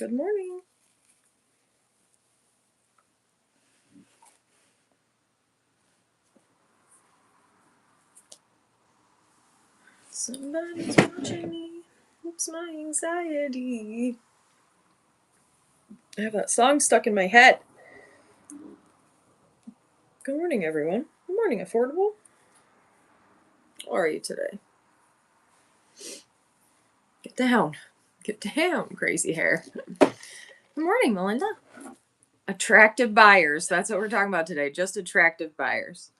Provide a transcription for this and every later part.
Good morning. Somebody's watching me. Oops, my anxiety. I have that song stuck in my head. Good morning, everyone. Good morning, Affordable. How are you today? Get down. Get down, crazy hair. Good morning, Melinda. Attractive buyers. That's what we're talking about today. Just attractive buyers.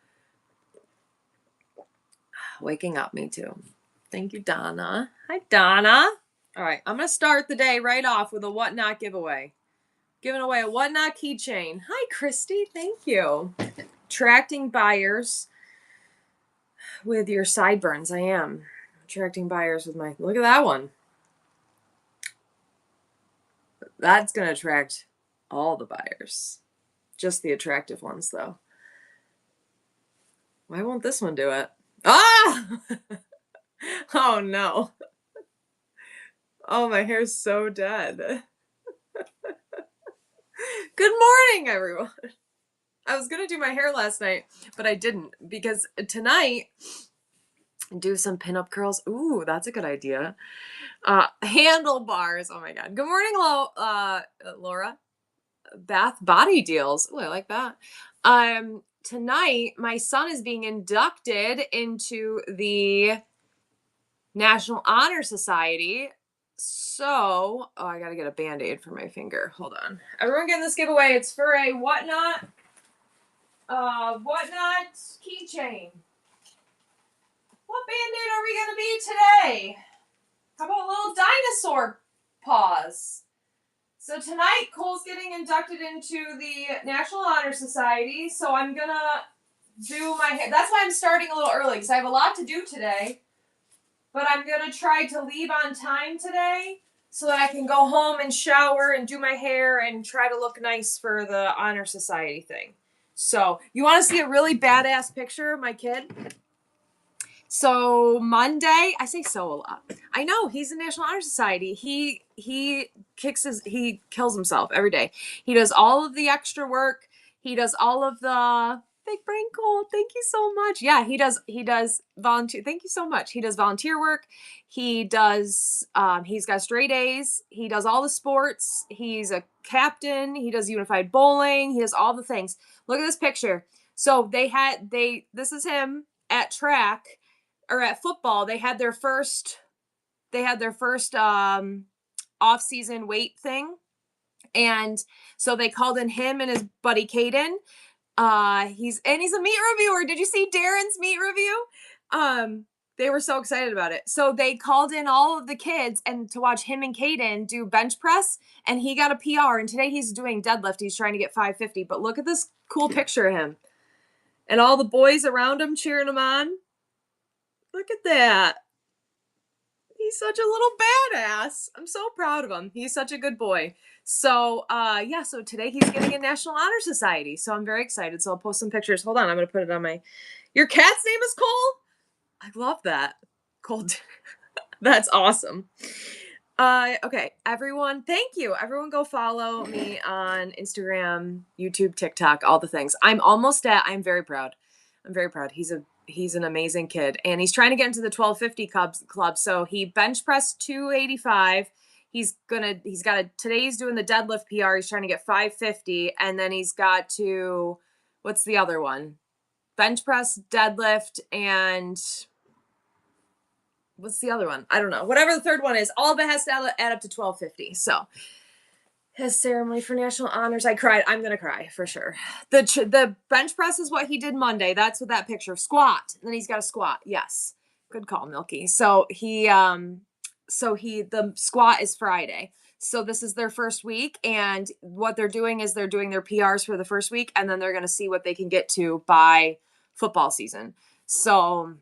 Waking up, me too. Thank you, Donna. Hi, Donna. All right, I'm going to start the day right off with a Whatnot giveaway. Giving away a Whatnot keychain. Hi, Christy. Thank you. Attracting buyers with your sideburns. I am attracting buyers with my, look at that one. That's going to attract all the buyers. Just the attractive ones, though. Why won't this one do it? Ah! Oh, no. Oh, my hair's so dead. Good morning, everyone. I was going to do my hair last night, but I didn't because tonight, do some pinup curls. Ooh, that's a good idea. Handlebars. Oh my God. Good morning, Laura. Bath body deals. Ooh, I like that. Tonight, my son is being inducted into the National Honor Society. So, I gotta get a Band-Aid for my finger. Hold on. Everyone getting this giveaway. It's for a Whatnot keychain. What Band-Aid are we gonna be today? How about a little dinosaur paws? So tonight, Cole's getting inducted into the National Honor Society. So I'm gonna do my hair. That's why I'm starting a little early, because I have a lot to do today. But I'm gonna try to leave on time today so that I can go home and shower and do my hair and try to look nice for the Honor Society thing. So you want to see a really badass picture of my kid? So Monday, I say so a lot. I know he's in National Honor Society. He kills himself every day. He does all of the extra work. He does all of the big brain Cole. Thank you so much. Yeah, he does volunteer. Thank you so much. He does volunteer work. He does he's got straight A's. He does all the sports. He's a captain. He does unified bowling. He does all the things. Look at this picture. So this is him at track. Or at football, they had their first off-season weight thing, and so they called in him and his buddy Caden. He's a meat reviewer. Did you see Darren's meat review? They were so excited about it. So they called in all of the kids and to watch him and Caden do bench press, and he got a PR. And today he's doing deadlift. He's trying to get 550. But look at this cool picture of him, and all the boys around him cheering him on. Look at that. He's such a little badass. I'm so proud of him. He's such a good boy. So, so today he's getting a National Honor Society. So I'm very excited. So I'll post some pictures. Hold on. I'm going to put it on your cat's name is Cole? I love that. Cole. That's awesome. Okay. Everyone, thank you. Everyone go follow me on Instagram, YouTube, TikTok, all the things. I'm very proud. I'm very proud. He's an amazing kid, and he's trying to get into the 1250 club. So he bench pressed 285. Today he's doing the deadlift PR. He's trying to get 550, and then he's got to, what's the other one? Bench press, deadlift, and what's the other one? I don't know. Whatever the third one is, all of it has to add up to 1250. So his ceremony for national honors. I cried. I'm going to cry for sure. The bench press is what he did Monday. That's what that picture. Squat. And then he's got a squat. Yes. Good call, Milky. So the squat is Friday. So this is their first week. And what they're doing is they're doing their PRs for the first week. And then they're going to see what they can get to by football season. So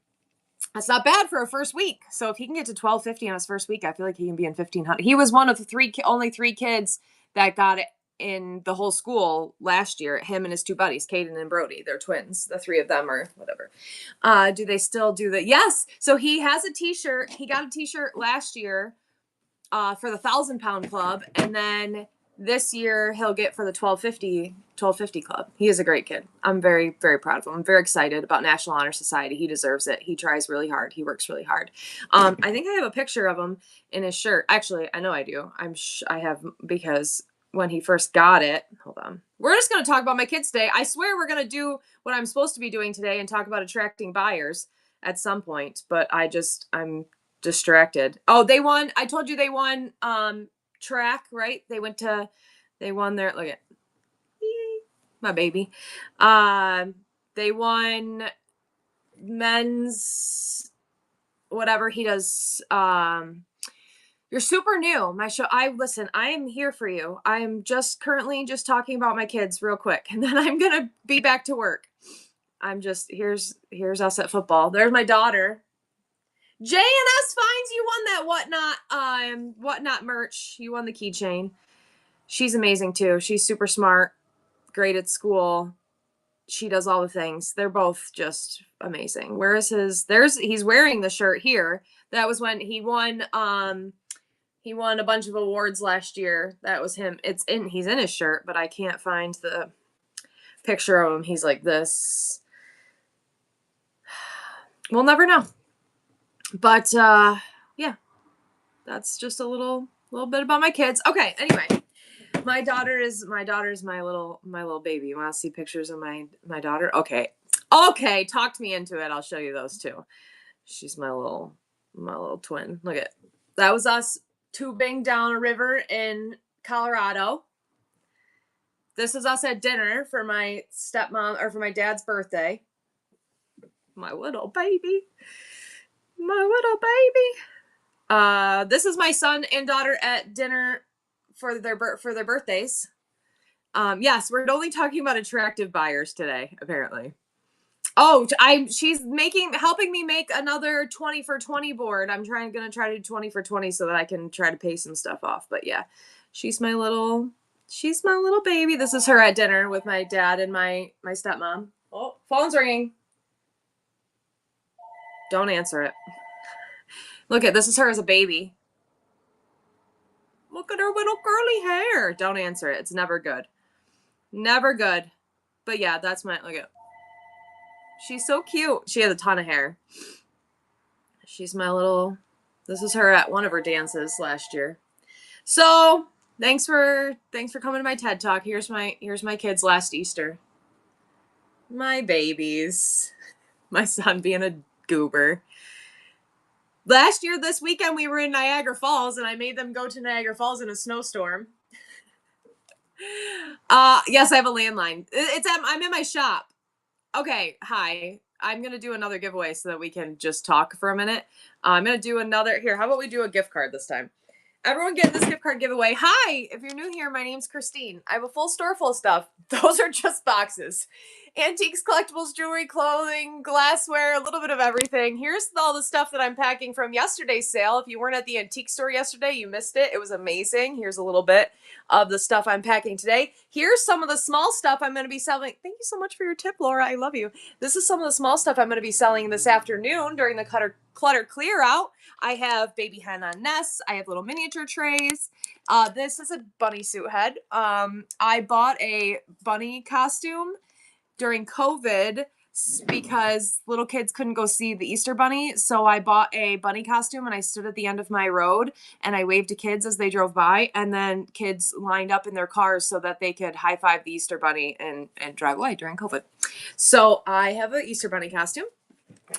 that's not bad for a first week. So if he can get to 1250 on his first week, I feel like he can be in 1500. He was one of the only three kids that got it in the whole school last year. Him and his two buddies, Caden and Brody. They're twins. The three of them or whatever. Do they still do the? Yes. So he has a t-shirt. He got a t-shirt last year for the 1,000-pound club, and then this year he'll get for the 1250 club. He is a great kid. I'm very, very proud of him. I'm very excited about National Honor Society. He deserves it. He tries really hard. He works really hard. I think I have a picture of him in his shirt. Actually, I know I do. I have, because when he first got it, hold on. We're just going to talk about my kids today. I swear we're going to do what I'm supposed to be doing today and talk about attracting buyers at some point, but I'm distracted. Oh, they won. I told you they won track, right? They won their, look at my baby. They won men's whatever he does. You're super new. My show. I am here for you. I am just currently just talking about my kids real quick, and then I'm gonna be back to work. Here's us at football. There's my daughter. JNS Finds, you won that whatnot merch. You won the keychain. She's amazing too. She's super smart, great at school. She does all the things. They're both just amazing. Where is his? He's wearing the shirt here. That was when he won. He won a bunch of awards last year. That was him. He's in his shirt, but I can't find the picture of him. He's like this. We'll never know. But yeah, that's just a little bit about my kids. Okay, anyway, my daughter is my little baby. You want to see pictures of my daughter? Okay, talked me into it. I'll show you those too. She's my little twin. Look at that. Was us tubing down a river in Colorado. This is us at dinner for my stepmom, or for my dad's birthday. My little baby. This is my son and daughter at dinner for their birthdays. Yes, we're only talking about attractive buyers today, apparently. Oh, she's helping me make another 20 for 20 board. I'm gonna try to do 20 for 20 so that I can try to pay some stuff off. But yeah, she's my little baby. This is her at dinner with my dad and my stepmom. Oh, phone's ringing. Don't answer it. Look this is her as a baby. Look at her little curly hair. Don't answer it. It's never good. Never good. But yeah, that's look at. She's so cute. She has a ton of hair. She's this is her at one of her dances last year. So thanks for coming to my TED Talk. Here's my kids last Easter. My babies. My son being a goober. Last year, this weekend, we were in Niagara Falls, and I made them go to Niagara Falls in a snowstorm. Yes, I have a landline. I'm in my shop. Okay, hi. I'm going to do another giveaway so that we can just talk for a minute. I'm going to do another. Here, how about we do a gift card this time? Everyone get this gift card giveaway. Hi, if you're new here, my name's Christine. I have a full store full of stuff. Those are just boxes. Antiques, collectibles, jewelry, clothing, glassware, a little bit of everything. Here's all the stuff that I'm packing from yesterday's sale. If you weren't at the antique store yesterday, you missed it. It was amazing. Here's a little bit of the stuff I'm packing today. Here's some of the small stuff I'm going to be selling. Thank you so much for your tip, Laura. I love you. This is some of the small stuff I'm going to be selling this afternoon during the clutter clear out. I have baby hen on nests. I have little miniature trays. This is a bunny suit head. I bought a bunny costume during COVID because little kids couldn't go see the Easter bunny. So I bought a bunny costume and I stood at the end of my road and I waved to kids as they drove by, and then kids lined up in their cars so that they could high five the Easter bunny and drive away during COVID. So I have an Easter bunny costume.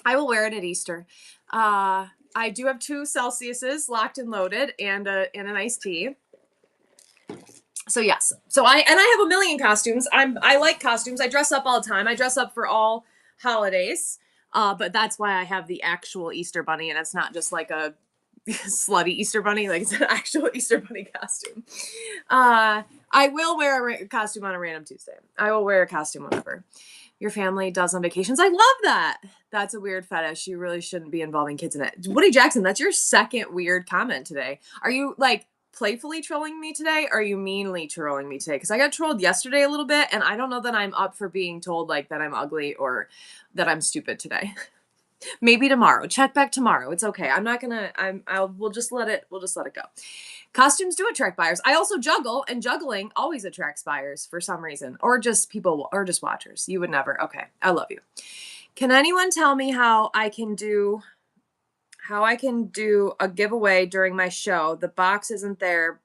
I will wear it at Easter. I do have 2 Celsiuses locked and loaded and an iced tea. So yes. So I have a million costumes. I like costumes. I dress up all the time. I dress up for all holidays. But that's why I have the actual Easter bunny, and it's not just like a slutty Easter bunny. Like, it's an actual Easter bunny costume. I will wear a costume on a random Tuesday. I will wear a costume whenever your family does on vacations. I love that. That's a weird fetish. You really shouldn't be involving kids in it. Woody Jackson, that's your second weird comment today. Are you like playfully trolling me today, or are you meanly trolling me today? Because I got trolled yesterday a little bit, and I don't know that I'm up for being told like that I'm ugly or that I'm stupid today. Maybe tomorrow. Check back tomorrow. It's okay. We'll just let it go. Costumes do attract buyers. I also juggle, and juggling always attracts buyers for some reason, or just people, or just watchers. You would never. Okay. I love you. Can anyone tell me how I can do a giveaway during my show? The box isn't there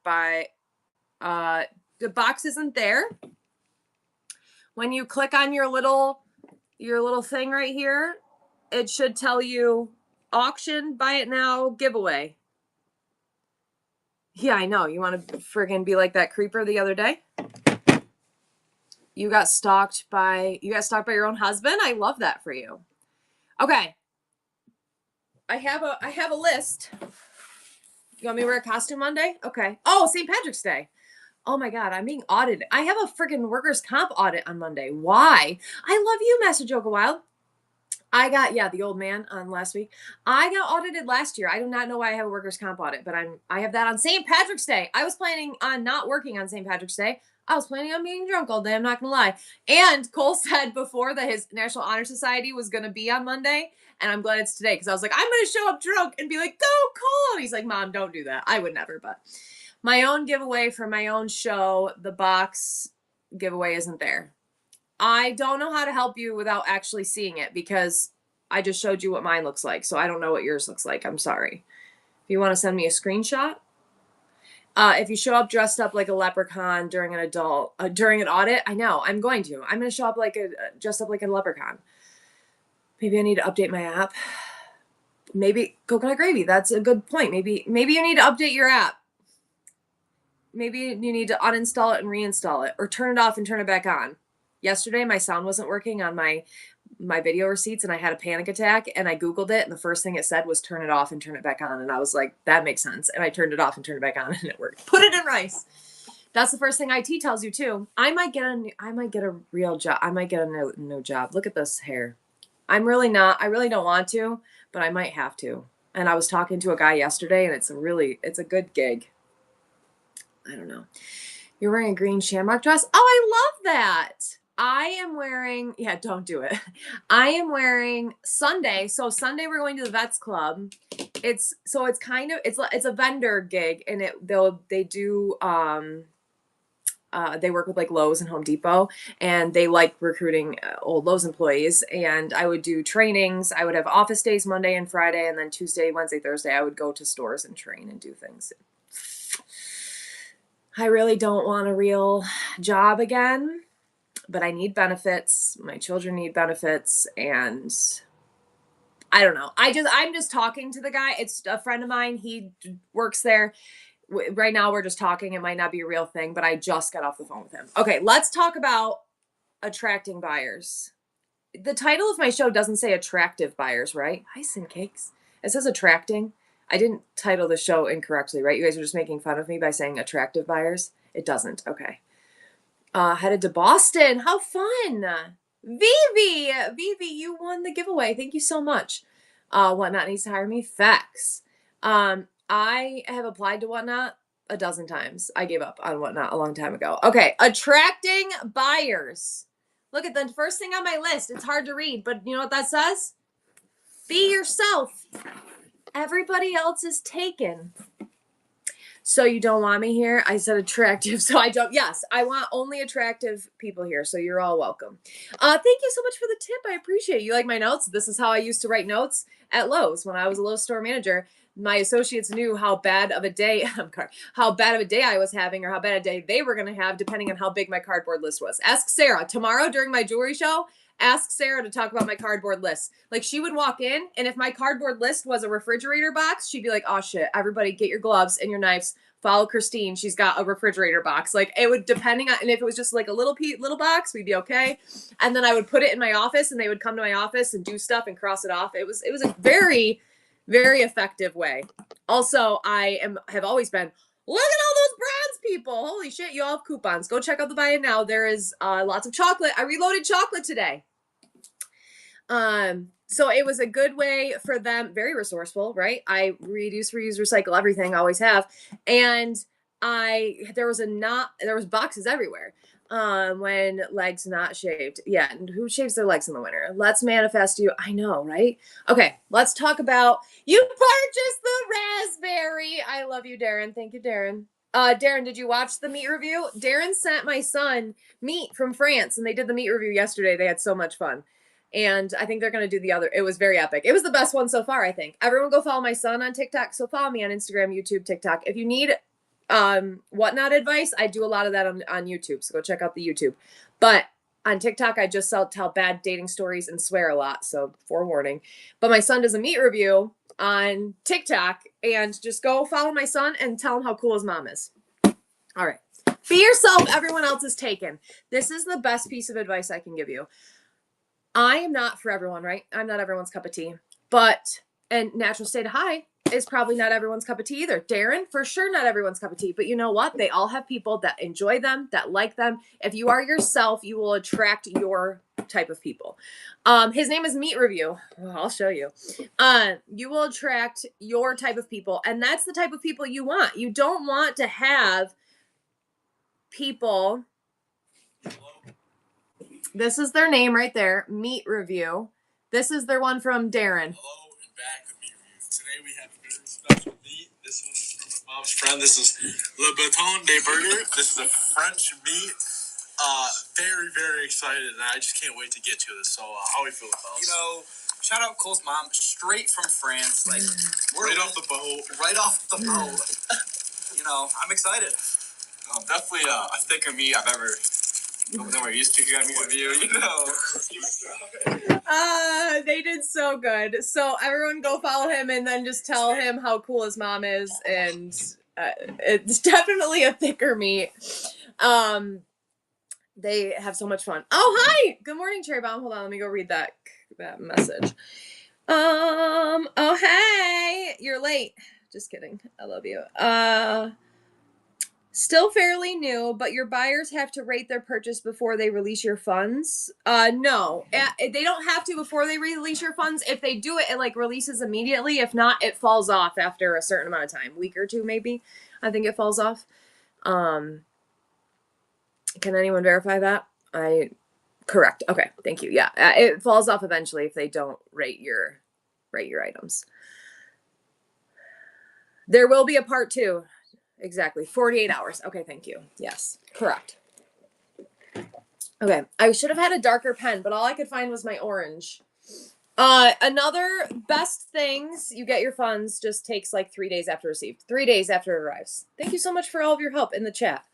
the box isn't there. When you click on your little thing right here, it should tell you auction, buy it now, giveaway. Yeah, I know. You want to friggin' be like that creeper the other day? You got stalked by your own husband? I love that for you. Okay. I have a list. You want me to wear a costume Monday? Okay. Oh, St. Patrick's Day. Oh my God, I'm being audited. I have a freaking workers' comp audit on Monday. Why? I love you, Master Joker Wild. I got, the old man on last week. I got audited last year. I do not know why I have a workers' comp audit, but I have that on St. Patrick's Day. I was planning on not working on St. Patrick's Day. I was planning on being drunk all day. I'm not going to lie. And Cole said before that his National Honor Society was going to be on Monday. And I'm glad it's today because I was like, I'm going to show up drunk and be like, go Cole. And he's like, Mom, don't do that. I would never, but my own giveaway for my own show, the box giveaway isn't there. I don't know how to help you without actually seeing it because I just showed you what mine looks like. So I don't know what yours looks like. I'm sorry. If you want to send me a screenshot. If you show up dressed up like a leprechaun during an audit, I know I'm going to show up dressed up like a leprechaun. Maybe I need to update my app. Maybe Coconut Gravy. That's a good point. Maybe you need to update your app. Maybe you need to uninstall it and reinstall it or turn it off and turn it back on. Yesterday, my sound wasn't working on my video receipts and I had a panic attack and I Googled it and the first thing it said was turn it off and turn it back on. And I was like, that makes sense. And I turned it off and turned it back on and it worked. Put it in rice. That's the first thing IT tells you too. I might get a real job. I might get a no job. Look at this hair. I really don't want to, but I might have to. And I was talking to a guy yesterday and it's a good gig. I don't know. You're wearing a green shamrock dress? Oh, I love that. I am wearing, don't do it. I am wearing Sunday. So Sunday we're going to the Vets Club. It's a vendor gig and they work with like Lowe's and Home Depot and they like recruiting old Lowe's employees. And I would do trainings. I would have office days Monday and Friday. And then Tuesday, Wednesday, Thursday, I would go to stores and train and do things. I really don't want a real job again, but I need benefits. My children need benefits. And I don't know. I'm just talking to the guy. It's a friend of mine. He works there. Right now we're just talking. It might not be a real thing, but I just got off the phone with him. Okay, let's talk about attracting buyers. The title of my show doesn't say attractive buyers, right? Ice and cakes. It says attracting. I didn't title the show incorrectly, right? You guys are just making fun of me by saying attractive buyers. It doesn't. Okay. Headed to Boston. How fun. Vivi, you won the giveaway. Thank you so much. Whatnot needs to hire me. Facts. I have applied to Whatnot a dozen times. I gave up on Whatnot a long time ago. Okay. Attracting buyers. Look at the first thing on my list. It's hard to read, but you know what that says? Be yourself. Everybody else is taken. So you don't want me here? I said attractive. So I don't. Yes, I want only attractive people here. So you're all welcome. Thank you so much for the tip. I appreciate it. You like my notes? This is how I used to write notes at Lowe's when I was a Lowe's store manager. My associates knew how bad of a day I was having or how bad a day they were going to have depending on how big my cardboard list was. Ask Sarah. Tomorrow during my jewelry show, ask Sarah to talk about my cardboard list. Like she would walk in and if my cardboard list was a refrigerator box, she'd be like, oh shit, everybody get your gloves and your knives. Follow Christine. She's got a refrigerator box. Like it would depending on, and if it was just like a little box, we'd be okay. And then I would put it in my office and they would come to my office and do stuff and cross it off. It was a very, very effective way. Also, have always been, look at all those bronze people. Holy shit, you all have coupons. Go check out the buy it now. There is lots of chocolate. I reloaded chocolate today. So it was a good way for them. Very resourceful, right? I reduce, reuse, recycle everything. Always have. And there was boxes everywhere. When legs not shaved. Yeah, and who shaves their legs in the winter? Let's manifest you. I know, right? Okay, let's talk about you purchased the raspberry. I love you, Darren. Thank you, Darren. Darren, did you watch the meat review? Darren sent my son meat from France, and they did the meat review yesterday. They had so much fun. And I think they're going to do the other. It was very epic. It was the best one so far, I think. Everyone go follow my son on TikTok. So follow me on Instagram, YouTube, TikTok. If you need whatnot advice, I do a lot of that on YouTube, so go check out the YouTube. But on TikTok, I just tell bad dating stories and swear a lot, so forewarning. But my son does a meat review on TikTok, and just go follow my son and tell him how cool his mom is. All right, be yourself. Everyone else is taken. This is the best piece of advice I can give you. I am not for everyone, right? I'm not everyone's cup of tea, but and natural state of high is probably not everyone's cup of tea either. Darren, for sure, not everyone's cup of tea. But you know what? They all have people that enjoy them, that like them. If you are yourself, you will attract your type of people. His name is Meat Review. Well, I'll show you. You will attract your type of people, and that's the type of people you want. You don't want to have people. This is their name right there, Meat Review. This is their one from Darren. Hello and back with Meat Review. Today we have a very special meat. This one is from my mom's friend. This is Le Bouton de Burger. This is a French meat. Very, very excited, and I just can't wait to get to this. So, how we feel about it? You know, shout out Cole's mom, straight from France. Like, We're right off the boat. Right off the boat. You know, I'm excited. Definitely a thicker meat I've ever than we're used to here at Meat Review. You know. They did so good. So everyone go follow him and then just tell him how cool his mom is, and it's definitely a thicker meat. They have so much fun. Oh, hi. Good morning, Cherry Bomb. Hold on, let me go read that message. Oh, hey. You're late. Just kidding. I love you. Still fairly new, but your buyers have to rate their purchase before they release your funds. No, they don't have to before they release your funds. If they do it, it like releases immediately. If not, it falls off after a certain amount of time, week or two maybe. I think it falls off. Can anyone verify that? Correct. Okay, thank you. Yeah, it falls off eventually if they don't rate your items. There will be a part 2. Exactly. 48 hours. Okay, thank you. Yes, correct. Okay, I should have had a darker pen, but all I could find was my orange. Another best things, you get your funds, just takes like 3 days after received. 3 days after it arrives. Thank you so much for all of your help in the chat.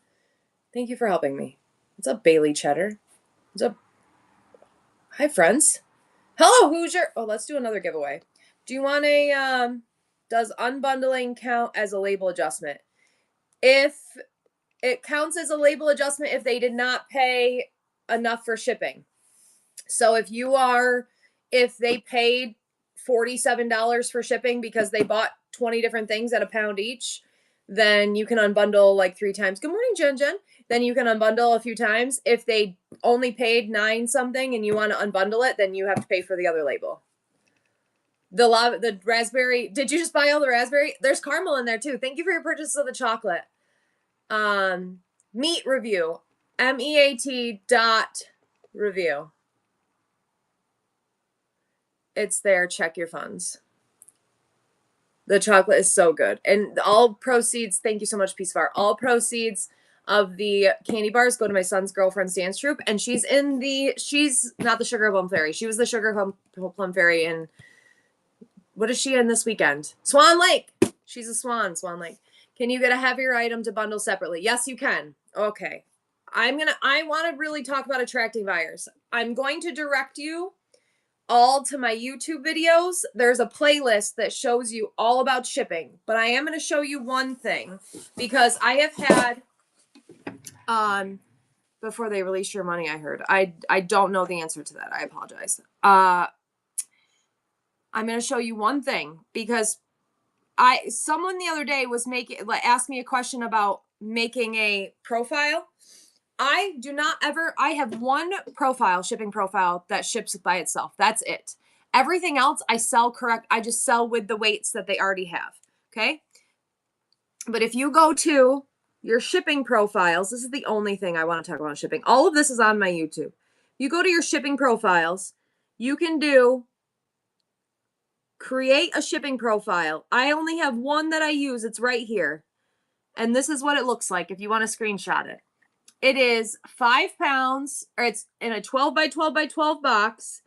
Thank you for helping me. What's up, Bailey Cheddar? What's up? Hi, friends. Hello, Hoosier. Oh, let's do another giveaway. Do you want a, does unbundling count as a label adjustment? If it counts as a label adjustment if they did not pay enough for shipping. So if they paid $47 for shipping because they bought 20 different things at $1 each, then you can unbundle like 3 times. Good morning, Jen Jen. Then you can unbundle a few times. If they only paid 9 something and you want to unbundle it, then you have to pay for the other label. The raspberry. Did you just buy all the raspberry? There's caramel in there too. Thank you for your purchase of the chocolate. Meat Review. MEAT.review. It's there. Check your funds. The chocolate is so good. And all proceeds, thank you so much, Peace of Art. All proceeds of the candy bars go to my son's girlfriend's dance troupe. And she's not the Sugar Plum Fairy. She was the Sugar Plum Fairy in, what is she in this weekend? Swan Lake. She's a swan, Swan Lake. Can you get a heavier item to bundle separately? Yes, you can. Okay. I want to really talk about attracting buyers. I'm going to direct you all to my YouTube videos. There's a playlist that shows you all about shipping, but I am going to show you one thing because I have had, before they release your money, I heard, I don't know the answer to that. I apologize. I'm going to show you one thing because someone the other day was asked me a question about making a profile. I have one shipping profile that ships by itself. That's it. Everything else I sell correct. I just sell with the weights that they already have. Okay. But if you go to your shipping profiles, this is the only thing I want to talk about shipping. All of this is on my YouTube. You go to your shipping profiles, you can do create a shipping profile. I only have one that I use. It's right here. And this is what it looks like if you want to screenshot it. It is 5 pounds, or it's in a 12 by 12 by 12 box,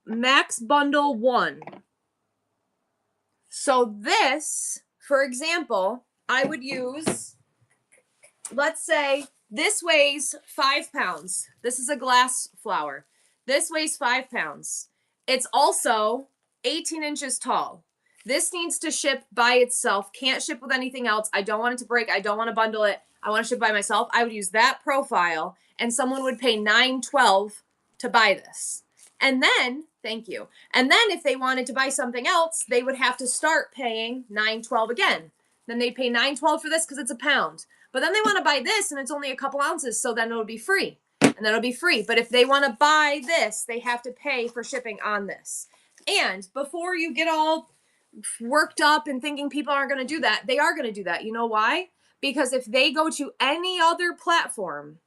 max bundle 1. So this, for example, I would use, let's say this weighs 5 pounds. This is a glass flower. This weighs 5 pounds. It's also 18 inches tall. This needs to ship by itself. Can't ship with anything else. I don't want it to break. I don't want to bundle it. I want to ship by myself. I would use that profile, and someone would pay $9.12 to buy this. And then, thank you. And then if they wanted to buy something else, they would have to start paying $9.12 again. Then they'd pay $9.12 for this because it's a pound. But then they want to buy this and it's only a couple ounces, so then it'll be free. And then it'll be free. But if they want to buy this, they have to pay for shipping on this. And before you get all worked up and thinking people aren't going to do that, they are going to do that. You know why? Because if they go to any other platform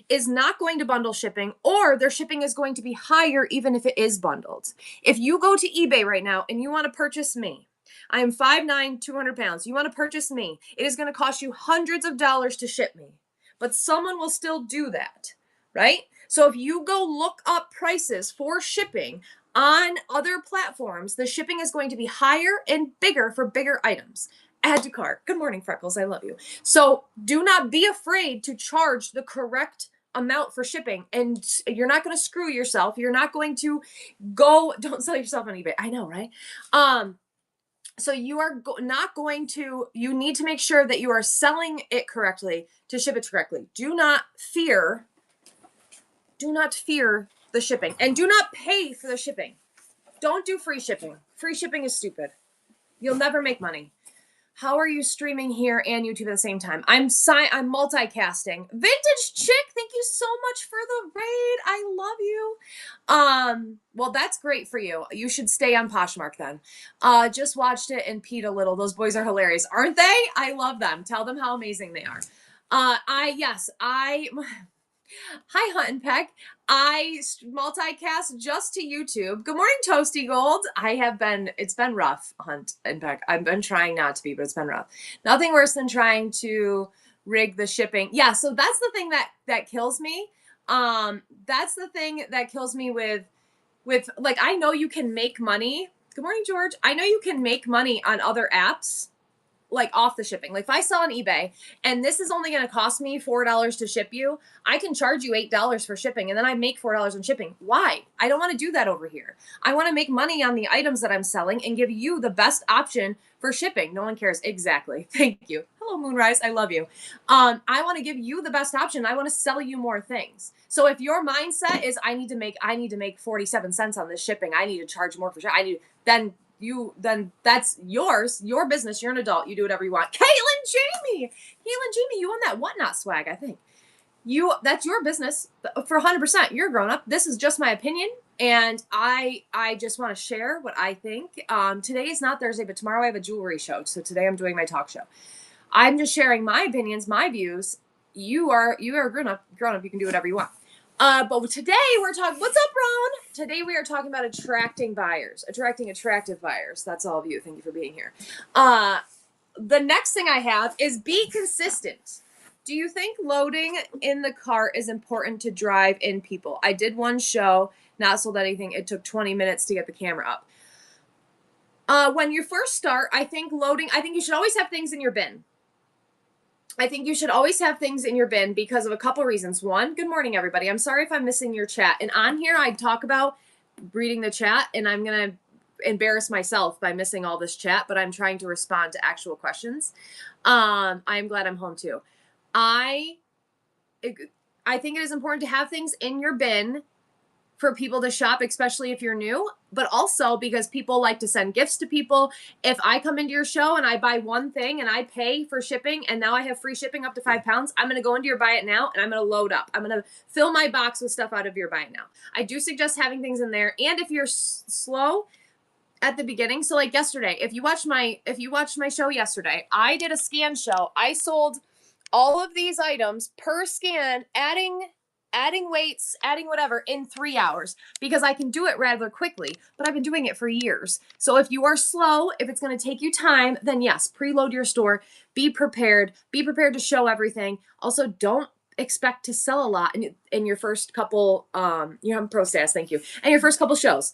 is not going to bundle shipping, or their shipping is going to be higher even if it is bundled. If you go to eBay right now and you want to purchase me, I am 5'9", 200 pounds. You want to purchase me, it is going to cost you hundreds of dollars to ship me. But someone will still do that, right? So if you go look up prices for shipping on other platforms, the shipping is going to be higher and bigger for bigger items. Add to cart. Good morning, Freckles. I love you. So do not be afraid to charge the correct amount for shipping. And you're not going to screw yourself. You're not going to don't sell yourself on eBay. I know, right? So you are not going to, you need to make sure that you are selling it correctly to ship it correctly. Do not fear the shipping, and do not pay for the shipping. Don't do free shipping. Free shipping is stupid. You'll never make money. How are you streaming here and YouTube at the same time? I'm multicasting. Vintage Chick, thank you so much for the raid. I love you. Well, that's great for you. You should stay on Poshmark then. Just watched it and peed a little. Those boys are hilarious, aren't they? I love them. Tell them how amazing they are. Hi, Hunt and Peck. I multicast just to YouTube. Good morning, Toasty Gold. It's been rough, Hunt and Peck. I've been trying not to be, but it's been rough. Nothing worse than trying to rig the shipping. Yeah, so that's the thing that kills me. That's the thing that kills me with like, I know you can make money. Good morning, George. I know you can make money on other apps, like off the shipping. Like if I sell on eBay and this is only going to cost me $4 to ship you, I can charge you $8 for shipping and then I make $4 on shipping. Why? I don't want to do that over here. I want to make money on the items that I'm selling and give you the best option for shipping. No one cares. Exactly. Thank you. Hello, Moonrise. I love you. I want to give you the best option. I want to sell you more things. So if your mindset is I need to make 47 cents on this shipping, I need to charge more for shipping, then that's yours, your business. You're an adult. You do whatever you want. Caitlin Jamie, you won that Whatnot swag, I think. That's your business for 100%. You're a grown up. This is just my opinion. And I just want to share what I think. Today is not Thursday, but tomorrow I have a jewelry show. So today I'm doing my talk show. I'm just sharing my opinions, my views. You are a grown up. You can do whatever you want. But today we're talking, what's up, Ron? Today we are talking about attracting attractive buyers. That's all of you. Thank you for being here. The next thing I have is be consistent. Do you think loading in the cart is important to drive in people? I did one show, not sold anything. It took 20 minutes to get the camera up. When you first start, I think you should always have things in your bin. Because of a couple reasons. One, good morning, everybody. I'm sorry if I'm missing your chat. And on here, I talk about reading the chat, and I'm going to embarrass myself by missing all this chat, but I'm trying to respond to actual questions. I'm glad I'm home too. I think it is important to have things in your bin for people to shop, especially if you're new, but also because people like to send gifts to people. If I come into your show and I buy one thing and I pay for shipping and now I have free shipping up to 5 pounds, I'm going to go into your buy it now and I'm going to load up. I'm going to fill my box with stuff out of your buy it now. I do suggest having things in there. And if you're slow, at the beginning. So like yesterday, if you watched my show yesterday, I did a scan show. I sold all of these items per scan, adding weights, adding whatever in 3 hours because I can do it rather quickly, but I've been doing it for years. So if you are slow, if it's going to take you time, then yes, preload your store, be prepared to show everything. Also, don't expect to sell a lot in your first couple, you're on pro status, thank you, and your first couple shows.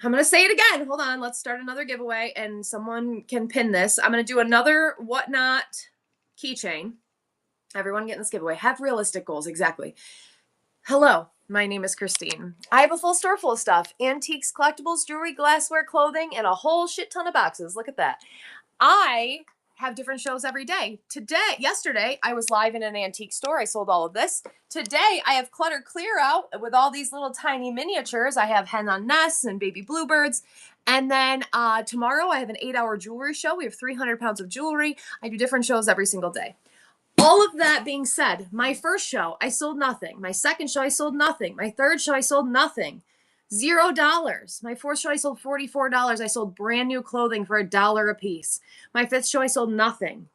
I'm going to say it again. Hold on. Let's start another giveaway and someone can pin this. I'm going to do another Whatnot keychain. Everyone getting this giveaway. Have realistic goals. Exactly. Hello. My name is Christine. I have a full store full of stuff. Antiques, collectibles, jewelry, glassware, clothing, and a whole shit ton of boxes. Look at that. I have different shows every day. Yesterday, I was live in an antique store. I sold all of this. Today, I have clutter clear out with all these little tiny miniatures. I have hen on nests and baby bluebirds. And then tomorrow, I have an 8-hour jewelry show. We have 300 pounds of jewelry. I do different shows every single day. All of that being said, my first show, I sold nothing. My second show, I sold nothing. My third show, I sold nothing. $0. My fourth show, I sold $44. I sold brand new clothing for $1 a piece. My fifth show, I sold nothing.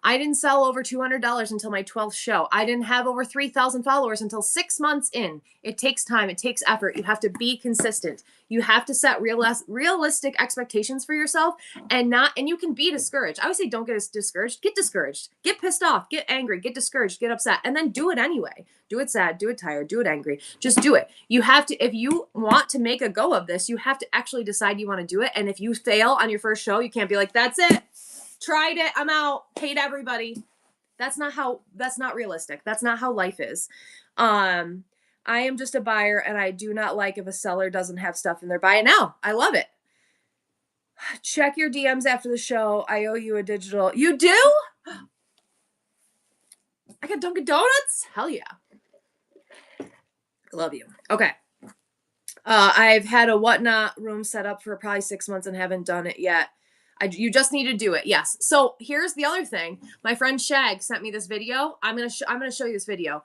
I didn't sell over $200 until my 12th show. I didn't have over 3,000 followers until 6 months in. It takes time. It takes effort. You have to be consistent. You have to set realistic expectations for yourself and you can be discouraged. I would say don't get discouraged. Get discouraged. Get pissed off. Get angry. Get discouraged. Get upset. And then do it anyway. Do it sad. Do it tired. Do it angry. Just do it. You have to, if you want to make a go of this, you have to actually decide you want to do it. And if you fail on your first show, you can't be like, that's it. Tried it. I'm out. Hate everybody. That's not realistic. That's not how life is. I am just a buyer and I do not like if a seller doesn't have stuff and they're buying now. I love it. Check your DMs after the show. I owe you a digital. You do? I got Dunkin' Donuts? Hell yeah. I love you. Okay. I've had a Whatnot room set up for probably 6 months and haven't done it yet. You just need to do it. Yes. So here's the other thing. My friend Shag sent me this video. I'm going to show you this video.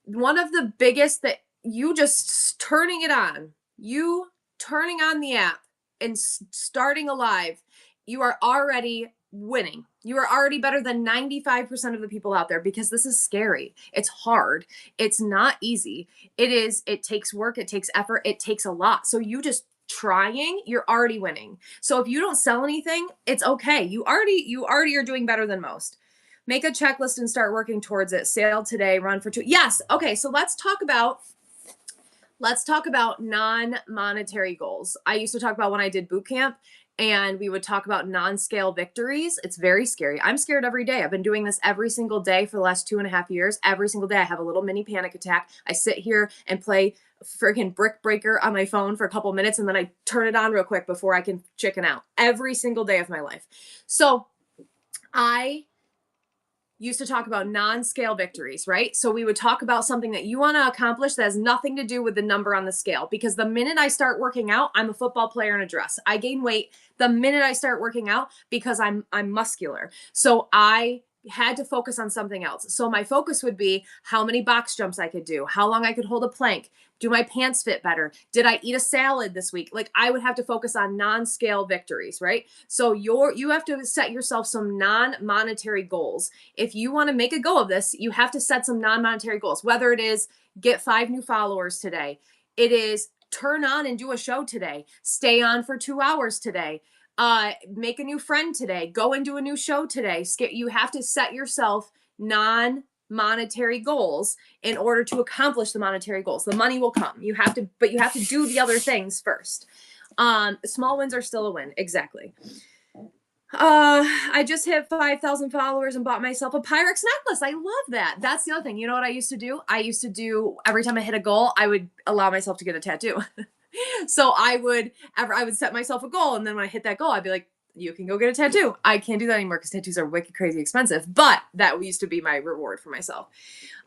One of the biggest that you just turning on the app and starting a live, you are already winning. You are already better than 95% of the people out there because this is scary. It's hard. It's not easy. It takes work. It takes effort. It takes a lot. So you just trying, you're already winning. So if you don't sell anything, it's okay. You already are doing better than most. Make a checklist and start working towards it. Sale today, run for 2. Yes. Okay. So let's talk about non-monetary goals. I used to talk about when I did boot camp and we would talk about non-scale victories. It's very scary. I'm scared every day. I've been doing this every single day for the last 2.5 years. Every single day I have a little mini panic attack. I sit here and play freaking Brick Breaker on my phone for a couple minutes and then I turn it on real quick before I can chicken out every single day of my life. So I used to talk about non-scale victories, right? So we would talk about something that you want to accomplish that has nothing to do with the number on the scale. Because the minute I start working out, I'm a football player in a dress. I gain weight the minute I start working out because I'm muscular. So I had to focus on something else. So my focus would be how many box jumps I could do, how long I could hold a plank, do my pants fit better? Did I eat a salad this week? Like I would have to focus on non-scale victories, right? So you have to set yourself some non-monetary goals. If you want to make a go of this, you have to set some non-monetary goals, whether it is get 5 new followers today. It is turn on and do a show today, stay on for 2 hours today, make a new friend today, go and do a new show today. You have to set yourself non-monetary goals in order to accomplish the monetary goals. The money will come. But you have to do the other things first. Small wins are still a win. Exactly. I just hit 5,000 followers and bought myself a Pyrex necklace. I love that. That's the other thing. You know what I used to do? Every time I hit a goal, I would allow myself to get a tattoo. So I would set myself a goal. And then when I hit that goal, I'd be like, you can go get a tattoo. I can't do that anymore because tattoos are wicked crazy expensive, but that used to be my reward for myself.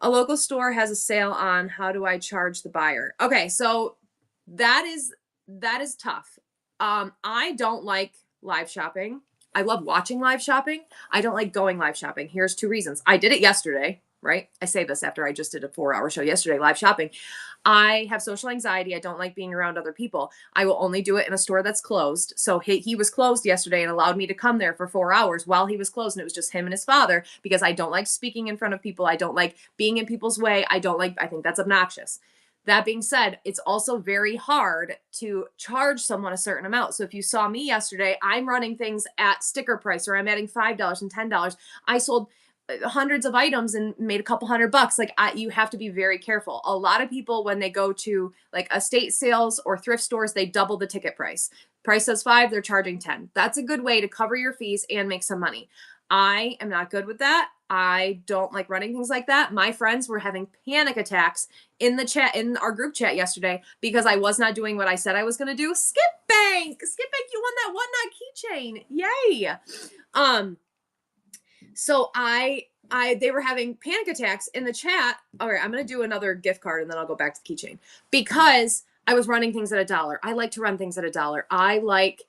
A local store has a sale on how do I charge the buyer? Okay. So that is tough. I don't like live shopping. I love watching live shopping. I don't like going live shopping. Here's 2 reasons. I did it yesterday. right? I say this after I just did a 4-hour show yesterday, live shopping. I have social anxiety. I don't like being around other people. I will only do it in a store that's closed. So he was closed yesterday and allowed me to come there for 4 hours while he was closed. And it was just him and his father, because I don't like speaking in front of people. I don't like being in people's way. I think that's obnoxious. That being said, it's also very hard to charge someone a certain amount. So if you saw me yesterday, I'm running things at sticker price, or I'm adding $5 and $10. I sold hundreds of items and made a couple $100. Like, you have to be very careful. A lot of people, when they go to like estate sales or thrift stores, they double the ticket price. Price says 5, they're charging 10. That's a good way to cover your fees and make some money. I am not good with that. I don't like running things like that. My friends were having panic attacks in the chat, in our group chat yesterday, because I was not doing what I said I was going to do. Skip Bank, you won that Whatnot keychain. Yay. So they were having panic attacks in the chat. All right, I'm going to do another gift card and then I'll go back to the keychain, because I was running things at $1. I like to run things at $1. I like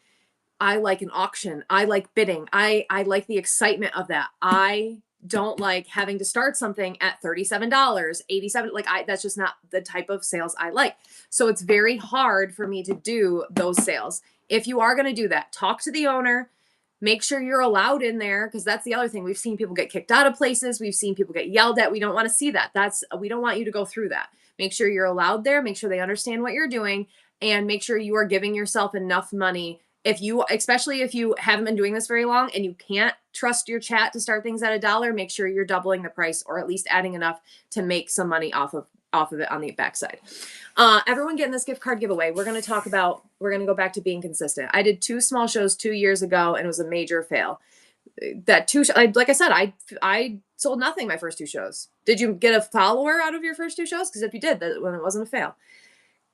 an auction. I like bidding. I like the excitement of that. I don't like having to start something at $37, $87. That's just not the type of sales I like. So it's very hard for me to do those sales. If you are going to do that, talk to the owner, make sure you're allowed in there. Cause that's the other thing. We've seen people get kicked out of places. We've seen people get yelled at. We don't want to see that. We don't want you to go through that. Make sure you're allowed there. Make sure they understand what you're doing, and make sure you are giving yourself enough money. Especially if you haven't been doing this very long and you can't trust your chat to start things at $1, make sure you're doubling the price, or at least adding enough to make some money off of it on the backside. Everyone getting this gift card giveaway. We're going to go back to being consistent. I did 2 small shows 2 years ago and it was a major fail. Like I said, I sold nothing my first 2 shows. Did you get a follower out of your first 2 shows? Because if you did, that when it wasn't a fail.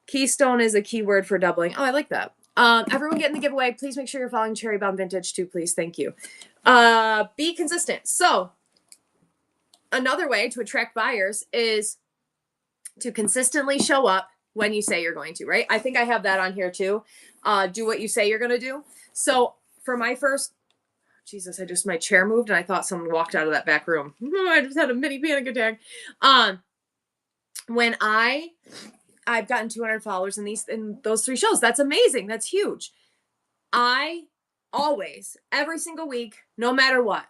Keystone is a keyword for doubling. Oh, I like that. Everyone getting the giveaway, please make sure you're following Cherry Bomb Vintage too, please. Thank you. Be consistent. So another way to attract buyers is to consistently show up when you say you're going to, right? I think I have that on here too. Do what you say you're going to do. So for my first, Jesus, my chair moved and I thought someone walked out of that back room. I just had a mini panic attack. When I've gotten 200 followers in those 3 shows. That's amazing. That's huge. I always, every single week, no matter what,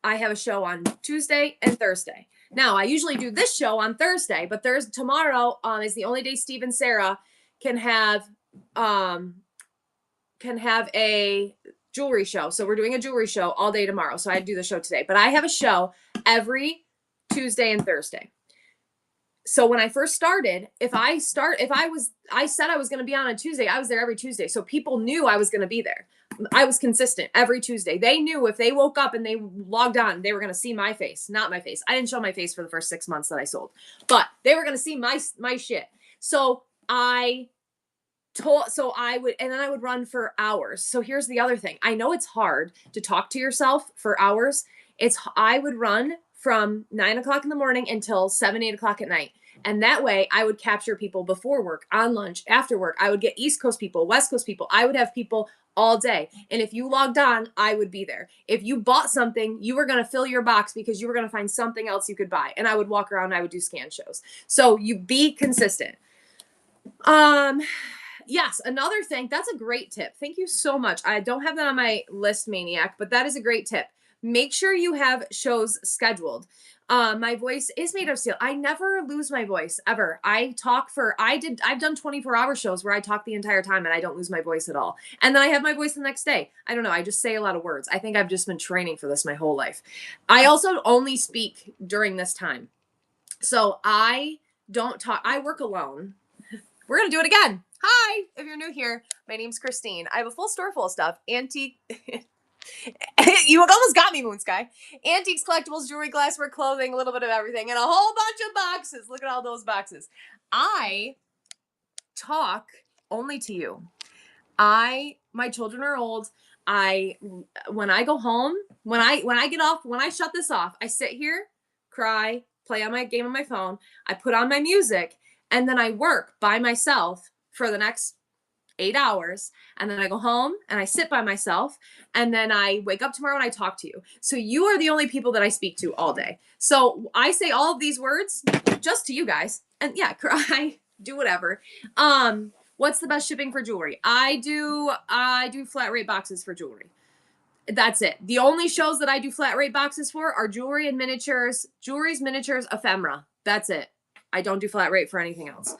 I have a show on Tuesday and Thursday. Now, I usually do this show on Thursday, but tomorrow is the only day Steve and Sarah can have a jewelry show. So we're doing a jewelry show all day tomorrow. So I do the show today, but I have a show every Tuesday and Thursday. So when I first started, I said I was going to be on Tuesday, I was there every Tuesday. So people knew I was going to be there. I was consistent every Tuesday. They knew if they woke up and they logged on, they were going to see my face, not my face. I didn't show my face for the first 6 months that I sold, but they were going to see my shit. So I would run for hours. So here's the other thing. I know it's hard to talk to yourself for hours. I would run from 9 o'clock in the morning until 7, 8 o'clock at night. And that way I would capture people before work, on lunch, after work. I would get East Coast people, West Coast people. I would have people all day. And if you logged on, I would be there. If you bought something, you were going to fill your box because you were going to find something else you could buy. And I would walk around and I would do scan shows. So you be consistent. Yes, another thing, that's a great tip. Thank you so much. I don't have that on my list, Maniac, but that is a great tip. Make sure you have shows scheduled. My voice is made of steel. I never lose my voice ever. I've done 24-hour shows where I talk the entire time and I don't lose my voice at all. And then I have my voice the next day. I don't know. I just say a lot of words. I think I've just been training for this my whole life. I also only speak during this time. So I don't talk. I work alone. We're going to do it again. Hi, if you're new here, my name's Christine. I have a full store full of stuff. Antique. You almost got me, Moon Sky. Antiques, collectibles, jewelry, glassware, clothing, a little bit of everything, and a whole bunch of boxes. Look at all those boxes. I talk only to you. My children are old. When I go home, when I get off, when I shut this off, I sit here, cry, play on my game on my phone. I put on my music, and then I work by myself for the next 8 hours, and then I go home and I sit by myself, and then I wake up tomorrow and I talk to you. So you are the only people that I speak to all day. So I say all of these words just to you guys. And yeah, I do whatever. What's the best shipping for jewelry? I do flat rate boxes for jewelry. That's it. The only shows that I do flat rate boxes for are jewelry and miniatures, jewelry's miniatures, ephemera. That's it. I don't do flat rate for anything else.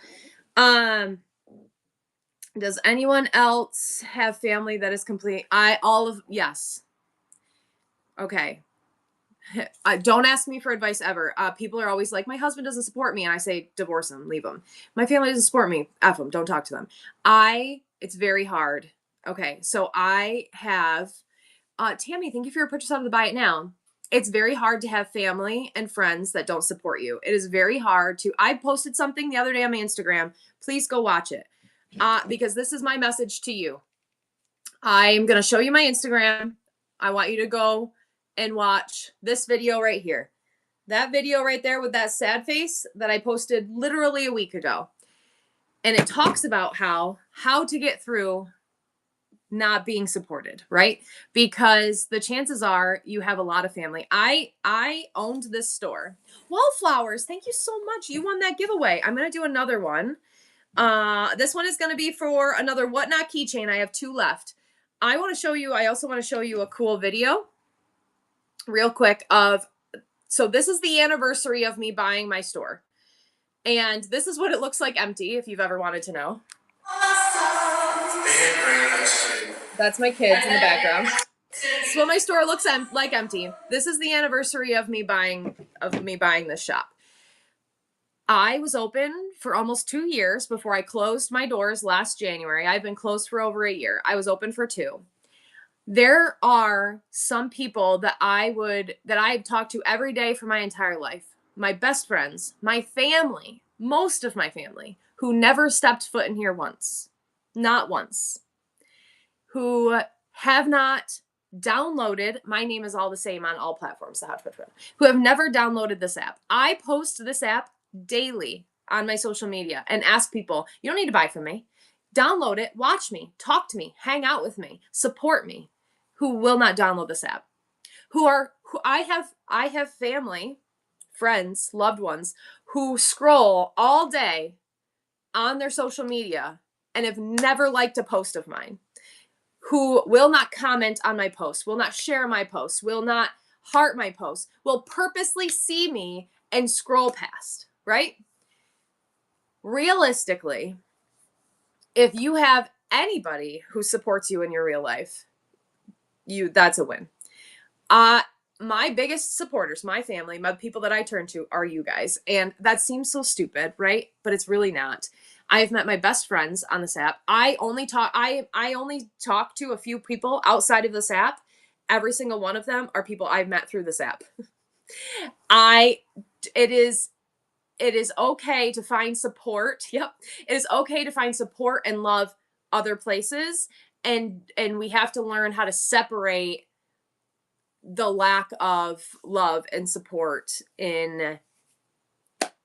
Does anyone else have family that is complete? Yes. Okay. Don't ask me for advice ever. People are always like, my husband doesn't support me. And I say, divorce him, leave him. My family doesn't support me. F them. Don't talk to them. It's very hard. Okay. So I have, Tammy, thank you for your purchase out of the Buy It Now. It's very hard to have family and friends that don't support you. It is very hard I posted something the other day on my Instagram. Please go watch it. Because this is my message to you. I'm going to show you my Instagram. I want you to go and watch this video right here. That video right there with that sad face that I posted literally a week ago. And it talks about how to get through not being supported, right? Because the chances are you have a lot of family. I owned this store. Wallflowers, thank you so much. You won that giveaway. I'm going to do another one. This one is going to be for another Whatnot keychain. I have 2 left. I also want to show you a cool video real quick so this is the anniversary of me buying my store. And this is what it looks like empty, if you've ever wanted to know. That's my kids in the background. This is what my store looks like empty. This is the anniversary of me buying this shop. I was open for almost 2 years before I closed my doors last January. I've been closed for over a year. I was open for 2. There are some people that I talk to every day for my entire life. My best friends, my family, most of my family, who never stepped foot in here once. Not once. Who have not downloaded, my name is all the same on all platforms, the Hodgepodge Friend, who have never downloaded this app. I post this app daily on my social media and ask people, you don't need to buy from me. Download it, watch me, talk to me, hang out with me, support me, who will not download this app. I have family, friends, loved ones who scroll all day on their social media and have never liked a post of mine, who will not comment on my post, will not share my post, will not heart my post, will purposely see me and scroll past, right? Realistically, if you have anybody who supports you in your real life, that's a win. My biggest supporters, my family, my people that I turn to are you guys. And that seems so stupid, right? But it's really not. I've met my best friends on this app. I only talk to a few people outside of this app. Every single one of them are people I've met through this app. It is okay to find support. Yep. It is okay to find support and love other places. And we have to learn how to separate the lack of love and support in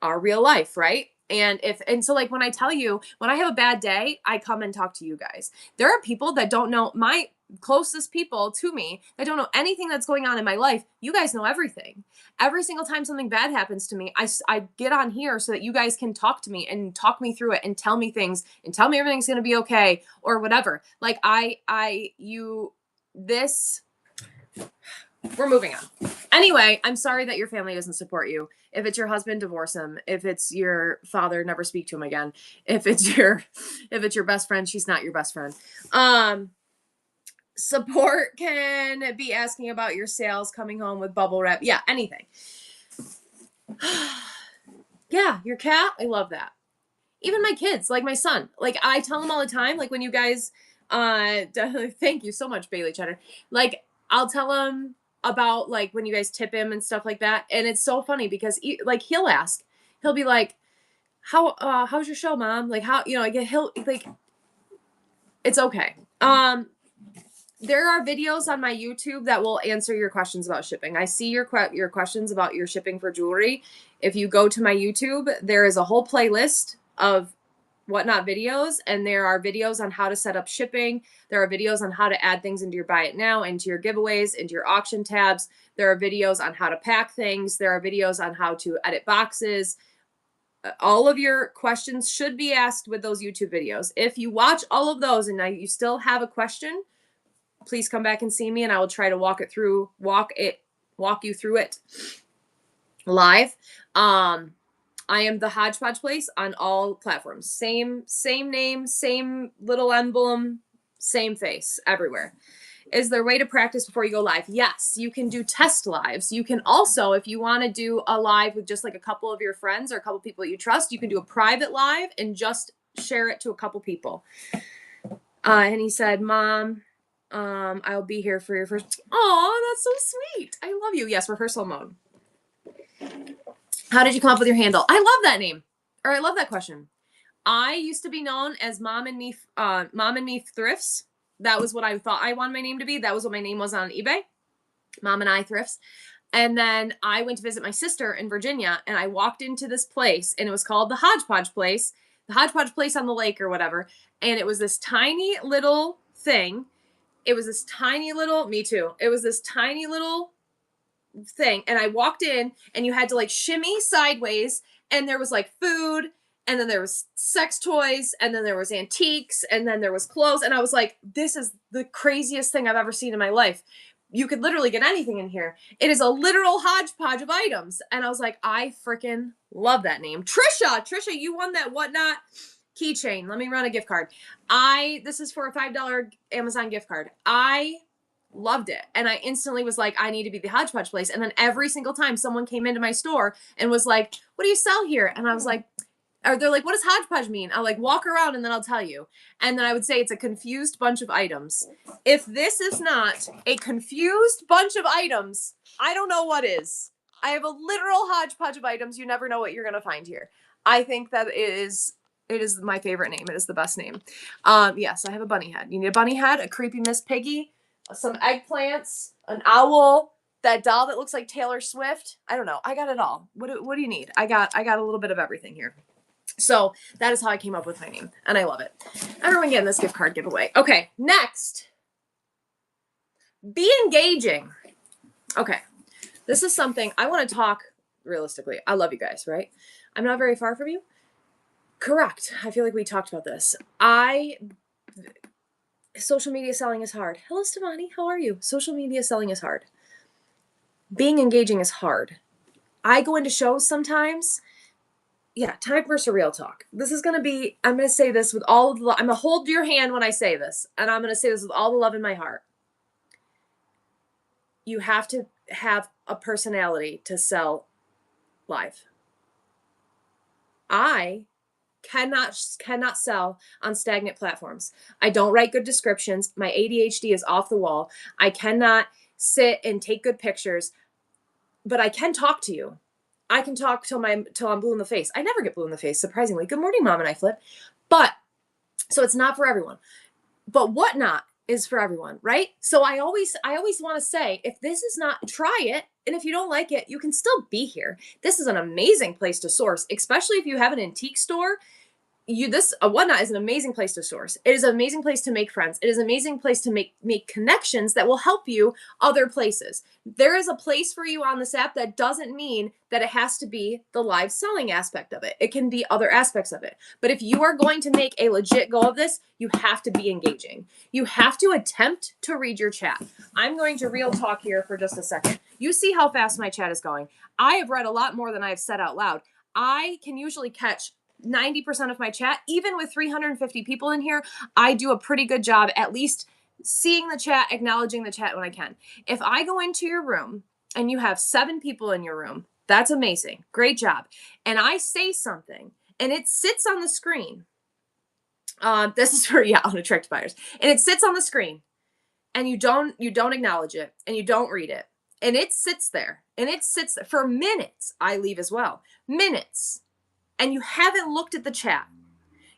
our real life, right? And so like when I tell you, when I have a bad day, I come and talk to you guys. There are people that don't know, my closest people to me, that don't know anything that's going on in my life. You guys know everything. Every single time something bad happens to me, I get on here so that you guys can talk to me and talk me through it and tell me things and tell me everything's going to be okay or whatever. Like we're moving on. Anyway, I'm sorry that your family doesn't support you. If it's your husband, divorce him. If it's your father, never speak to him again. If it's your best friend, she's not your best friend. Support can be asking about your sales, coming home with bubble wrap. Yeah, anything. Yeah, your cat. I love that. Even my kids, like my son. Like I tell him all the time, like when you guys, thank you so much, Bailey Cheddar. Like I'll tell him about like when you guys tip him and stuff like that. And it's so funny because he'll ask, he'll be like, how's your show, Mom? Like he'll like, it's okay. There are videos on my YouTube that will answer your questions about shipping. I see your questions about your shipping for jewelry. If you go to my YouTube, there is a whole playlist of Whatnot videos, and there are videos on how to set up shipping. There are videos on how to add things into your buy it now, into your giveaways, into your auction tabs. There are videos on how to pack things. There are videos on how to edit boxes. All of your questions should be asked with those YouTube videos. If you watch all of those and now you still have a question, please come back and see me, and I will try to walk you through it live. I am the Hodgepodge Place on all platforms. Same name, same little emblem, same face everywhere. Is there a way to practice before you go live? Yes, you can do test lives. You can also, if you want to do a live with just like a couple of your friends or a couple people that you trust, you can do a private live and just share it to a couple people. And he said, Mom, I'll be here for your first. Oh, that's so sweet. I love you. Yes, rehearsal mode. How did you come up with your handle? I love that name, or I love that question. I used to be known as Mom and Me Thrifts. That was what I thought I wanted my name to be. That was what my name was on eBay. Mom and I Thrifts. And then I went to visit my sister in Virginia, and I walked into this place, and it was called the Hodgepodge Place on the lake or whatever. And it was this tiny little thing. It was this tiny little, me too. It was this tiny little thing, and I walked in, and you had to like shimmy sideways, and there was like food, and then there was sex toys, and then there was antiques, and then there was clothes, and I was like, this is the craziest thing I've ever seen in my life. You could literally get anything in here. It is a literal hodgepodge of items. And I was like, I freaking love that name. Trisha, you won that Whatnot keychain. Let me run a gift card. This is for a $5 Amazon gift card. I loved it. And I instantly was like, I need to be the Hodgepodge Place. And then every single time someone came into my store and was like, what do you sell here? And I was like, or they're like, what does hodgepodge mean? I'll like walk around and then I'll tell you. And then I would say it's a confused bunch of items. If this is not a confused bunch of items, I don't know what is. I have a literal hodgepodge of items. You never know what you're going to find here. I think that it is my favorite name. It is the best name. Yes, I have a bunny head. You need a bunny head, a creepy Miss Piggy, some eggplants, an owl, that doll that looks like Taylor Swift. I don't know. I got it all. What do you need? I got a little bit of everything here. So that is how I came up with my name, and I love it. Everyone getting this gift card giveaway. Okay, next. Be engaging. Okay, this is something I want to talk realistically. I love you guys, right? I'm not very far from you. Correct. I feel like we talked about this. Social media selling is hard. Hello, Stevani. How are you? Social media selling is hard. Being engaging is hard. I go into shows sometimes. Yeah, time for real talk. This is going to be, I'm going to say this with all of the, I'm going to hold your hand when I say this, and I'm going to say this with all the love in my heart. You have to have a personality to sell live. I cannot sell on stagnant platforms. I don't write good descriptions. My ADHD is off the wall. I cannot sit and take good pictures, but I can talk to you. I can talk till I'm blue in the face. I never get blue in the face, surprisingly. Good morning, Mom and I Flip. But, so it's not for everyone. But Whatnot is for everyone, right? So I always want to say, if this is not, try it. And if you don't like it, you can still be here. This is an amazing place to source, especially if you have an antique store. Whatnot is an amazing place to source. It is an amazing place to make friends. It is an amazing place to make connections that will help you other places. There is a place for you on this app. That doesn't mean that it has to be the live selling aspect of it. It can be other aspects of it. But if you are going to make a legit go of this, you have to be engaging. You have to attempt to read your chat. I'm going to real talk here for just a second. You see how fast my chat is going. I have read a lot more than I have said out loud. I can usually catch 90% of my chat. Even with 350 people in here, I do a pretty good job at least seeing the chat, acknowledging the chat when I can. If I go into your room and you have 7 people in your room, that's amazing. Great job. And I say something and it sits on the screen. This is for, unattractive buyers. And it sits on the screen and you don't acknowledge it and you don't read it. And it sits there for minutes. I leave as well. Minutes. And you haven't looked at the chat,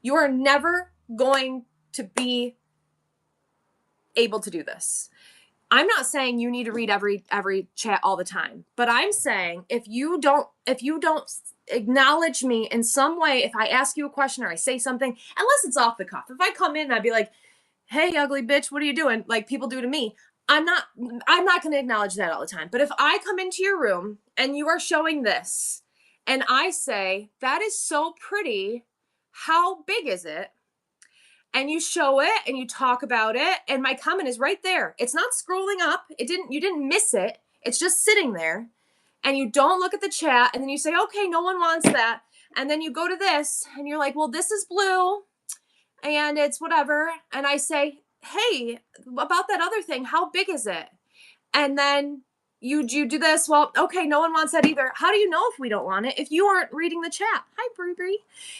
you are never going to be able to do this. I'm not saying you need to read every chat all the time, but I'm saying if you don't acknowledge me in some way if I ask you a question or I say something, unless it's off the cuff. If I come in and I'd be like, hey, ugly bitch, what are you doing? Like people do to me. I'm not going to acknowledge that all the time. But if I come into your room and you are showing this and I say, that is so pretty, how big is it? And you show it and you talk about it and my comment is right there. It's not scrolling up. You didn't miss it. It's just sitting there. And you don't look at the chat and then you say, okay, no one wants that. And then you go to this and you're like, well, this is blue and it's whatever. And I say, hey, about that other thing, how big is it? And then you do this. Well, okay, no one wants that either. How do you know if we don't want it? If you aren't reading the chat. Hi, Brie.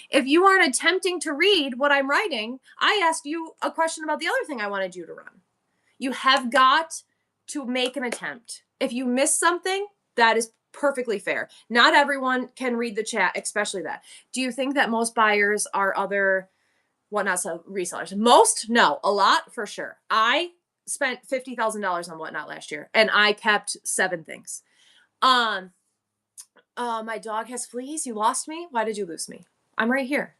If you aren't attempting to read what I'm writing, I asked you a question about the other thing I wanted you to run. You have got to make an attempt. If you miss something, that is perfectly fair. Not everyone can read the chat, especially that. Do you think that most buyers are other Whatnot resellers? Most? No. A lot? For sure. I spent $50,000 on Whatnot last year and I kept 7 things. My dog has fleas. You lost me? Why did you lose me? I'm right here.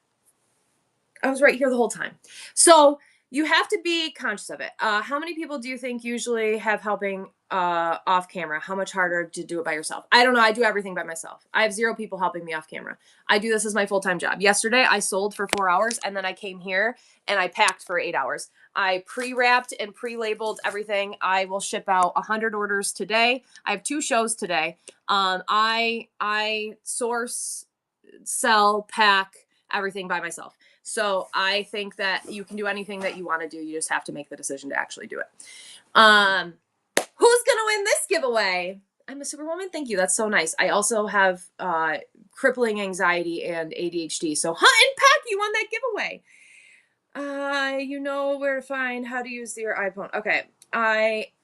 I was right here the whole time. So you have to be conscious of it. How many people do you think usually have helping off camera? How much harder to do it by yourself? I don't know. I do everything by myself. I have 0 people helping me off camera. I do this as my full-time job. Yesterday, I sold for 4 hours and then I came here and I packed for 8 hours. I pre-wrapped and pre-labeled everything. I will ship out 100 orders today. I have 2 shows today. I source, sell, pack everything by myself. So I think that you can do anything that you want to do. You just have to make the decision to actually do it. Who's going to win this giveaway? I'm a superwoman. Thank you. That's so nice. I also have crippling anxiety and ADHD. So Hunt and Peck, you won that giveaway. You know where to find how to use your iPhone. Okay.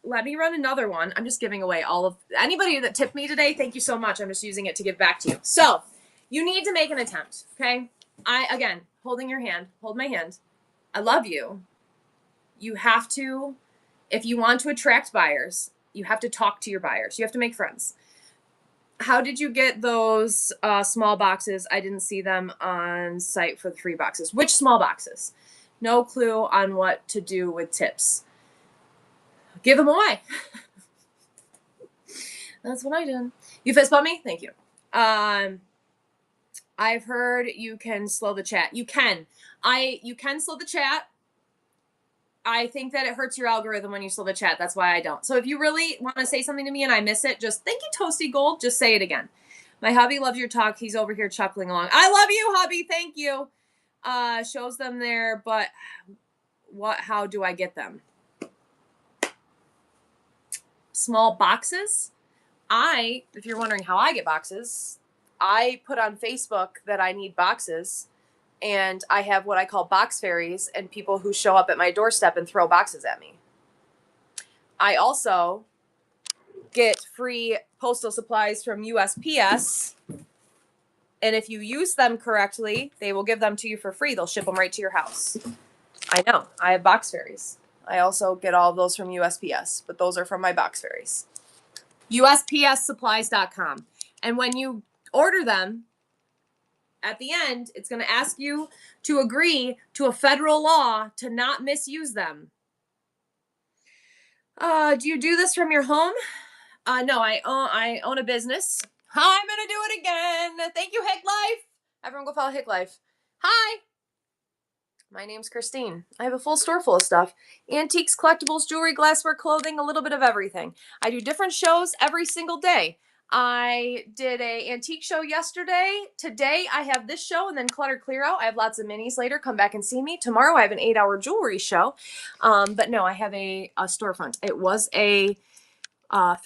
Let me run another one. I'm just giving away all of anybody that tipped me today. Thank you so much. I'm just using it to give back to you. So you need to make an attempt. Okay. Again, holding your hand, hold my hand. I love you. You have to, if you want to attract buyers, you have to talk to your buyers. You have to make friends. How did you get those small boxes? I didn't see them on site for the free boxes. Which small boxes? No clue on what to do with tips. Give them away. That's what I did. You fist bump me? Thank you. I've heard you can slow the chat. You can. You can slow the chat. I think that it hurts your algorithm when you slow the chat. That's why I don't. So if you really want to say something to me and I miss it, just thank you, Toasty Gold. Just say it again. My hubby loves your talk. He's over here chuckling along. I love you, hubby. Thank you. Shows them there, but how do I get them? Small boxes. If you're wondering how I get boxes, I put on Facebook that I need boxes. And I have what I call box fairies and people who show up at my doorstep and throw boxes at me. I also get free postal supplies from USPS. And if you use them correctly, they will give them to you for free. They'll ship them right to your house. I know. I have box fairies. I also get all of those from USPS, but those are from my box fairies. USPSsupplies.com. And when you order them, at the end, it's going to ask you to agree to a federal law to not misuse them. Do you do this from your home? No, I own a business. I'm going to do it again. Thank you, Hick Life. Everyone go follow Hick Life. Hi. My name's Christine. I have a full store full of stuff. Antiques, collectibles, jewelry, glassware, clothing, a little bit of everything. I do different shows every single day. I did a antique show yesterday. Today I have this show and then Clutter Clear Out. I have lots of minis later. Come back and see me. Tomorrow I have an 8-hour jewelry show. But no, I have a storefront. It was a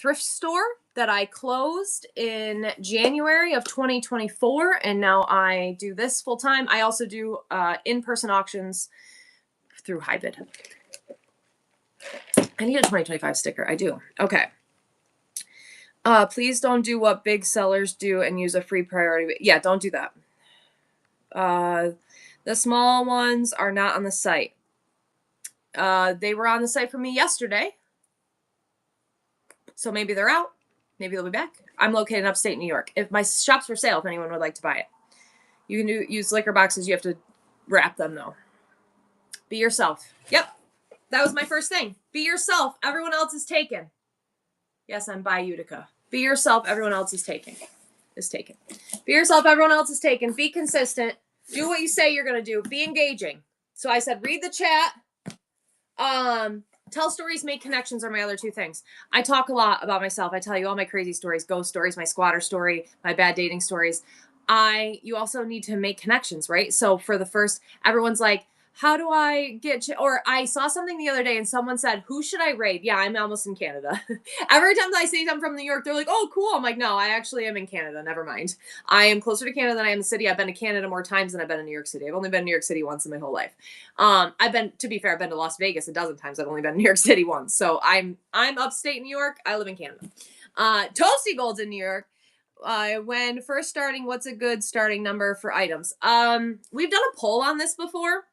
thrift store that I closed in January of 2024. And now I do this full time. I also do in-person auctions through Hybid. I need a 2025 sticker. I do. Okay. Please don't do what big sellers do and use a free priority. Yeah, don't do that. The small ones are not on the site. They were on the site for me yesterday. So maybe they're out. Maybe they'll be back. I'm located in upstate New York. If my shop's for sale, if anyone would like to buy it, you can use liquor boxes. You have to wrap them though. Be yourself. Yep. That was my first thing. Be yourself. Everyone else is taken. Yes, I'm by Utica. Be yourself. Everyone else is taken. Be yourself. Everyone else is taken. Be consistent. Do what you say you're going to do. Be engaging. So I said, read the chat. Tell stories, make connections are my other two things. I talk a lot about myself. I tell you all my crazy stories, ghost stories, my squatter story, my bad dating stories. You also need to make connections, right? So for the first, everyone's like, how do I get, or I saw something the other day and someone said, who should I raid? Yeah, I'm almost in Canada. Every time I say I'm from New York, they're like, oh, cool. I'm like, no, I actually am in Canada. Never mind. I am closer to Canada than I am the city. I've been to Canada more times than I've been in New York City. I've only been in New York City once in my whole life. To be fair, I've been to Las Vegas a dozen times. I've only been in New York City once. So I'm upstate New York. I live in Canada. Toasty Gold's in New York. When first starting, what's a good starting number for items? We've done a poll on this before.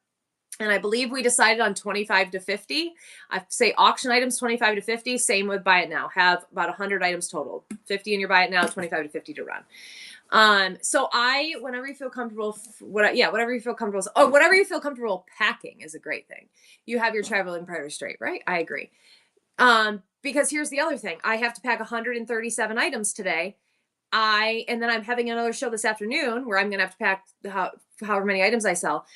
And I believe we decided on 25 to 50. I say auction items 25 to 50. Same with buy it now. Have about 100 items total. 50 in your buy it now, 25 to 50 to run. So whenever you feel comfortable, whatever you feel comfortable. Oh, whatever you feel comfortable packing is a great thing. You have your traveling priorities straight, right? I agree. Because here's the other thing. I have to pack 137 items today. And then I'm having another show this afternoon where I'm going to have to pack however many items I sell.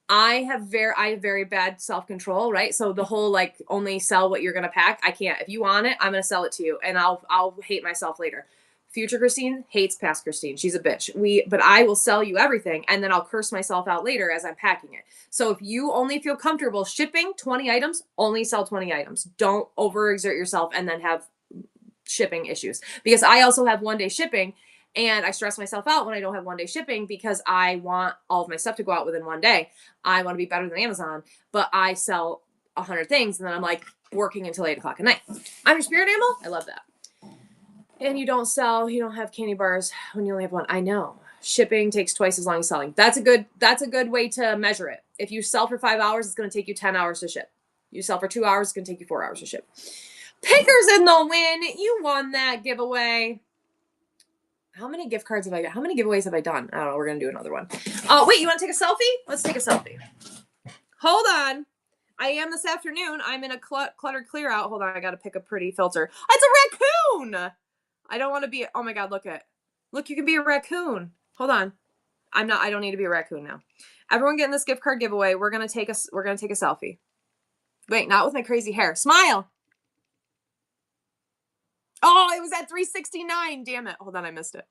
I have very bad self-control, right? So the whole, like, only sell what you're going to pack. I can't. If you want it, I'm going to sell it to you and I'll hate myself later. Future Christine hates past Christine. She's a bitch. But I will sell you everything and then I'll curse myself out later as I'm packing it. So if you only feel comfortable shipping 20 items, only sell 20 items. Don't overexert yourself and then have shipping issues, because I also have 1-day shipping. And I stress myself out when I don't have 1-day shipping because I want all of my stuff to go out within 1 day. I want to be better than Amazon, but I sell 100 things and then I'm like working until 8 o'clock at night. I'm your spirit animal. I love that. And you don't have candy bars when you only have one. I know. Shipping takes twice as long as selling. That's a good way to measure it. If you sell for 5 hours, it's going to take you 10 hours to ship. You sell for 2 hours, it's going to take you 4 hours to ship. Pickers in the win. You won that giveaway. How many gift cards have I got? How many giveaways have I done? I don't know. We're going to do another one. Oh, wait, you want to take a selfie? Let's take a selfie. Hold on. I am this afternoon. I'm in a cluttered clear out. Hold on. I got to pick a pretty filter. It's a raccoon. I don't want to be. Oh my God. Look, you can be a raccoon. Hold on. I don't need to be a raccoon now. Everyone getting this gift card giveaway. We're going to take a selfie. Wait, not with my crazy hair. Smile. Oh, it was at 369. Damn it. Hold on. I missed it.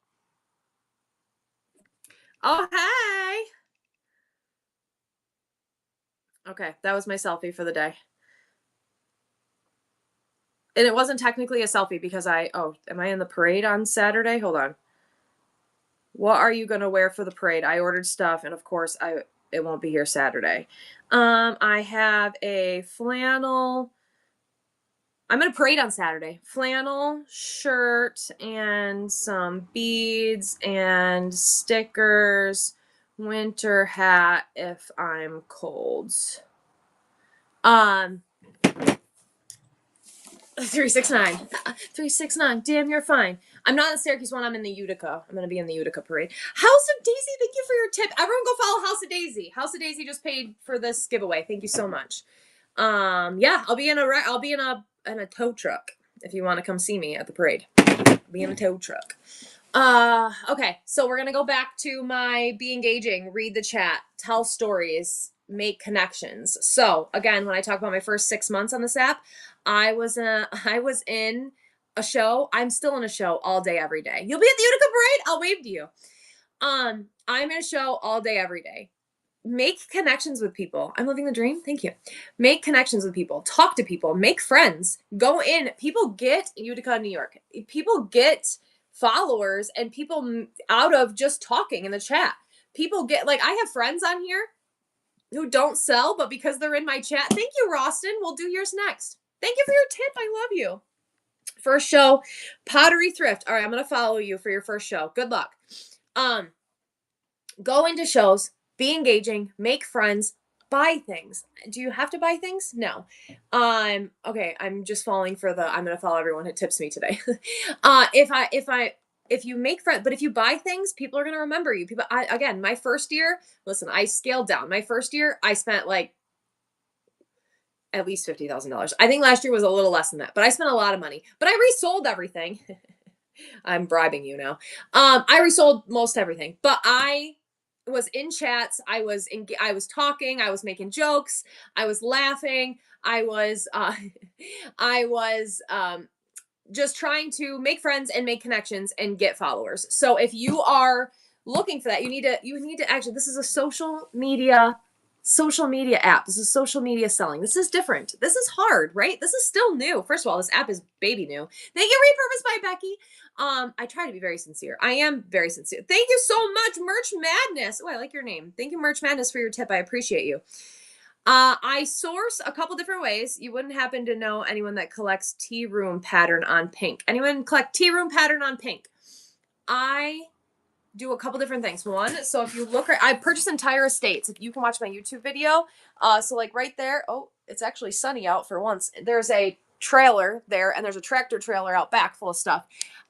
Oh, hey. Okay. That was my selfie for the day. And it wasn't technically a selfie because am I in the parade on Saturday? Hold on. What are you going to wear for the parade? I ordered stuff and of course it won't be here Saturday. I have a flannel. I'm in a parade on Saturday. Flannel shirt and some beads and stickers. Winter hat if I'm cold. 369. 369. Damn, you're fine. I'm not in the Syracuse one. I'm in the Utica. I'm going to be in the Utica parade. House of Daisy, thank you for your tip. Everyone go follow House of Daisy. House of Daisy just paid for this giveaway. Thank you so much. Yeah, I'll be in a tow truck if you want to come see me at the parade. I'll be in a tow truck. Okay, so we're going to go back to my be engaging, read the chat, tell stories, make connections. So again, when I talk about my first 6 months on this app, I was in a show. I'm still in a show all day, every day. You'll be at the Utica parade? I'll wave to you. I'm in a show all day, every day. Make connections with people. I'm living the dream. Thank you. Make connections with people. Talk to people. Make friends. Go in. People get Utica, New York. People get followers and people out of just talking in the chat. People get, like, I have friends on here who don't sell, but because they're in my chat. Thank you, Roston. We'll do yours next. Thank you for your tip. I love you. First show, Pottery Thrift. All right, I'm going to follow you for your first show. Good luck. Go into shows, be engaging, make friends, buy things. Do you have to buy things? No. Okay, I'm just falling for the I'm gonna follow everyone who tips me today. If you make friends, but if you buy things, people are gonna remember you. Again, my first year, listen, I scaled down. My first year, I spent like at least $50,000. I think last year was a little less than that, but I spent a lot of money. But I resold everything. I'm bribing you now. I resold most everything, but I was in chats. I was talking. I was making jokes. I was laughing. I was just trying to make friends and make connections and get followers. So if you are looking for that, you need to actually, this is a social media app. This is social media selling. This is different. This is hard, right? This is still new. First of all, this app is baby new. Thank you, Repurposed by Becky. I try to be very sincere. I am very sincere. Thank you so much, Merch Madness. Oh, I like your name. Thank you, Merch Madness, for your tip. I appreciate you. I source a couple different ways. You wouldn't happen to know anyone that collects tea room pattern on pink. Anyone collect tea room pattern on pink? I do a couple different things. One, so if you look, I purchase entire estates. If you can watch my YouTube video, so like right there, oh, it's actually sunny out for once. There's a trailer there, and there's a tractor trailer out back full of stuff.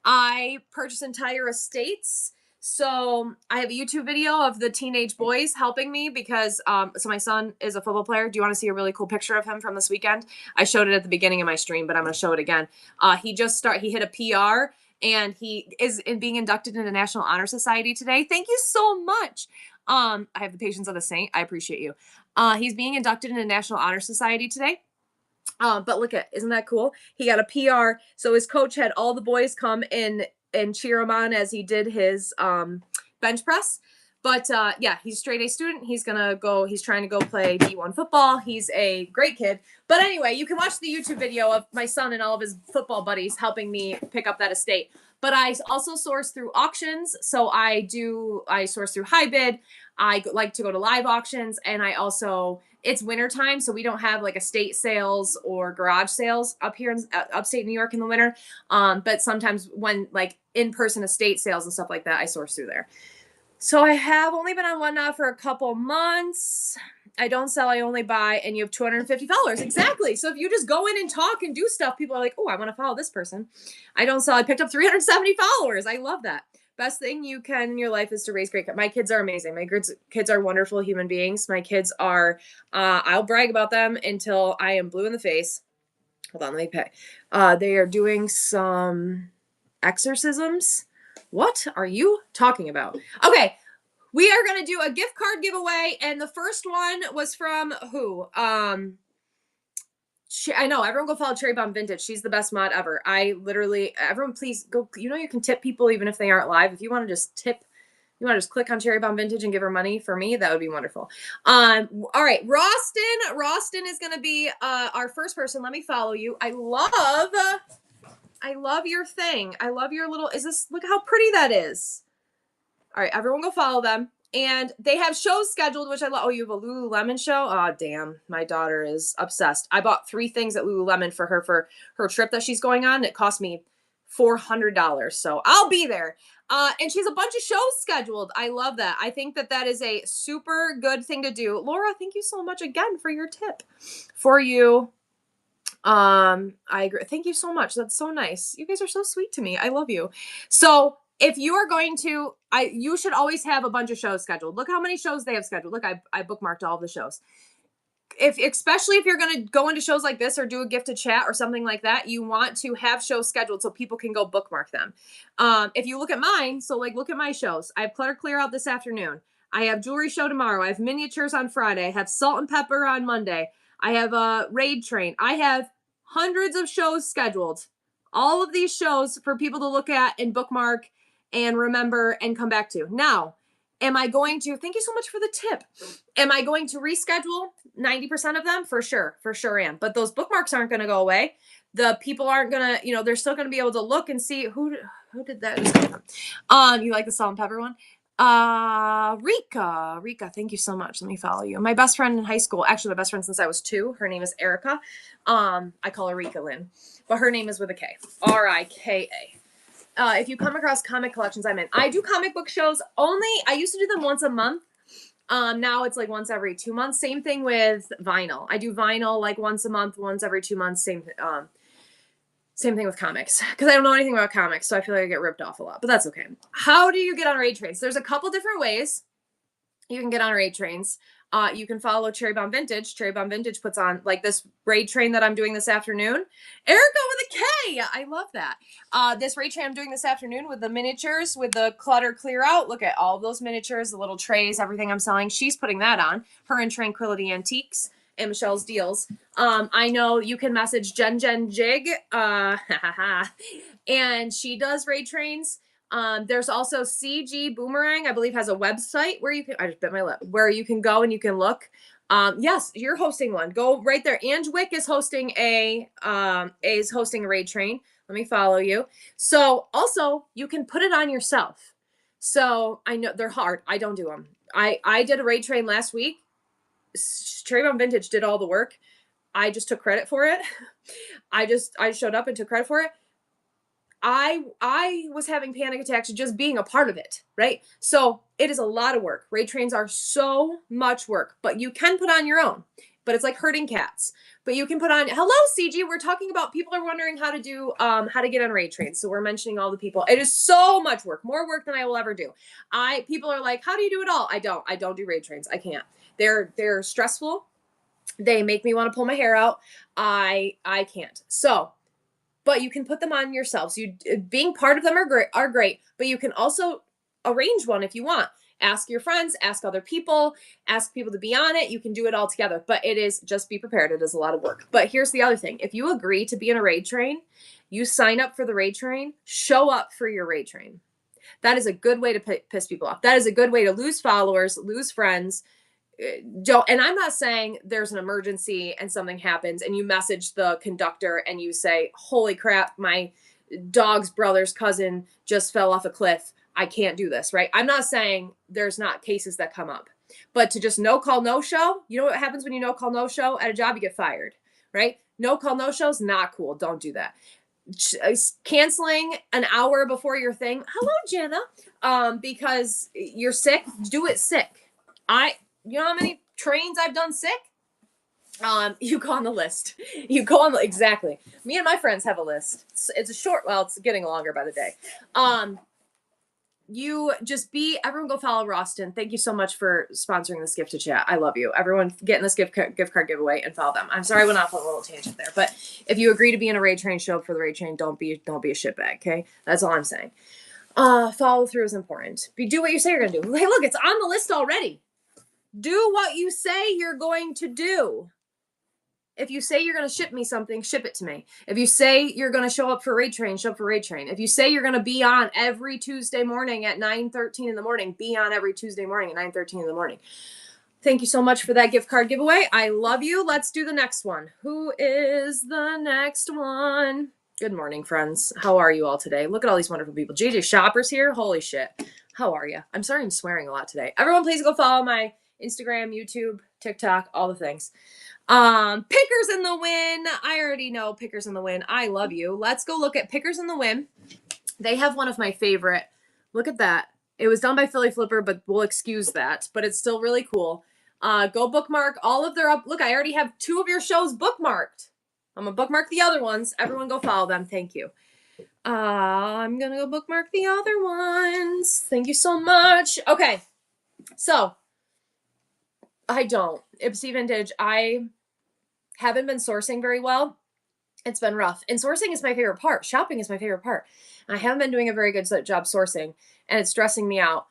I purchase entire estates. So I have a YouTube video of the teenage boys helping me because, so my son is a football player. Do you want to see a really cool picture of him from this weekend? I showed it at the beginning of my stream, but I'm going to show it again. He hit a PR. And he is being inducted into National Honor Society today. Thank you so much. I have the patience of a saint. I appreciate you. He's being inducted into National Honor Society today. But look isn't that cool? He got a PR. So his coach had all the boys come in and cheer him on as he did his bench press. But yeah, he's a straight A student. He's trying to go play D1 football. He's a great kid. But anyway, you can watch the YouTube video of my son and all of his football buddies helping me pick up that estate. But I also source through auctions. So I source through HiBid. I like to go to live auctions. And it's wintertime, so we don't have like estate sales or garage sales up here in upstate New York in the winter. But sometimes when like in-person estate sales and stuff like that, I source through there. So I have only been on Whatnot for a couple months. I don't sell, I only buy, and you have 250 followers. Exactly. So if you just go in and talk and do stuff, people are like, oh, I want to follow this person. I don't sell. I picked up 370 followers. I love that. Best thing you can in your life is to raise great kids. My kids are amazing. My kids are wonderful human beings. My kids are, I'll brag about them until I am blue in the face. Hold on, let me pay. They are doing some exorcisms. What are you talking about? Okay, we are going to do a gift card giveaway, and the first one was from who? I know, everyone go follow Cherry Bomb Vintage. She's the best mod ever. Everyone please go, you can tip people even if they aren't live. If you want to just click on Cherry Bomb Vintage and give her money for me, that would be wonderful. All right, Roston is going to be our first person. Let me follow you. I love your thing. I love your little, look how pretty that is. All right, everyone go follow them. And they have shows scheduled, which I love. Oh, you have a Lululemon show? Oh, damn. My daughter is obsessed. I bought 3 things at Lululemon for her trip that she's going on. It cost me $400. So I'll be there. And she has a bunch of shows scheduled. I love that. I think that is a super good thing to do. Laura, thank you so much again for your tip. For you. I agree. Thank you so much. That's so nice. You guys are so sweet to me. I love you. So if you are going to, you should always have a bunch of shows scheduled. Look how many shows they have scheduled. Look, I bookmarked all of the shows. Especially if you're going to go into shows like this or do a gifted chat or something like that, you want to have shows scheduled so people can go bookmark them. If you look at mine, so like look at my shows. I have Clutter Clear Out this afternoon. I have Jewelry Show tomorrow. I have Miniatures on Friday. I have Salt and Pepper on Monday. I have a Raid Train. I have hundreds of shows scheduled. All of these shows for people to look at and bookmark and remember and come back to. Now, am I going to, thank you so much for the tip. Am I going to reschedule 90% of them? For sure am. But those bookmarks aren't going to go away. The people aren't going to, they're still going to be able to look and see who did that. You like the Salt and Pepper one? Rika, thank you so much. Let me follow you. My best friend in high school, actually my best friend since I was 2, her name is Erica. I call her Rika Lynn, but her name is with a K. R-I-K-A. If you come across comic collections I'm in, I do comic book shows only. I used to do them once a month. Now it's like once every 2 months. Same thing with vinyl. I do vinyl like once a month, once every 2 months. Same thing with comics, because I don't know anything about comics, so I feel like I get ripped off a lot, but that's okay. How do you get on raid trains? There's a couple different ways you can get on raid trains. You can follow Cherry Bomb Vintage. Cherry Bomb Vintage puts on like this raid train that I'm doing this afternoon. Erica with a K. I love that. This raid train I'm doing this afternoon with the miniatures, with the clutter clear out. Look at all those miniatures, the little trays, everything I'm selling. She's putting that on. Her and Tranquility Antiques and Michelle's Deals. I know you can message Jen Jig, and she does raid trains. There's also CG Boomerang, I believe, has a website where you can, I just bit my lip, where you can go and you can look. Yes, you're hosting one. Go right there. Ange Wick is hosting a raid train. Let me follow you. So also you can put it on yourself. So I know they're hard. I don't do them. I did a raid train last week. Cherry Bomb Vintage did all the work. I just took credit for it. I showed up and took credit for it. I was having panic attacks just being a part of it, right? So it is a lot of work. Raid trains are so much work, but you can put on your own. But it's like herding cats. But you can put on. Hello, CG. We're talking about people are wondering how to get on raid trains. So we're mentioning all the people. It is so much work, more work than I will ever do. People are like, how do you do it all? I don't do raid trains. I can't. They're stressful. They make me want to pull my hair out. I can't. So. But you can put them on yourselves. You being part of them are great, but you can also arrange one if you want. Ask your friends, ask other people, ask people to be on it. You can do it all together, but it is just be prepared. It is a lot of work. But here's the other thing. If you agree to be in a raid train, you sign up for the raid train, show up for your raid train. That is a good way to piss people off. That is a good way to lose followers, lose friends. And I'm not saying there's an emergency and something happens and you message the conductor and you say, holy crap, my dog's brother's cousin just fell off a cliff. I can't do this, right? I'm not saying there's not cases that come up, but to just no call, no show, you know what happens when you no call, no show at a job? You get fired, right? No call, no show is not cool. Don't do that. Canceling an hour before your thing. Hello, Jenna. Because you're sick, do it sick. You know how many trains I've done sick? You go on the list. Exactly. Me and my friends have a list. It's a short, well, it's getting longer by the day. Everyone go follow Roston. Thank you so much for sponsoring this gift to chat. I love you. Everyone get in this gift card giveaway and follow them. I'm sorry I went off on a little tangent there, but if you agree to be in a raid train, show up for the raid train. Don't be a shitbag, okay? That's all I'm saying. Follow through is important. Do what you say you're gonna do. Hey, look, it's on the list already. Do what you say you're going to do. If you say you're going to ship me something, ship it to me. If you say you're going to show up for raid train, show up for raid train. If you say you're going to be on every Tuesday morning at 9:13 in the morning, be on every Tuesday morning at 9:13 in the morning. Thank you so much for that gift card giveaway. I love you. Let's do the next one. Who is the next one? Good morning, friends. How are you all today? Look at all these wonderful people. JJ Shopper's here. Holy shit. How are you? I'm sorry I'm swearing a lot today. Everyone, please go follow my Instagram, YouTube, TikTok, all the things. Pickers in the Win. I already know Pickers in the Win. I love you. Let's go look at Pickers in the Win. They have one of my favorite. Look at that. It was done by Philly Flipper, but we'll excuse that. But it's still really cool. Go bookmark all of their Look, I already have 2 of your shows bookmarked. I'm going to bookmark the other ones. Everyone go follow them. Thank you. I'm going to go bookmark the other ones. Thank you so much. Okay. So, Ipsy Vintage, I haven't been sourcing very well. It's been rough. And sourcing is my favorite part. Shopping is my favorite part. I haven't been doing a very good job sourcing, and it's stressing me out.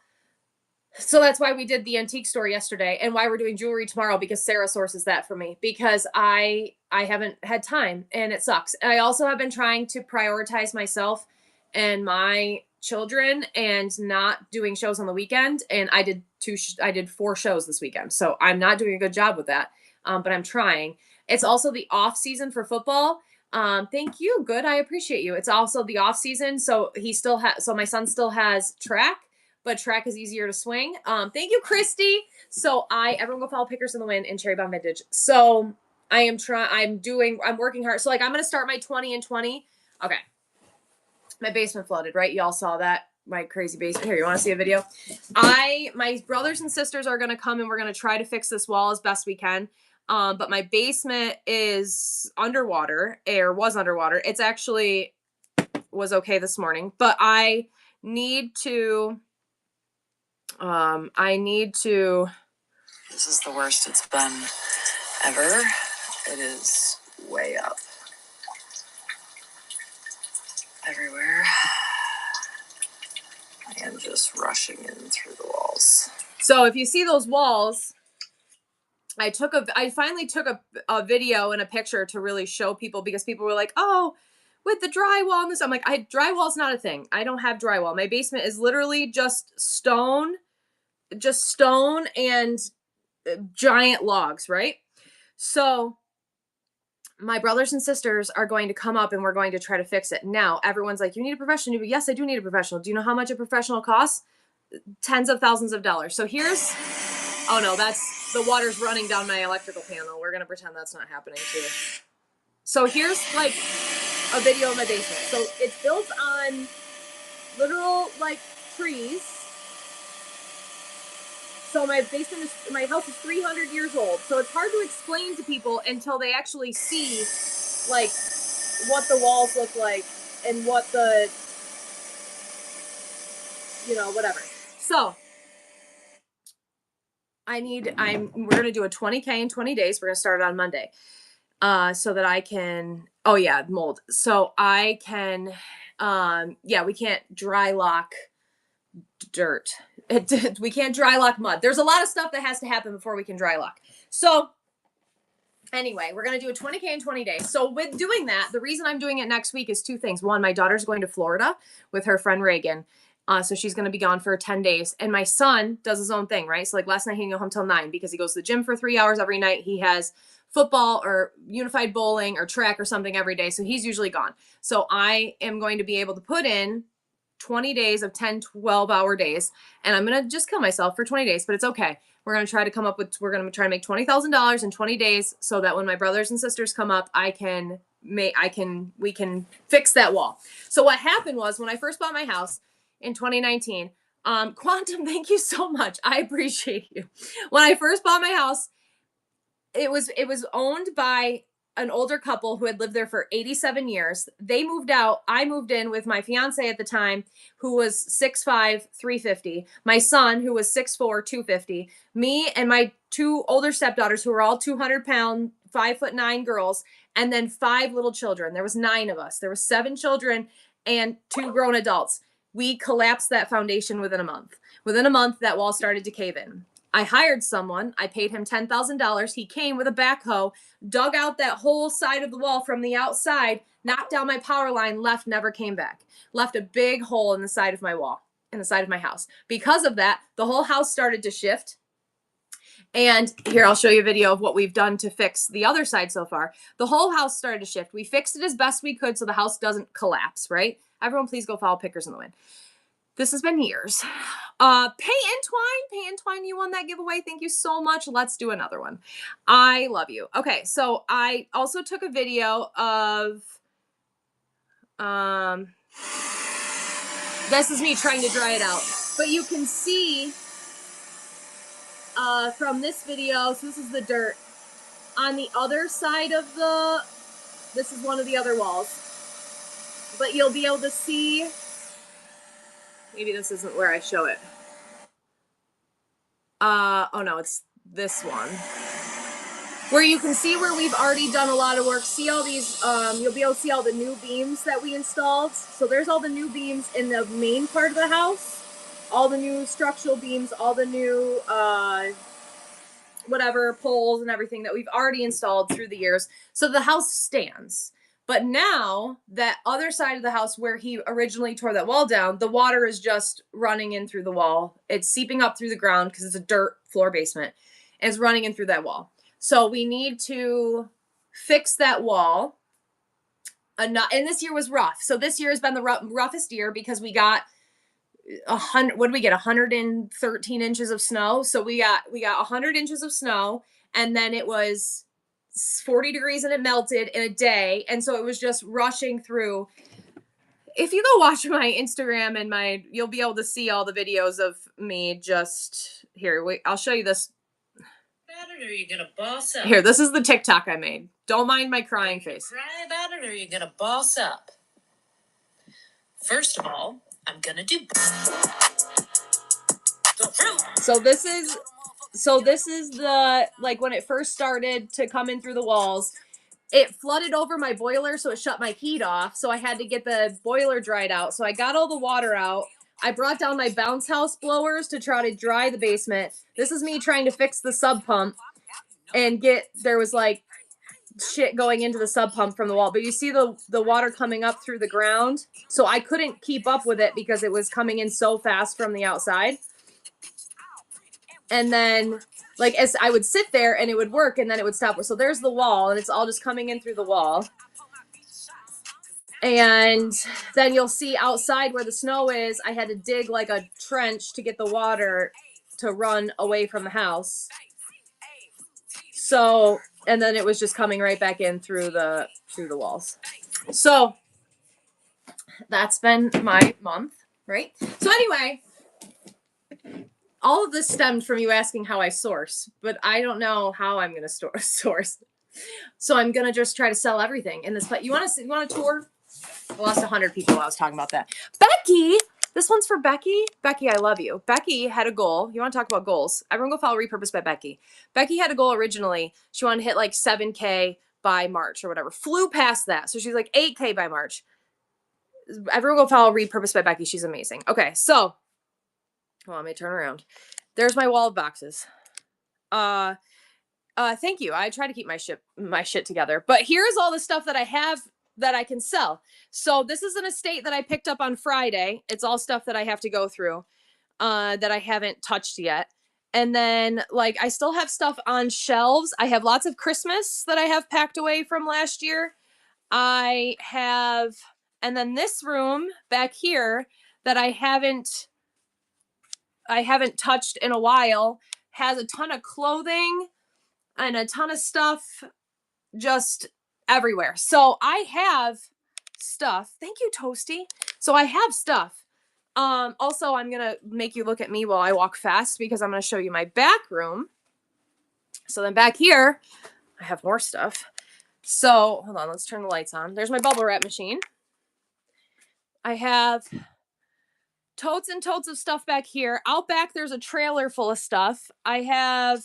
So that's why we did the antique store yesterday and why we're doing jewelry tomorrow, because Sarah sources that for me, because I haven't had time and it sucks. And I also have been trying to prioritize myself and my children and not doing shows on the weekend. And I did 4 shows this weekend. So I'm not doing a good job with that. But I'm trying. It's also the off season for football. Thank you. Good. I appreciate you. It's also the off season. So my son still has track, but track is easier to swing. Thank you, Christy. So everyone go follow Pickers in the Win and Cherry Bomb Vintage. So I'm working hard. So I'm going to start my 20 and 20. Okay. My basement flooded, right? Y'all saw that. my crazy basement. Here, you want to see a video? My brothers and sisters are going to come and we're going to try to fix this wall as best we can. But my basement is underwater, or was underwater. It's actually was okay this morning, but I need to, This is the worst it's been ever. It is way up. Everywhere. I am just rushing in through the walls. So if you see those walls, I finally took a video and a picture to really show people, because people were like, oh, with the drywall and this. I'm like, drywall's not a thing. I don't have drywall. My basement is literally just stone and giant logs, right? So my brothers and sisters are going to come up and we're going to try to fix it. Now, everyone's like, you need a professional. Yes, I do need a professional. Do you know how much a professional costs? Tens of thousands of dollars. So here's, oh no, that's, the water's running down my electrical panel. We're going to pretend that's not happening too. So here's like a video of my basement. So it's built on literal like trees. So my house is 300 years old. So it's hard to explain to people until they actually see like what the walls look like and what the, whatever. So we're going to do a 20K in 20 days. We're going to start it on Monday. So that I can, mold. So I can, we can't dry lock dirt. We can't dry lock mud. There's a lot of stuff that has to happen before we can dry lock. So anyway, we're going to do a 20K in 20 days. So with doing that, the reason I'm doing it next week is two things. One, my daughter's going to Florida with her friend Reagan. So she's going to be gone for 10 days. And my son does his own thing, right? So like last night he didn't go home till 9 because he goes to the gym for 3 hours every night. He has football or unified bowling or track or something every day. So he's usually gone. So I am going to be able to put in 20 days of 10, 12-hour days. And I'm going to just kill myself for 20 days, but it's okay. We're going to try to make $20,000 in 20 days so that when my brothers and sisters come up, we can fix that wall. So what happened was when I first bought my house in 2019, Quantum, thank you so much. I appreciate you. When I first bought my house, it was owned by an older couple who had lived there for 87 years. They moved out. I moved in with my fiance at the time, who was 6'5", 350. My son, who was 6'4", 250. Me and my two older stepdaughters, who were all 200-pound, 5'9" girls, and then 5 little children. There was 9 of us. There were 7 children and 2 grown adults. We collapsed that foundation within a month. Within a month, that wall started to cave in. I hired someone. I paid him $10,000. He came with a backhoe, dug out that whole side of the wall from the outside, knocked down my power line, left, never came back. Left a big hole in the side of my wall, in the side of my house. Because of that, the whole house started to shift. And here, I'll show you a video of what we've done to fix the other side so far. The whole house started to shift. We fixed it as best we could so the house doesn't collapse, right? Everyone, please go follow Pickers in the Wind. This has been years. Pay Entwine, you won that giveaway. Thank you so much. Let's do another one. I love you. Okay, so I also took a video of, this is me trying to dry it out. But you can see from this video, so this is the dirt, on the other side of this is one of the other walls. But you'll be able to see, maybe this isn't where I show it. Oh no, it's this one. Where you can see where we've already done a lot of work. See all these, you'll be able to see all the new beams that we installed. So there's all the new beams in the main part of the house. All the new structural beams, all the new, whatever, poles and everything that we've already installed through the years. So the house stands. But now, that other side of the house where he originally tore that wall down, the water is just running in through the wall. It's seeping up through the ground because it's a dirt floor basement. And it's running in through that wall. So we need to fix that wall. And this year was rough. So this year has been the roughest year because we got 113 inches of snow. So we got 100 inches of snow, and then it was 40 degrees and it melted in a day. And so it was just rushing through. if you go watch my Instagram and you'll be able to see all the videos of me just here. Wait, I'll show you this. About it, or are you gonna boss up? Here, this is the TikTok I made. Don't mind my crying face. Cry about it, or are you gonna boss up? First of all, I'm gonna do. So this is the, like, when it first started to come in through the walls, it flooded over my boiler, so it shut my heat off. So I had to get the boiler dried out. So I got all the water out. I brought down my bounce house blowers to try to dry the basement. This is me trying to fix the sub pump and there was like shit going into the sub pump from the wall. But you see the water coming up through the ground. So I couldn't keep up with it because it was coming in so fast from the outside. And then, like, as I would sit there and it would work and then it would stop. So there's the wall and it's all just coming in through the wall. And then you'll see outside where the snow is, I had to dig like a trench to get the water to run away from the house. So, and then it was just coming right back in through the walls. So that's been my month, right? So anyway, all of this stemmed from you asking how I source, but I don't know how I'm going to source. So I'm going to just try to sell everything in this place. You want a tour? I lost 100 people while I was talking about that. Becky, this one's for Becky. Becky, I love you. Becky had a goal. You want to talk about goals? Everyone go follow Repurposed by Becky. Becky had a goal originally. She wanted to hit like 7K by March or whatever. Flew past that. So she's like 8K by March. Everyone go follow Repurposed by Becky. She's amazing. Okay, so, well, let me turn around. There's my wall of boxes. Thank you. I try to keep my shit together. But here's all the stuff that I have that I can sell. So this is an estate that I picked up on Friday. It's all stuff that I have to go through that I haven't touched yet. And then, like, I still have stuff on shelves. I have lots of Christmas that I have packed away from last year. I have, and then this room back here that I haven't touched in a while has a ton of clothing and a ton of stuff just everywhere. So I have stuff. Thank you, Toasty. So I have stuff. Also, I'm going to make you look at me while I walk fast because I'm going to show you my back room. So then back here, I have more stuff. So hold on, let's turn the lights on. There's my bubble wrap machine. I have totes and totes of stuff back here. Out back, there's a trailer full of stuff. I have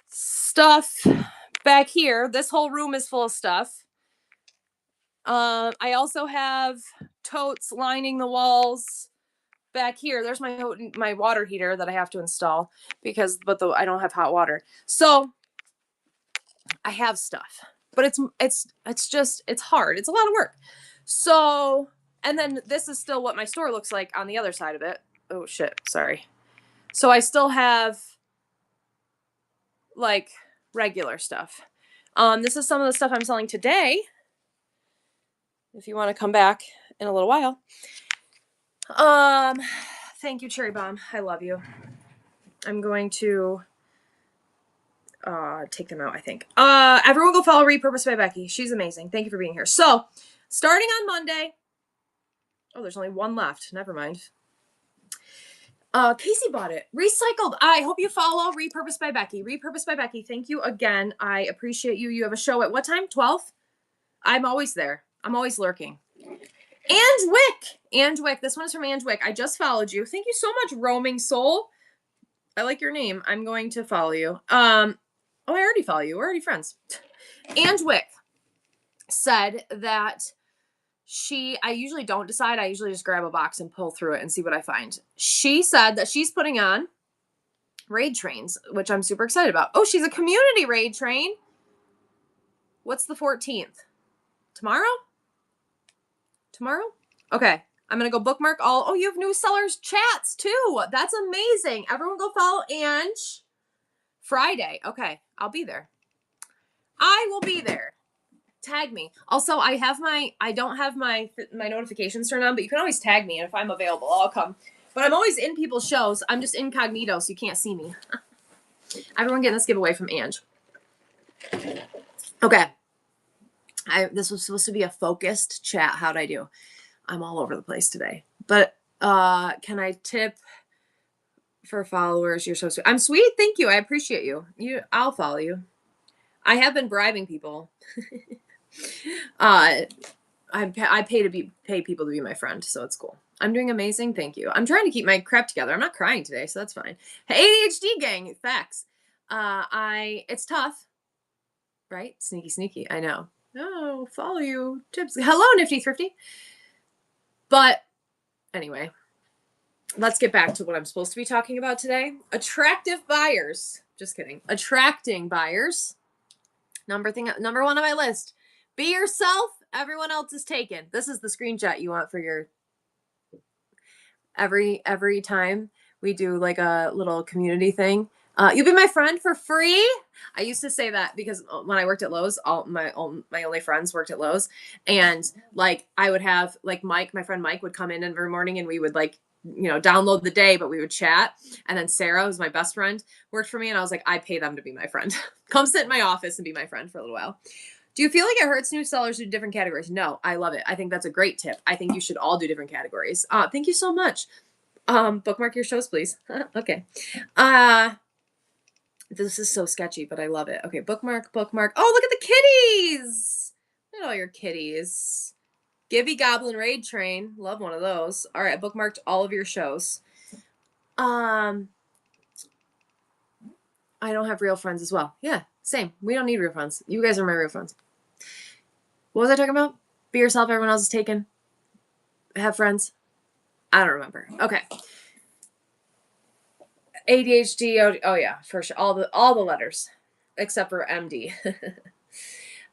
stuff back here. This whole room is full of stuff. I also have totes lining the walls back here. There's my water heater that I have to install but I don't have hot water. So I have stuff, but it's hard. It's a lot of work. So, and then this is still what my store looks like on the other side of it. Oh shit, sorry. So I still have like regular stuff. This is some of the stuff I'm selling today. If you want to come back in a little while. Thank you, Cherry Bomb. I love you. I'm going to take them out, I think. Everyone go follow Repurposed by Becky. She's amazing. Thank you for being here. So, starting on Monday. Oh, there's only one left. Never mind. Casey bought it. Recycled. I hope you follow Repurposed by Becky. Repurposed by Becky. Thank you again. I appreciate you. You have a show at what time? 12? I'm always there. I'm always lurking. And Wick. This one is from And Wick. I just followed you. Thank you so much, Roaming Soul. I like your name. I'm going to follow you. Oh, I already follow you. We're already friends. And Wick said that I usually don't decide. I usually just grab a box and pull through it and see what I find. She said that she's putting on raid trains, which I'm super excited about. Oh, she's a community raid train. What's the 14th? Tomorrow? Okay. I'm going to go bookmark all. Oh, you have new sellers chats too. That's amazing. Everyone go follow Ange. Friday. Okay. I'll be there. I will be there. Tag me. Also, I don't have my notifications turned on, but you can always tag me. And if I'm available, I'll come. But I'm always in people's shows. I'm just incognito, so you can't see me. Everyone getting this giveaway from Ange. Okay. This was supposed to be a focused chat. How'd I do? I'm all over the place today. But can I tip for followers? You're so sweet. I'm sweet. Thank you. I appreciate you. I'll follow you. I have been bribing people. I pay people to be my friend, so it's cool. I'm doing amazing. Thank you. I'm trying to keep my crap together. I'm not crying today, so that's fine. ADHD gang, facts. It's tough, right? Sneaky. I know. Oh, follow you. Tips. Hello, Nifty Thrifty. But anyway, let's get back to what I'm supposed to be talking about today. Attractive buyers. Just kidding. Attracting buyers. Number one on my list. Be yourself. Everyone else is taken. This is the screenshot you want for your every time we do like a little community thing. You'll be my friend for free. I used to say that because when I worked at Lowe's, all my only friends worked at Lowe's, and like I would have like Mike, my friend Mike, would come in every morning, and we would like download the day, but we would chat. And then Sarah, who's my best friend, worked for me, and I was like, I pay them to be my friend. Come sit in my office and be my friend for a little while. Do you feel like it hurts new sellers to do different categories? No, I love it. I think that's a great tip. I think you should all do different categories. Thank you so much. Bookmark your shows, please. Okay. This is so sketchy, but I love it. Okay, bookmark. Oh, look at the kitties. Look at all your kitties. Gibby Goblin Raid Train. Love one of those. All right, I bookmarked all of your shows. I don't have real friends as well. Yeah, same. We don't need real friends. You guys are my real friends. What was I talking about? Be yourself. Everyone else is taken. Have friends. I don't remember. Okay. ADHD. Oh yeah, for sure. All the letters, except for MD.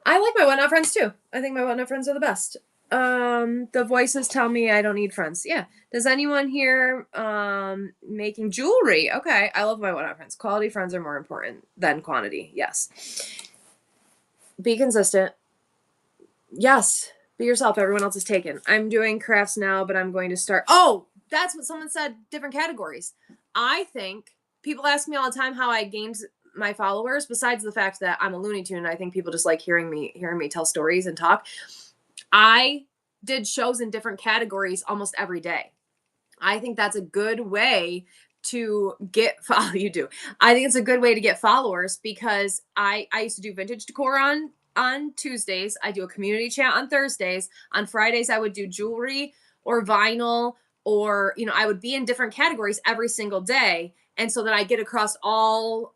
I like my whatnot friends too. I think my whatnot friends are the best. The voices tell me I don't need friends. Yeah. Does anyone here making jewelry? Okay. I love my whatnot friends. Quality friends are more important than quantity. Yes. Be consistent. Yes. Be yourself. Everyone else is taken. I'm doing crafts now, but I'm going to start. Oh, that's what someone said. Different categories. I think people ask me all the time how I gained my followers, besides the fact that I'm a Looney Tune. I think people just like hearing me tell stories and talk. I did shows in different categories almost every day. I think that's a good way to get you do. I think it's a good way to get followers because I used to do vintage decor on Tuesdays. I do a community chat on Thursdays. On Fridays, I would do jewelry or vinyl, or I would be in different categories every single day, and so that I get across all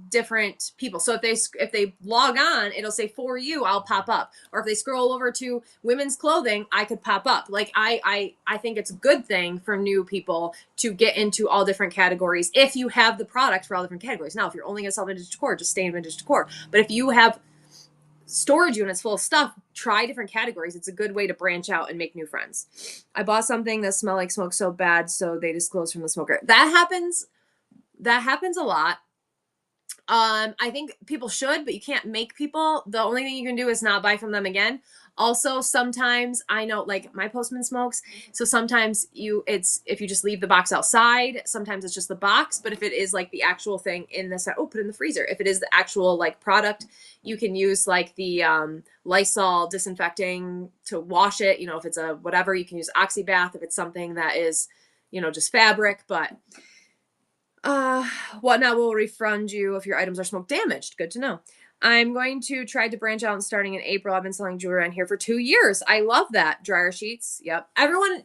different people. So if they log on, it'll say for you, I'll pop up. Or if they scroll over to women's clothing, I could pop up. Like I think it's a good thing for new people to get into all different categories if you have the product for all different categories. Now, if you're only gonna sell vintage decor, just stay in vintage decor. But if you have storage units full of stuff, try different categories. It's a good way to branch out and make new friends. I bought something that smelled like smoke so bad, so they disclosed from the smoker. That happens a lot. I think people should, but you can't make people. The only thing you can do is not buy from them again. Also, sometimes I know, like my postman smokes, so sometimes if you just leave the box outside, sometimes it's just the box. But if it is like the actual thing in the set, put it in the freezer. If it is the actual like product, you can use like the Lysol disinfecting to wash it. If it's a whatever, you can use Oxybath if it's something that is just fabric. But Whatnot will refund you if your items are smoke damaged. Good to know. I'm going to try to branch out and starting in April. I've been selling jewelry on here for 2 years. I love that. Dryer sheets. Yep.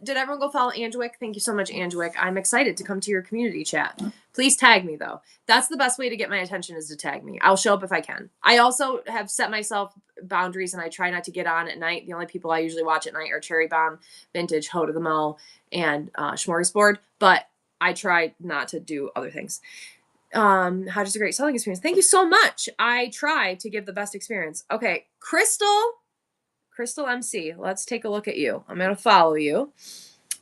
Did everyone go follow Angelic? Thank you so much, Angelic. I'm excited to come to your community chat. Please tag me though. That's the best way to get my attention, is to tag me. I'll show up if I can. I also have set myself boundaries and I try not to get on at night. The only people I usually watch at night are Cherry Bomb, Vintage, Ho to the Mo, and Smorgasbord. But I try not to do other things. How just a great selling experience. Thank you so much. I try to give the best experience. Okay, Crystal MC. Let's take a look at you. I'm going to follow you.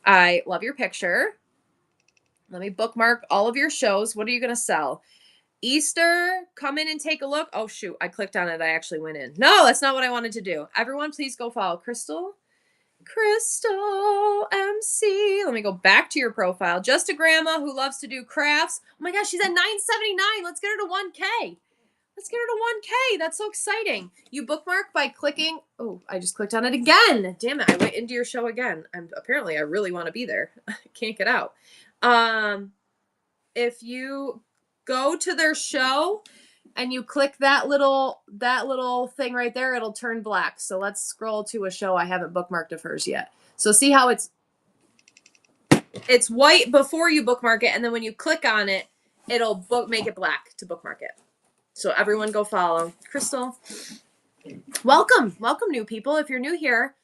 I love your picture. Let me bookmark all of your shows. What are you going to sell? Easter, come in and take a look. Oh, shoot. I clicked on it. I actually went in. No, that's not what I wanted to do. Everyone, please go follow Crystal MC. Let me go back to your profile. Just a grandma who loves to do crafts. Oh my gosh, she's at 979. Let's get her to 1K. Let's get her to 1K. That's so exciting. You bookmark by clicking. Oh, I just clicked on it again. Damn it. I went into your show again. Apparently I really want to be there. I can't get out. If you go to their show and you click that little thing right there, it'll turn black. So let's scroll to a show I haven't bookmarked of hers yet. So see how it's white before you bookmark it, and then when you click on it, it'll make it black to bookmark it. So everyone go follow Crystal. Welcome new people. If you're new here,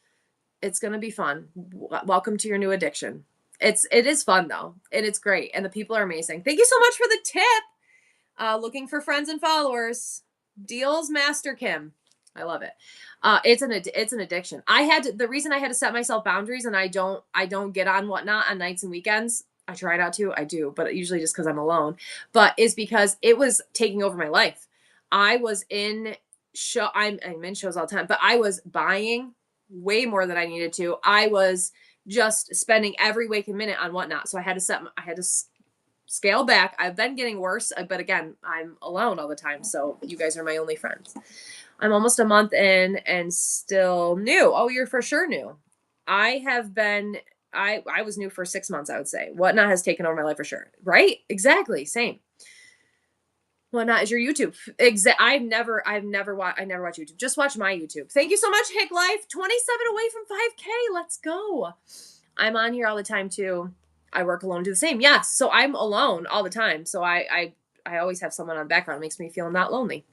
it's going to be fun. Welcome to your new addiction. It is fun though, and it's great, and the people are amazing. Thank you so much for the tip. Looking for friends and followers. Deals Master Kim. I love it. It's an addiction. The reason I had to set myself boundaries, and I don't get on Whatnot on nights and weekends. I try not to. I do, but usually just because I'm alone. But is because it was taking over my life. I was in I'm in shows all the time, but I was buying way more than I needed to. I was just spending every waking minute on Whatnot. So I had to scale back. I've been getting worse, but again, I'm alone all the time. So you guys are my only friends. I'm almost a month in and still new. Oh, you're for sure new. I was new for 6 months, I would say. Whatnot has taken over my life for sure. Right? Exactly. Same. Whatnot is your YouTube. I never watch YouTube. Just watch my YouTube. Thank you so much, Hick Life. 27 away from 5K. Let's go. I'm on here all the time too. I work alone, do the same. Yes. So I'm alone all the time. So I always have someone on the background. It makes me feel not lonely.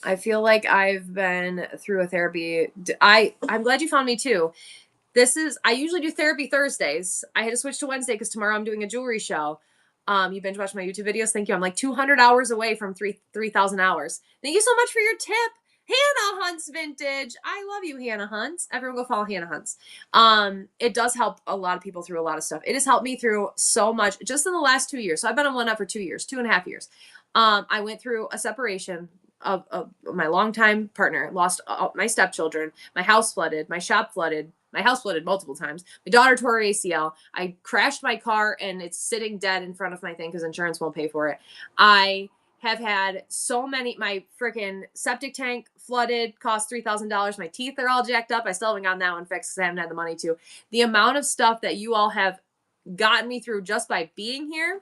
I feel like I've been through a therapy. I'm glad you found me too. I usually do therapy Thursdays. I had to switch to Wednesday because tomorrow I'm doing a jewelry show. You binge watch my YouTube videos. Thank you. I'm like 200 hours away from 3,000 hours. Thank you so much for your tip. Hannah Hunts Vintage. I love you, Hannah Hunts. Everyone go follow Hannah Hunts. It does help a lot of people through a lot of stuff. It has helped me through so much just in the last 2 years. So I've been on Whatnot for 2 years, 2.5 years. I went through a separation of my longtime partner, lost my stepchildren, my house flooded, my shop flooded. My house flooded multiple times. My daughter tore her ACL. I crashed my car and it's sitting dead in front of my thing because insurance won't pay for it. I have had so many, my freaking septic tank flooded, cost $3,000. My teeth are all jacked up. I still haven't gotten that one fixed because I haven't had the money to. The amount of stuff that you all have gotten me through just by being here.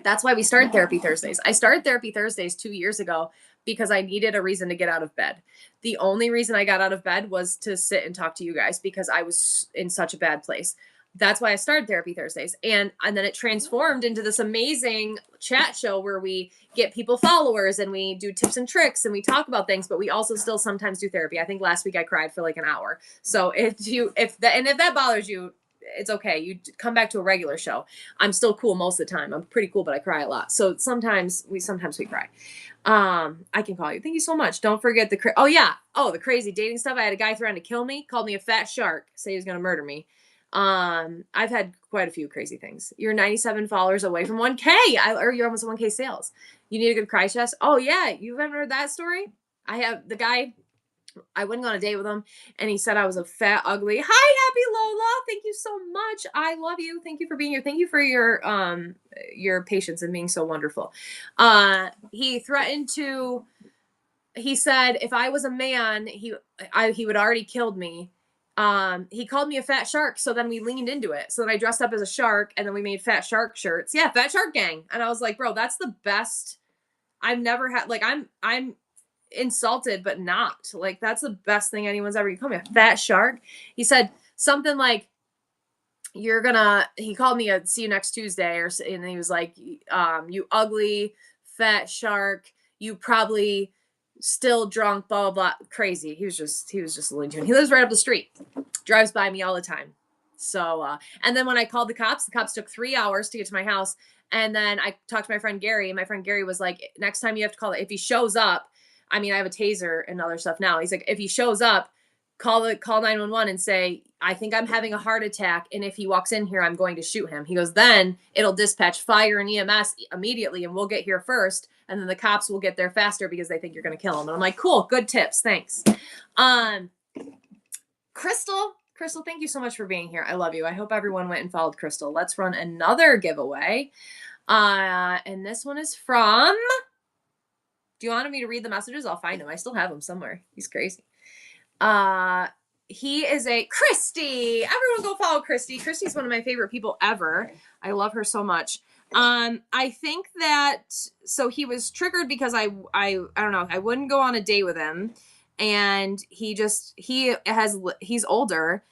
That's why we started Therapy Thursdays. I started Therapy Thursdays 2 years ago because I needed a reason to get out of bed. The only reason I got out of bed was to sit and talk to you guys because I was in such a bad place. That's why I started Therapy Thursdays. And then it transformed into this amazing chat show where we get people followers and we do tips and tricks and we talk about things, but we also still sometimes do therapy. I think last week I cried for like an hour. So if that bothers you, it's okay. You come back to a regular show. I'm still cool most of the time. I'm pretty cool, but I cry a lot. So sometimes we cry. I can call you. Thank you so much. Don't forget the crazy dating stuff. I had a guy threaten to kill me, called me a fat shark, say he was going to murder me. I've had quite a few crazy things. You're 97 followers away from 1K, or you're almost 1K sales. You need a good cry chest. Oh yeah. You haven't heard that story? I have the guy, I went on a date with him and he said I was a fat, ugly. Hi, Happy Lola. Thank you so much. I love you. Thank you for being here. Thank you for your patience and being so wonderful. He said if I was a man, he would already killed me. He called me a fat shark. So then we leaned into it. So then I dressed up as a shark and then we made fat shark shirts. Yeah. Fat Shark Gang. And I was like, bro, that's the best I've never had. Like I'm insulted, but not like, that's the best thing anyone's ever called me, a fat shark. He said something like, he called me a see you next Tuesday and he was like, you ugly fat shark, you probably still drunk, blah, blah, blah. Crazy. He was just a Looney Tune. He lives right up the street, drives by me all the time. So, and then when I called the cops took 3 hours to get to my house. And then I talked to my friend Gary, and my friend Gary was like, next time you have to call it. If he shows up, I mean, I have a taser and other stuff now. He's like, if he shows up, call 911 and say, I think I'm having a heart attack. And if he walks in here, I'm going to shoot him. He goes, then it'll dispatch fire and EMS immediately. And we'll get here first. And then the cops will get there faster because they think you're going to kill him. And I'm like, cool, good tips. Thanks. Crystal, thank you so much for being here. I love you. I hope everyone went and followed Crystal. Let's run another giveaway. And this one is from Do you want me to read the messages? I'll find him. I still have him somewhere. He's crazy. He is a Christy. Everyone go follow Christy. Christy's one of my favorite people ever. I love her so much. I think that so he was triggered because I don't know, I wouldn't go on a date with him, and he's older,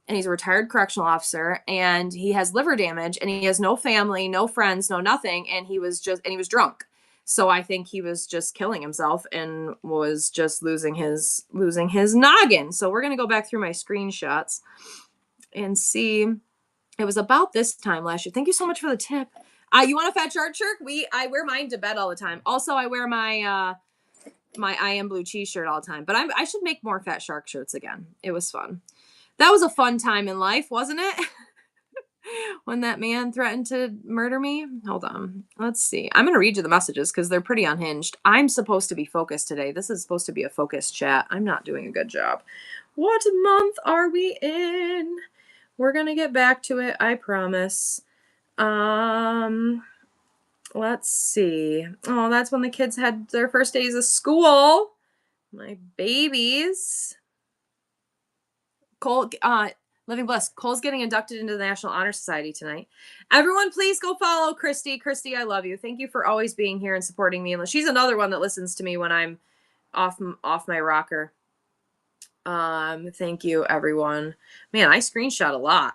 and he's a retired correctional officer, and he has liver damage, and he has no family, no friends, no nothing, and he was drunk. So I think he was just killing himself and was just losing his noggin. So we're going to go back through my screenshots and see. It was about this time last year. Thank you so much for the tip. You want a Fat Shark shirt? I wear mine to bed all the time. Also, I wear my my I Am Blue Cheese shirt all the time. But I should make more Fat Shark shirts again. It was fun. That was a fun time in life, wasn't it? When that man threatened to murder me. Hold on. Let's see. I'm going to read you the messages because they're pretty unhinged. I'm supposed to be focused today. This is supposed to be a focused chat. I'm not doing a good job. What month are we in? We're going to get back to it. I promise. Let's see. Oh, that's when the kids had their first days of school. My babies. Cole, Living Bliss. Cole's getting inducted into the National Honor Society tonight. Everyone, please go follow Christy. Christy, I love you. Thank you for always being here and supporting me. She's another one that listens to me when I'm off my rocker. Thank you, everyone. Man, I screenshot a lot.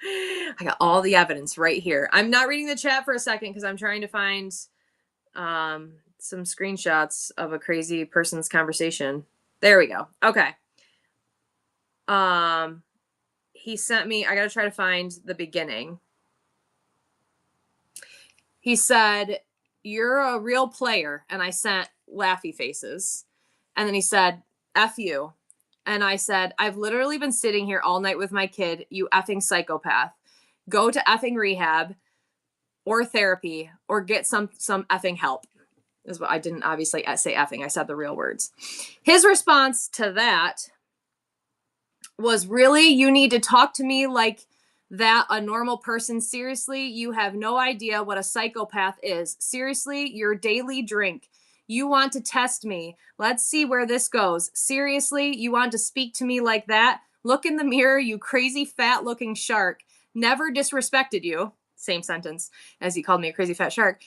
I got all the evidence right here. I'm not reading the chat for a second because I'm trying to find some screenshots of a crazy person's conversation. There we go. Okay. He sent me, I gotta try to find the beginning. He said, "You're a real player." And I sent laughy faces. And then he said, "F you." And I said, "I've literally been sitting here all night with my kid, you effing psychopath. Go to effing rehab or therapy or get some effing help." Is what I didn't obviously say effing. I said the real words. His response to that was, "Really? You need to talk to me like that, a normal person? Seriously, you have no idea what a psychopath is. Seriously, your daily drink. You want to test me. Let's see where this goes. Seriously, you want to speak to me like that? Look in the mirror, you crazy fat looking shark. Never disrespected you." Same sentence as he called me a crazy fat shark.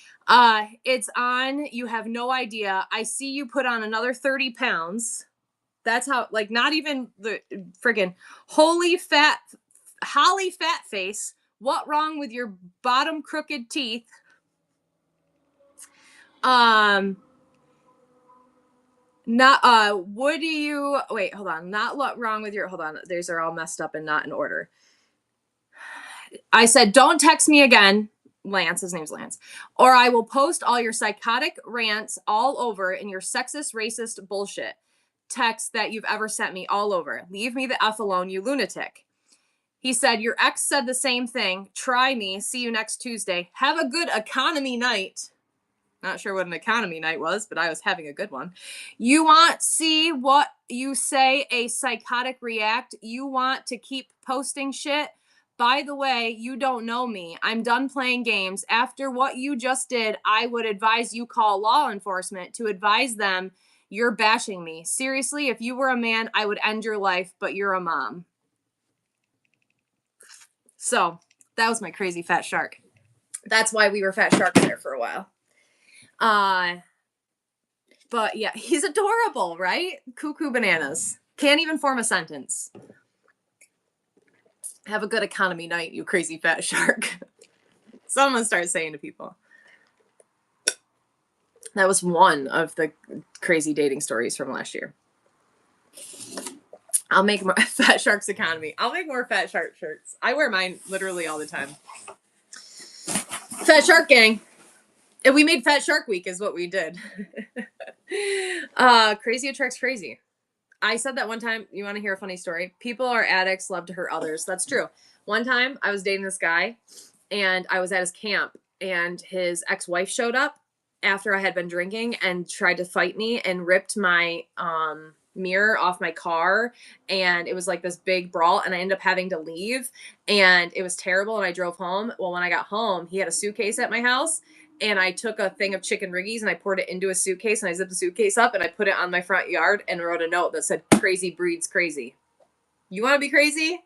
"It's on. You have no idea. I see you put on another 30 pounds. That's how, like, not even the friggin' holly fat face. What wrong with your bottom crooked teeth?" Not, what do you, wait, hold on. Not what wrong with your, hold on. These are all messed up and not in order. I said, "Don't text me again, Lance," his name's Lance, "or I will post all your psychotic rants all over and your sexist, racist bullshit text that you've ever sent me all over. Leave me the F alone, you lunatic." He said, "Your ex said the same thing. Try me. See you next Tuesday. Have a good economy night." Not sure what an economy night was, but I was having a good one. "You want see what you say, a psychotic react. You want to keep posting shit. By the way, you don't know me. I'm done playing games. After what you just did, I would advise you call law enforcement to advise them you're bashing me. Seriously, if you were a man, I would end your life, but you're a mom." So that was my crazy fat shark. That's why we were fat sharks there for a while. But yeah, he's adorable, right? Cuckoo bananas. Can't even form a sentence. Have a good economy night, you crazy fat shark. Someone start saying to people. That was one of the crazy dating stories from last year. I'll make more Fat Sharks economy. I'll make more Fat Shark shirts. I wear mine literally all the time. Fat Shark Gang. And we made Fat Shark Week is what we did. Crazy attracts crazy. I said that one time. You want to hear a funny story? People are addicts, love to hurt others. That's true. One time I was dating this guy and I was at his camp and his ex-wife showed up after I had been drinking and tried to fight me and ripped my mirror off my car. And it was like this big brawl and I ended up having to leave and it was terrible. And I drove home. Well, when I got home, he had a suitcase at my house and I took a thing of chicken riggies and I poured it into a suitcase and I zipped the suitcase up and I put it on my front yard and wrote a note that said, "Crazy breeds crazy." You want to be crazy?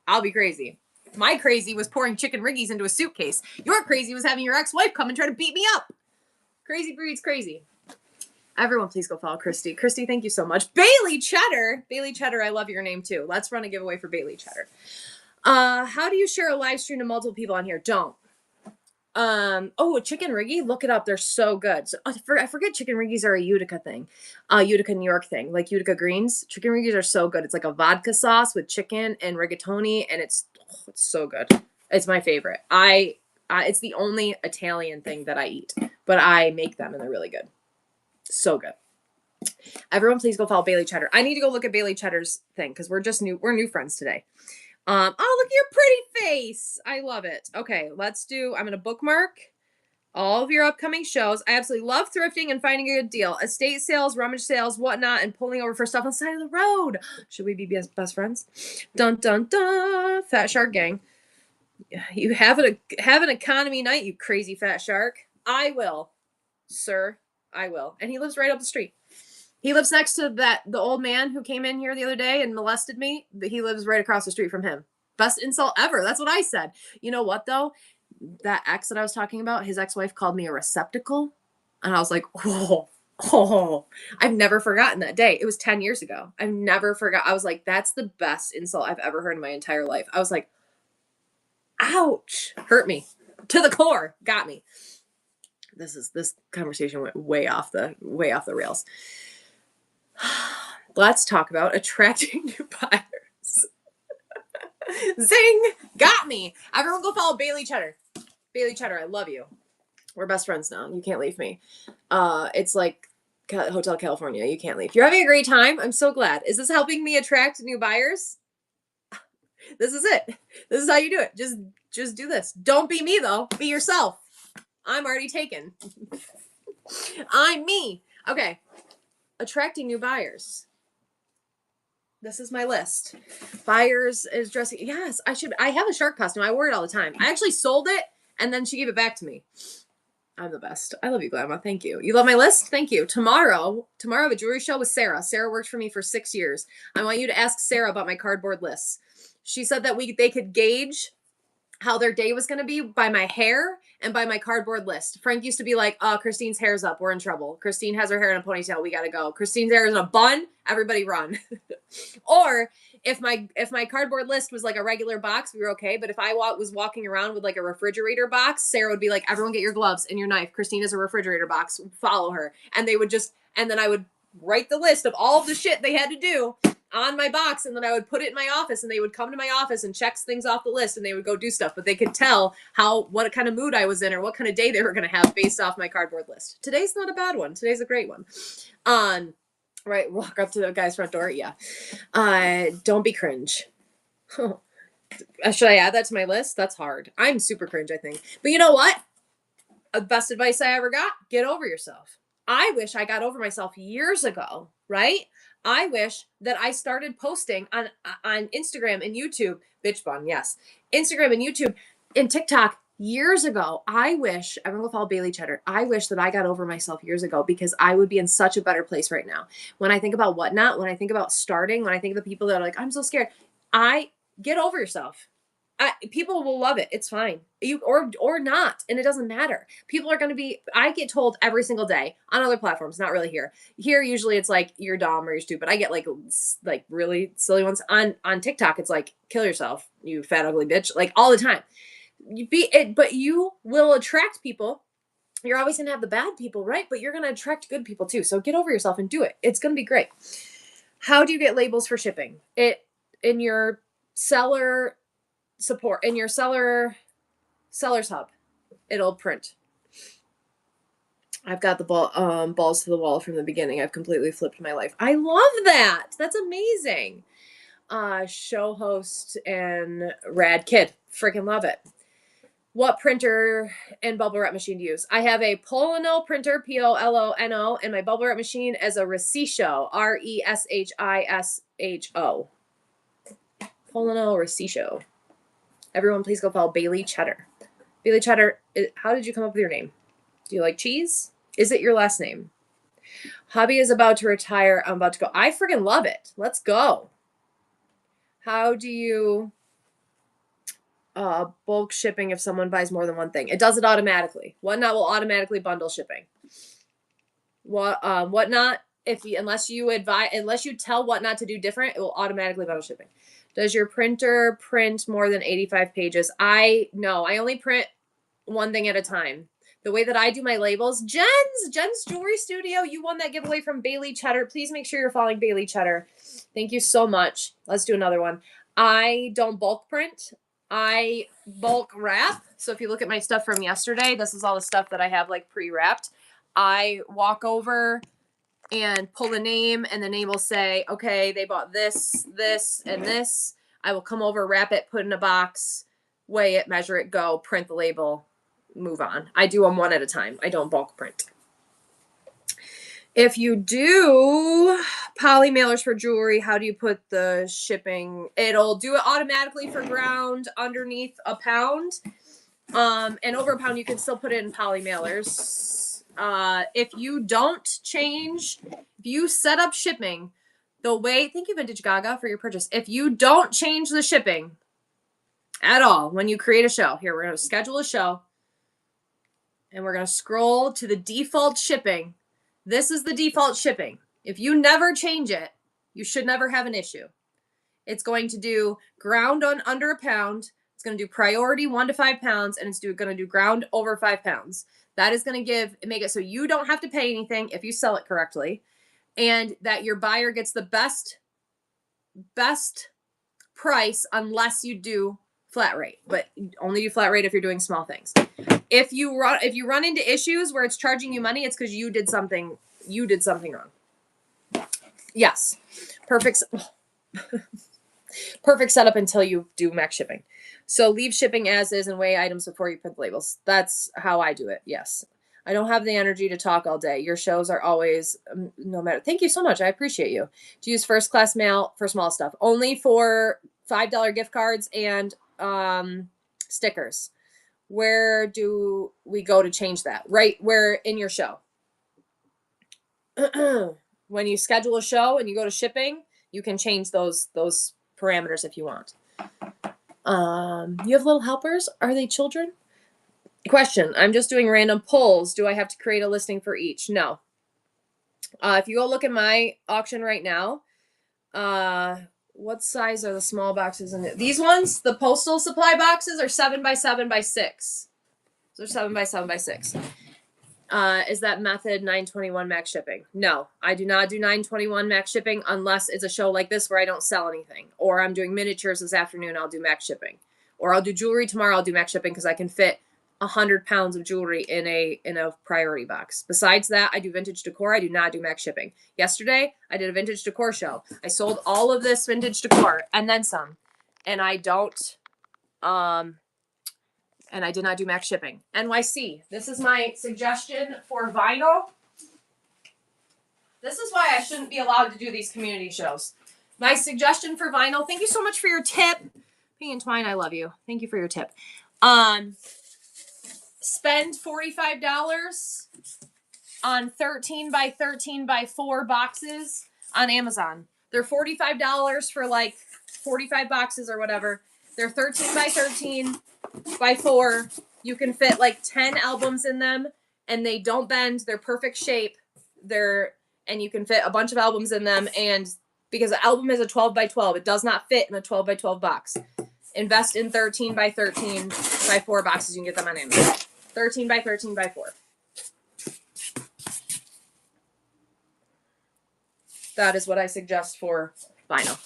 I'll be crazy. My crazy was pouring chicken riggies into a suitcase. Your crazy was having your ex-wife come and try to beat me up. Crazy breeds crazy. Everyone, please go follow Christy. Christy, thank you so much. Bailey Cheddar. Bailey Cheddar, I love your name too. Let's run a giveaway for Bailey Cheddar. How do you share a live stream to multiple people on here? Don't. A chicken riggy, look it up. They're so good. So, I forget chicken riggies are a Utica thing. Utica, New York thing. Like Utica greens. Chicken riggies are so good. It's like a vodka sauce with chicken and rigatoni, and it's so good. It's my favorite. It's the only Italian thing that I eat, but I make them and they're really good. So good. Everyone, please go follow Bailey Cheddar. I need to go look at Bailey Cheddar's thing because we're new friends today. Oh, look at your pretty face. I love it. Okay, I'm going to bookmark all of your upcoming shows. I absolutely love thrifting and finding a good deal. Estate sales, rummage sales, whatnot, and pulling over for stuff on the side of the road. Should we be best friends? Dun, dun, dun. Fat Shark Gang. You have an economy night, you crazy fat shark. I will, sir. I will. And he lives right up the street. He lives next to the old man who came in here the other day and molested me. He lives right across the street from him. Best insult ever. That's what I said. You know what, though? That ex that I was talking about, his ex-wife called me a receptacle. And I was like, oh, I've never forgotten that day. It was 10 years ago. I've never forgot. I was like, that's the best insult I've ever heard in my entire life. I was like, ouch. Hurt me to the core. Got me. This conversation went way off the rails. Let's talk about attracting new buyers. Zing! Got me. Everyone go follow Bailey Cheddar. Bailey Cheddar, I love you. We're best friends now. You can't leave me. It's like Hotel California. You can't leave. You're having a great time. I'm so glad. Is this helping me attract new buyers? This is it. This is how you do it. Just do this. Don't be me, though. Be yourself. I'm already taken. I'm me. Okay. Attracting new buyers. This is my list. Buyers is dressing. Yes, I have a shark costume. I wear it all the time. I actually sold it and then she gave it back to me. I'm the best. I love you, Glamma. Thank you. You love my list? Thank you. Tomorrow I have a jewelry show with Sarah. Sarah worked for me for 6 years. I want you to ask Sarah about my cardboard lists. She said that they could gauge how their day was going to be by my hair and by my cardboard list. Frank used to be like, Christine's hair's up. We're in trouble. Christine has her hair in a ponytail. We got to go. Christine's hair is in a bun. Everybody run. Or if my cardboard list was like a regular box, we were okay. But if I was walking around with like a refrigerator box, Sarah would be like, everyone get your gloves and your knife. Christine is a refrigerator box. Follow her. And then I would write the list of all of the shit they had to do on my box, and then I would put it in my office, and they would come to my office and check things off the list, and they would go do stuff, but they could tell what kind of mood I was in or what kind of day they were going to have based off my cardboard list. Today's not a bad one. Today's a great one. Right, walk up to the guy's front door. Yeah. Don't be cringe. Should I add that to my list? That's hard. I'm super cringe, I think. But you know what? Best advice I ever got, get over yourself. I wish I got over myself years ago, right? I wish that I started posting on Instagram and YouTube, bitch bun, yes. Instagram and YouTube and TikTok years ago. I wish, everyone will follow Bailey Cheddar. I wish that I got over myself years ago because I would be in such a better place right now. When I think about whatnot, when I think about starting, when I think of the people that are like, I'm so scared, get over yourself. People will love it. It's fine. Or not. And it doesn't matter. People are going to be, I get told every single day on other platforms, not really here. Here, usually it's like, you're dumb or you're stupid. I get like really silly ones on TikTok. It's like, kill yourself, you fat, ugly bitch. Like all the time. But you will attract people. You're always going to have the bad people, right? But you're going to attract good people too. So get over yourself and do it. It's going to be great. How do you get labels for shipping? In your seller support, in your seller's hub, it'll print. I've got the balls to the wall from the beginning. I've completely flipped my life. I love that. That's amazing. Show host and rad kid. Freaking love it. What printer and bubble wrap machine to use? I have a Polino printer, Polono, and my bubble wrap machine as a Resisho, Reshisho. Polino Resisho. Everyone, please go follow Bailey Cheddar. Bailey Cheddar, how did you come up with your name? Do you like cheese? Is it your last name? Hubby is about to retire. I'm about to go. I freaking love it. Let's go. How do you bulk shipping if someone buys more than one thing? It does it automatically. Whatnot will automatically bundle shipping. Whatnot, unless you tell Whatnot to do different, it will automatically bundle shipping. Does your printer print more than 85 pages? I only print one thing at a time. The way that I do my labels, Jen's Jewelry Studio, you won that giveaway from Bailey Cheddar. Please make sure you're following Bailey Cheddar. Thank you so much. Let's do another one. I don't bulk print. I bulk wrap. So if you look at my stuff from yesterday, this is all the stuff that I have like pre-wrapped. I walk over and pull the name, and the name will say, okay, they bought this, this, and this. I will come over, wrap it, put it in a box, weigh it, measure it, go, print the label, move on. I do them one at a time. I don't bulk print. If you do poly mailers for jewelry, how do you put the shipping? It'll do it automatically for ground underneath a pound. And over a pound, you can still put it in poly mailers. If you don't change, if you set up shipping the way, thank you, Vintage Gaga, for your purchase. If you don't change the shipping at all, when you create a show, here, we're going to schedule a show. And we're going to scroll to the default shipping. This is the default shipping. If you never change it, you should never have an issue. It's going to do ground on under a pound. It's going to do priority 1 to 5 pounds, and it's going to do ground over 5 pounds. That is going to make it so you don't have to pay anything if you sell it correctly, and that your buyer gets the best price unless you do flat rate, but only do flat rate if you're doing small things. If you run into issues where it's charging you money, it's because you did something wrong. Yes. Perfect setup until you do max shipping. So leave shipping as is and weigh items before you print the labels. That's how I do it. Yes. I don't have the energy to talk all day. Your shows are always, no matter. Thank you so much. I appreciate you. To use first class mail for small stuff. Only for $5 gift cards and stickers. Where do we go to change that? Right where in your show. When you schedule a show and you go to shipping, you can change those parameters if you want. You have little helpers? Are they children? Question. I'm just doing random polls. Do I have to create a listing for each? No. If you go look at my auction right now, what size are the small boxes in it? These ones, the postal supply boxes, are 7 by 7 by 6. So 7 by 7 by 6. Is that method 921 max shipping? No, I do not do 921 max shipping unless it's a show like this where I don't sell anything, or I'm doing miniatures this afternoon. I'll do max shipping, or I'll do jewelry tomorrow. I'll do max shipping because I can fit 100 pounds of jewelry in a priority box. Besides that, I do vintage decor. I do not do max shipping. Yesterday, I did a vintage decor show. I sold all of this vintage decor and then some, and I don't, and I did not do max shipping. NYC, this is my suggestion for vinyl. This is why I shouldn't be allowed to do these community shows. My suggestion for vinyl. Thank you so much for your tip. Ping and Twine, I love you. Thank you for your tip. Spend $45 on 13 by 13 by 4 boxes on Amazon. They're $45 for like 45 boxes or whatever. They're 13 by 13 by 4. You can fit like 10 albums in them, and they don't bend. They're perfect shape. And you can fit a bunch of albums in them. And because the album is a 12 by 12, it does not fit in a 12 by 12 box. Invest in 13 by 13 by 4 boxes. You can get them on Amazon. 13 by 13 by 4. That is what I suggest for vinyl.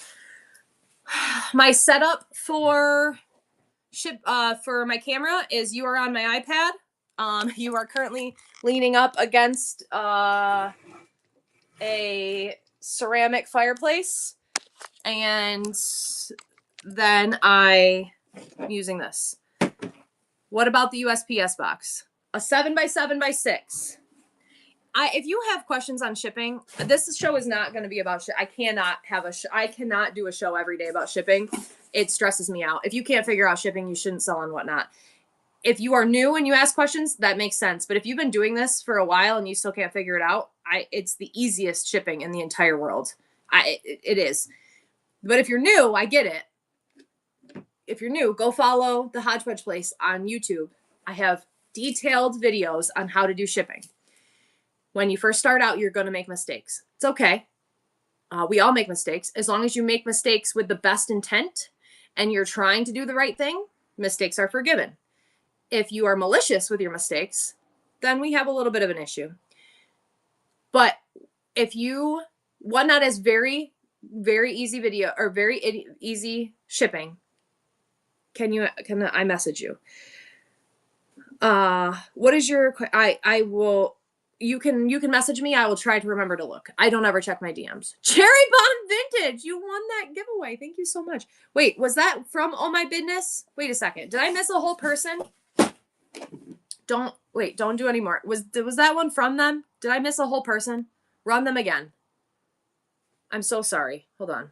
My setup for my camera is you are on my iPad. You are currently leaning up against a ceramic fireplace, and then I'm using this. What about the USPS box? A 7 by 7 by 6. If you have questions on shipping, this show is not going to be about I cannot do a show every day about shipping. It stresses me out. If you can't figure out shipping, you shouldn't sell on Whatnot. if you are new and you ask questions, that makes sense. But if you've been doing this for a while and you still can't figure it out, it's the easiest shipping in the entire world. It is. But if you're new, I get it. If you're new, go follow the Hodgepodge Place on YouTube. I have detailed videos on how to do shipping. When you first start out, you're going to make mistakes. It's okay. We all make mistakes. As long as you make mistakes with the best intent and you're trying to do the right thing, mistakes are forgiven. If you are malicious with your mistakes, then we have a little bit of an issue. But if you, Whatnot is very, very easy video or very easy shipping. Can I message you? What is your, I will, you can message me. I will try to remember to look. I don't ever check my DMs. Cherry Bomb Vintage. You won that giveaway. Thank you so much. Wait, was that from Oh My Business? Wait a second. Did I miss a whole person? Don't do any more. Was that one from them? Did I miss a whole person? Run them again. I'm so sorry. Hold on.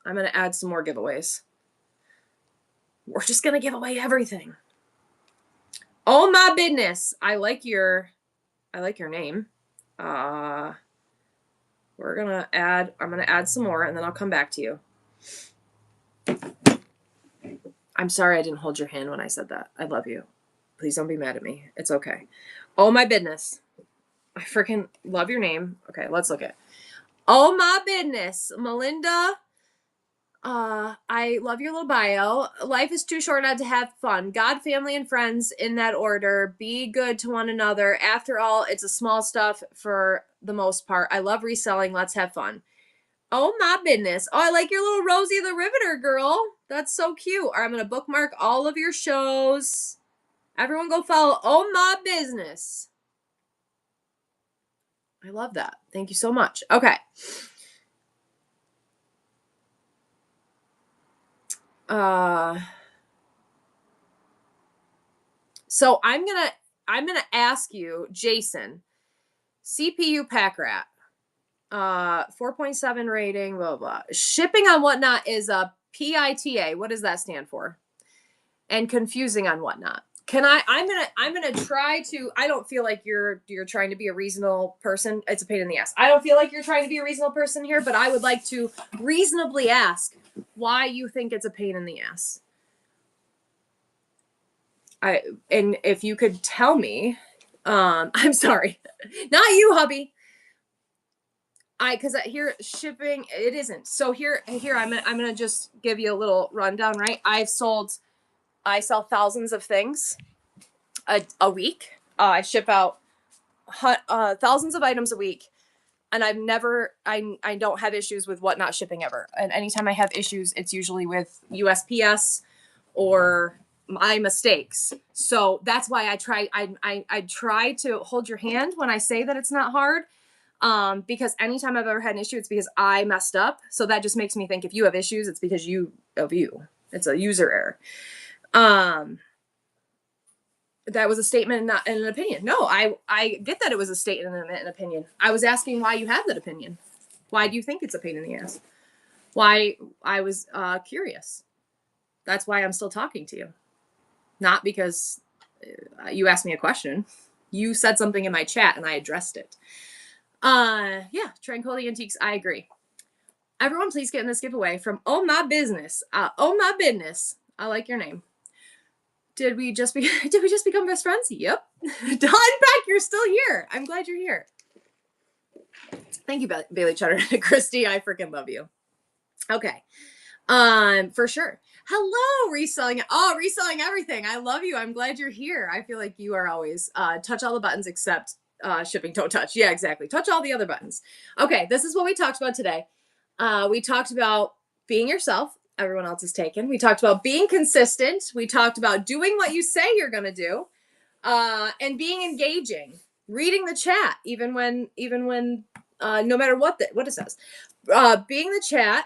I'm going to add some more giveaways. We're just going to give away everything. Oh My Business. I like your name. I'm going to add some more and then I'll come back to you. I'm sorry I didn't hold your hand when I said that. I love you. Please don't be mad at me. It's okay. Oh My Business. I freaking love your name. Okay, let's look at. Oh My Business. Melinda. I love your little bio. Life is too short not to have fun. God, family, and friends in that order. Be good to one another. After all, it's a small stuff for the most part. I love reselling. Let's have fun. Oh My Business. Oh, I like your little Rosie the Riveter girl. That's so cute. All right, I'm going to bookmark all of your shows. Everyone go follow Oh My Business. I love that. Thank you so much. Okay. So I'm gonna ask you, Jason, CPU Pack Rat, 4.7 rating, blah, blah. Shipping on Whatnot is a PITA. What does that stand for? And confusing on Whatnot. I'm gonna try to. I don't feel like you're trying to be a reasonable person. It's a pain in the ass. I don't feel like you're trying to be a reasonable person here, but I would like to reasonably ask why you think it's a pain in the ass. And if you could tell me, I'm sorry, not you, hubby. Because here shipping it isn't. So here I'm gonna just give you a little rundown. Right, I sell thousands of things a week. I ship out thousands of items a week, and I don't have issues with Whatnot shipping ever. And anytime I have issues, it's usually with USPS or my mistakes. So that's why I try to hold your hand when I say that it's not hard. Because anytime I've ever had an issue, it's because I messed up. So that just makes me think if you have issues, it's because it's a user error. That was a statement, not an opinion. No, I get that it was a statement and an opinion. I was asking why you have that opinion. Why do you think it's a pain in the ass? Why I was curious. That's why I'm still talking to you. Not because you asked me a question. You said something in my chat and I addressed it. Yeah, Tranquility Antiques, I agree. Everyone please get in this giveaway from Oh My Business. Oh My Business. I like your name. Did we just become best friends? Yep. Don Beck, you're still here. I'm glad you're here. Thank you, Bailey Cheddar. Christy, I freaking love you. Okay. For sure. Hello, reselling. Oh, reselling everything. I love you. I'm glad you're here. I feel like you are always touch all the buttons except shipping don't touch. Yeah, exactly. Touch all the other buttons. Okay, this is what we talked about today. We talked about being yourself. Everyone else is taken. We talked about being consistent. We talked about doing what you say you're going to do, and being engaging, reading the chat, even when no matter what it says, being the chat,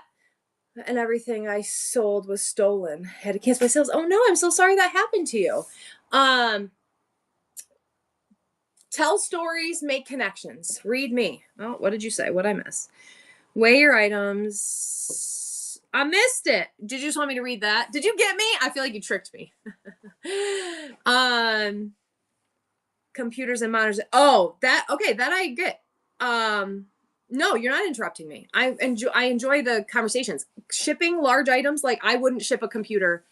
and everything I sold was stolen. I had to cancel my sales. Oh no, I'm so sorry that happened to you. Tell stories, make connections. Read me. Oh, what did you say? What'd I miss? Weigh your items. I missed it. Did you just want me to read that? Did you get me? I feel like you tricked me. Computers and monitors. Oh, that okay, that I get. No, you're not interrupting me. I enjoy the conversations. Shipping large items, like I wouldn't ship a computer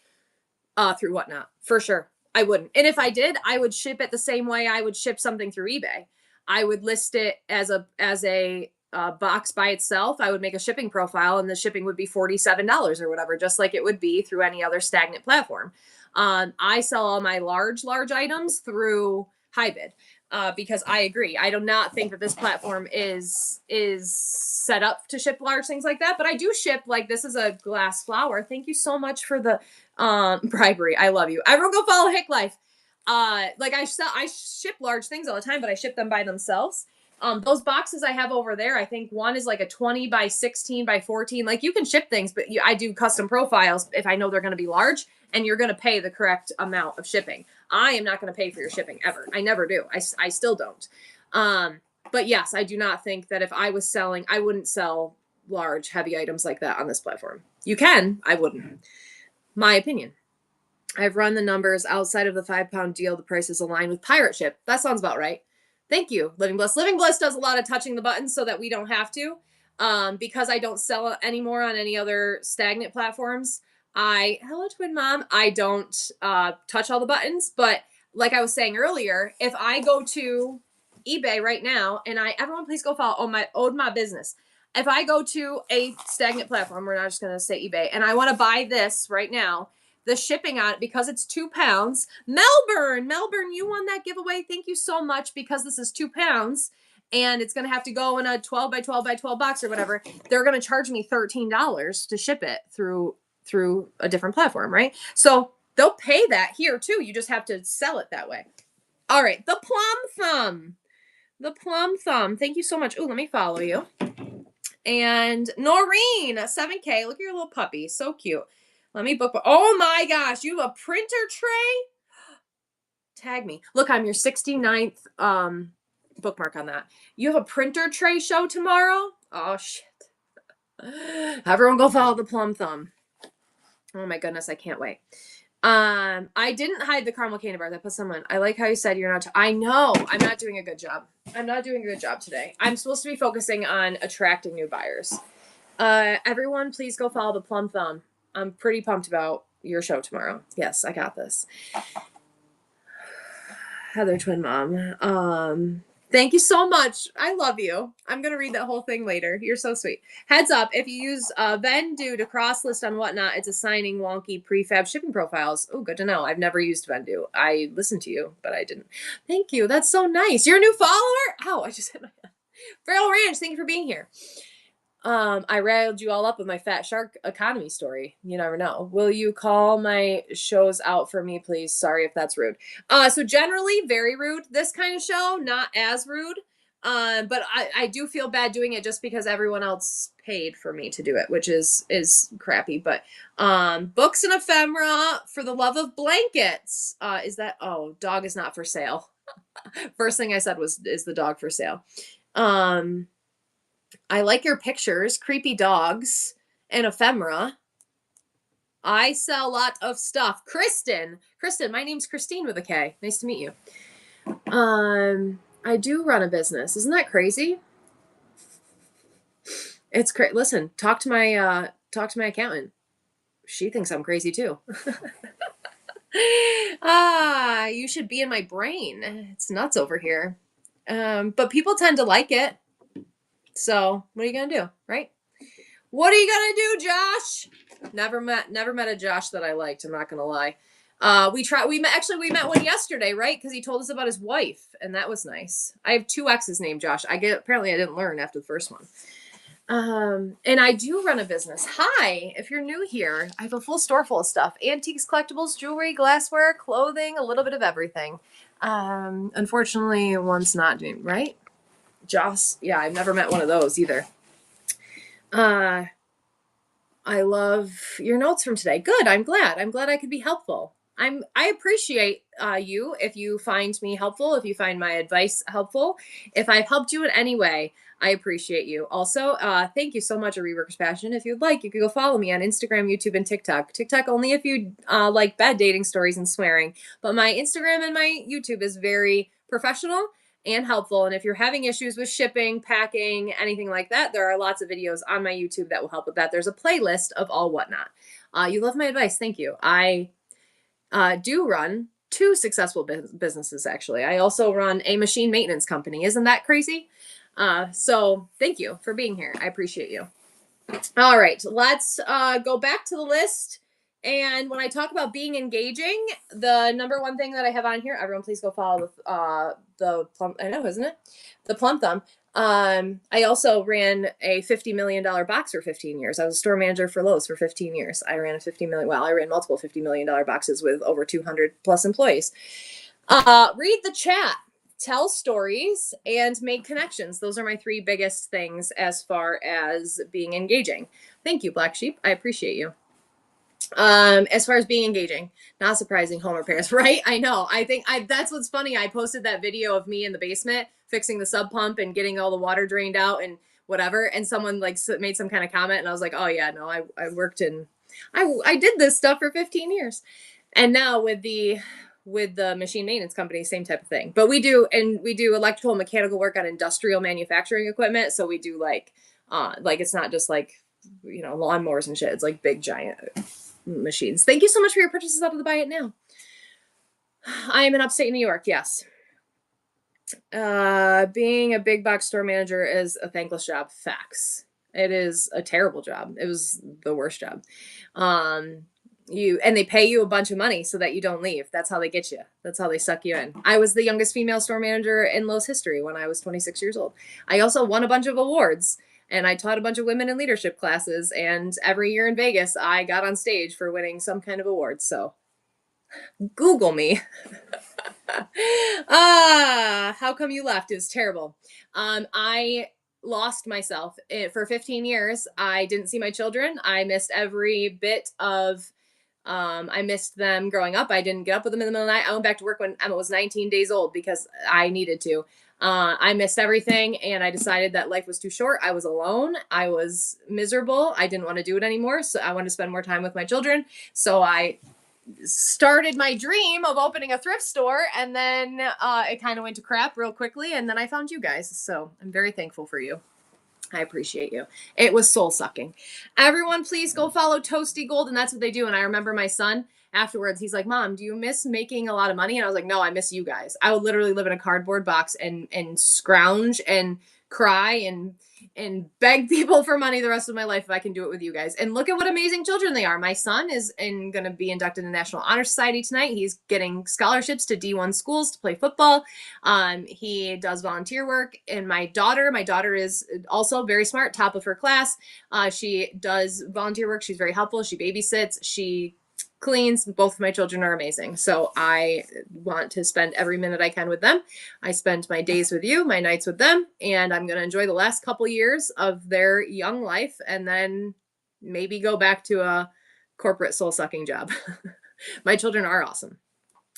through Whatnot for sure. I wouldn't. And if I did, I would ship it the same way I would ship something through eBay. I would list it as a box by itself. I would make a shipping profile, and the shipping would be $47 or whatever, just like it would be through any other stagnant platform. I sell all my large items through Hybid. Because I agree. I do not think that this platform is set up to ship large things like that. But I do ship, like, this is a glass flower. Thank you so much for the bribery. I love you. Everyone go follow Hick Life. Like I ship large things all the time, but I ship them by themselves. Those boxes I have over there, I think one is like a 20 by 16 by 14. Like you can ship things, but I do custom profiles if I know they're going to be large, and you're going to pay the correct amount of shipping. I am not going to pay for your shipping ever. I never do. I still don't. But yes, I do not think that if I was selling, I wouldn't sell large, heavy items like that on this platform. You can, I wouldn't. My opinion. I've run the numbers outside of the £5 deal. The prices align with Pirate Ship. That sounds about right. Thank you, Living Bliss. Living Bliss does a lot of touching the buttons so that we don't have to. Because I don't sell anymore on any other stagnant platforms. Hello, Twin Mom. I don't touch all the buttons, but like I was saying earlier, if I go to eBay right now and everyone please go follow my business. If I go to a stagnant platform, we're not just going to say eBay, and I want to buy this right now, the shipping on it, because it's £2. Melbourne, you won that giveaway. Thank you so much, because this is £2 and it's going to have to go in a 12 by 12 by 12 box or whatever. They're going to charge me $13 to ship it through a different platform, right? So they'll pay that here too. You just have to sell it that way. All right. The Plum Thumb. Thank you so much. Oh, let me follow you. And Noreen, 7K. Look at your little puppy. So cute. Let me book. Oh my gosh. You have a printer tray? Tag me. Look, I'm your 69th bookmark on that. You have a printer tray show tomorrow? Oh, shit. Everyone go follow the Plum Thumb. Oh my goodness, I can't wait. I didn't hide the caramel candy bars. I put some in. I like how you said you're not. I know. I'm not doing a good job. I'm not doing a good job today. I'm supposed to be focusing on attracting new buyers. Everyone, please go follow the Plum Thumb. I'm pretty pumped about your show tomorrow. Yes, I got this. Heather, Twin Mom. Thank you so much. I love you. I'm going to read that whole thing later. You're so sweet. Heads up, if you use Vendoo to cross-list on Whatnot, it's assigning wonky prefab shipping profiles. Oh, good to know. I've never used Vendoo. I listened to you, but I didn't. Thank you. That's so nice. You're a new follower? Ow, I just hit my head. Feral Ranch, thank you for being here. I railed you all up with my Fat Shark economy story. You never know. Will you call my shows out for me, please? Sorry if that's rude. So generally very rude. This kind of show, not as rude. But I do feel bad doing it just because everyone else paid for me to do it, which is crappy. But books and ephemera for the love of blankets. Is that dog is not for sale. First thing I said is the dog for sale. I like your pictures, creepy dogs, and ephemera. I sell a lot of stuff. Kristen, my name's Christine with a K. Nice to meet you. I do run a business. Isn't that crazy? It's crazy. Listen, talk to my accountant. She thinks I'm crazy too. You should be in my brain. It's nuts over here. But people tend to like it. So what are you gonna do, right? What are you gonna do, Josh? Never met a Josh that I liked. I'm not gonna lie. We met one yesterday, right? Because he told us about his wife, and that was nice. I have 2 exes named Josh. Apparently I didn't learn after the first one. And I do run a business. Hi, if you're new here, I have a full store full of stuff: antiques, collectibles, jewelry, glassware, clothing, a little bit of everything. Unfortunately, one's not doing right. Joss, yeah, I've never met one of those either. I love your notes from today. Good, I'm glad. I'm glad I could be helpful. I appreciate you if you find me helpful, if you find my advice helpful. If I've helped you in any way, I appreciate you. Also, thank you so much, A Reworker's Passion. If you'd like, you could go follow me on Instagram, YouTube, and TikTok. TikTok only if you like bad dating stories and swearing. But my Instagram and my YouTube is very professional and helpful. And if you're having issues with shipping, packing, anything like that, there are lots of videos on my YouTube that will help with that. There's a playlist of all whatnot. You love my advice. Thank you. I do run two successful businesses, actually. I also run a machine maintenance company. Isn't that crazy? So thank you for being here. I appreciate you. All right, let's go back to the list. And when I talk about being engaging, the number one thing that I have on here, everyone please go follow the plum, I know, isn't it? The Plum Thumb. I also ran a $50 million box for 15 years. I was a store manager for Lowe's for 15 years. I ran I ran multiple $50 million boxes with over 200 plus employees. Read the chat, tell stories, and make connections. Those are my three biggest things as far as being engaging. Thank you, Black Sheep. I appreciate you. As far as being engaging, not surprising, home repairs, right? I know. I think that's what's funny. I posted that video of me in the basement fixing the sub pump and getting all the water drained out and whatever. And someone like made some kind of comment, and I was like, oh yeah, no, I worked in, I did this stuff for 15 years. And now with the machine maintenance company, same type of thing. But we do electrical and mechanical work on industrial manufacturing equipment. So we do like it's not just like, lawnmowers and shit. It's like big giant machines. Thank you so much for your purchases out of the Buy It Now. I am in upstate New York. Yes. Being a big box store manager is a thankless job. Facts. It is a terrible job. It was the worst job. And they pay you a bunch of money so that you don't leave. That's how they get you. That's how they suck you in. I was the youngest female store manager in Lowe's history when I was 26 years old. I also won a bunch of awards. And I taught a bunch of women in leadership classes. And every year in Vegas, I got on stage for winning some kind of award. So Google me. How come you left? It was terrible. I lost myself for 15 years. I didn't see my children. I missed every bit of, I missed them growing up. I didn't get up with them in the middle of the night. I went back to work when Emma was 19 days old because I needed to. I missed everything, and I decided that life was too short. I was alone. I was miserable. I didn't want to do it anymore. So I wanted to spend more time with my children. So I started my dream of opening a thrift store, and then it kind of went to crap real quickly. And then I found you guys. So I'm very thankful for you. I appreciate you. It was soul sucking. Everyone, please go follow Toasty Gold. And that's what they do. And I remember my son afterwards, he's like, Mom, do you miss making a lot of money? And I was like, no, I miss you guys. I would literally live in a cardboard box and scrounge and cry and beg people for money the rest of my life if I can do it with you guys. And look at what amazing children they are. My son is going to be inducted in the National Honor Society tonight. He's getting scholarships to D1 schools to play football. He does volunteer work. And my daughter is also very smart, top of her class. She does volunteer work. She's very helpful. She babysits. She cleans. Both of my children are amazing. So I want to spend every minute I can with them. I spend my days with you, my nights with them, and I'm going to enjoy the last couple years of their young life and then maybe go back to a corporate soul-sucking job. My children are awesome.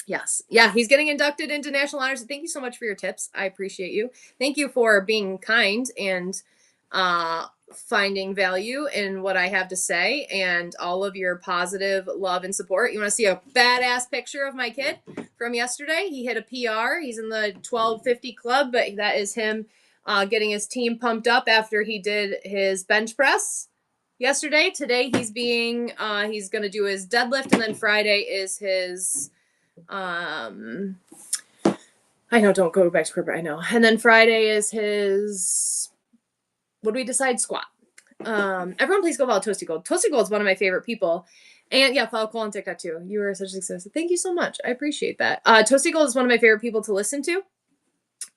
Yes. Yeah, he's getting inducted into National Honors. Thank you so much for your tips. I appreciate you. Thank you for being kind and finding value in what I have to say and all of your positive love and support. You want to see a badass picture of my kid from yesterday? He hit a PR. He's in the 1250 club, but that is him getting his team pumped up after he did his bench press yesterday. Today he's going to do his deadlift, and then Friday is his I know, don't go back to corporate. I know. And then Friday is his, what do we decide? Squat. Everyone please go follow Toasty Gold. Toasty Gold is one of my favorite people. And yeah, follow Cole on TikTok too. You are such a success. Thank you so much. I appreciate that. Toasty Gold is one of my favorite people to listen to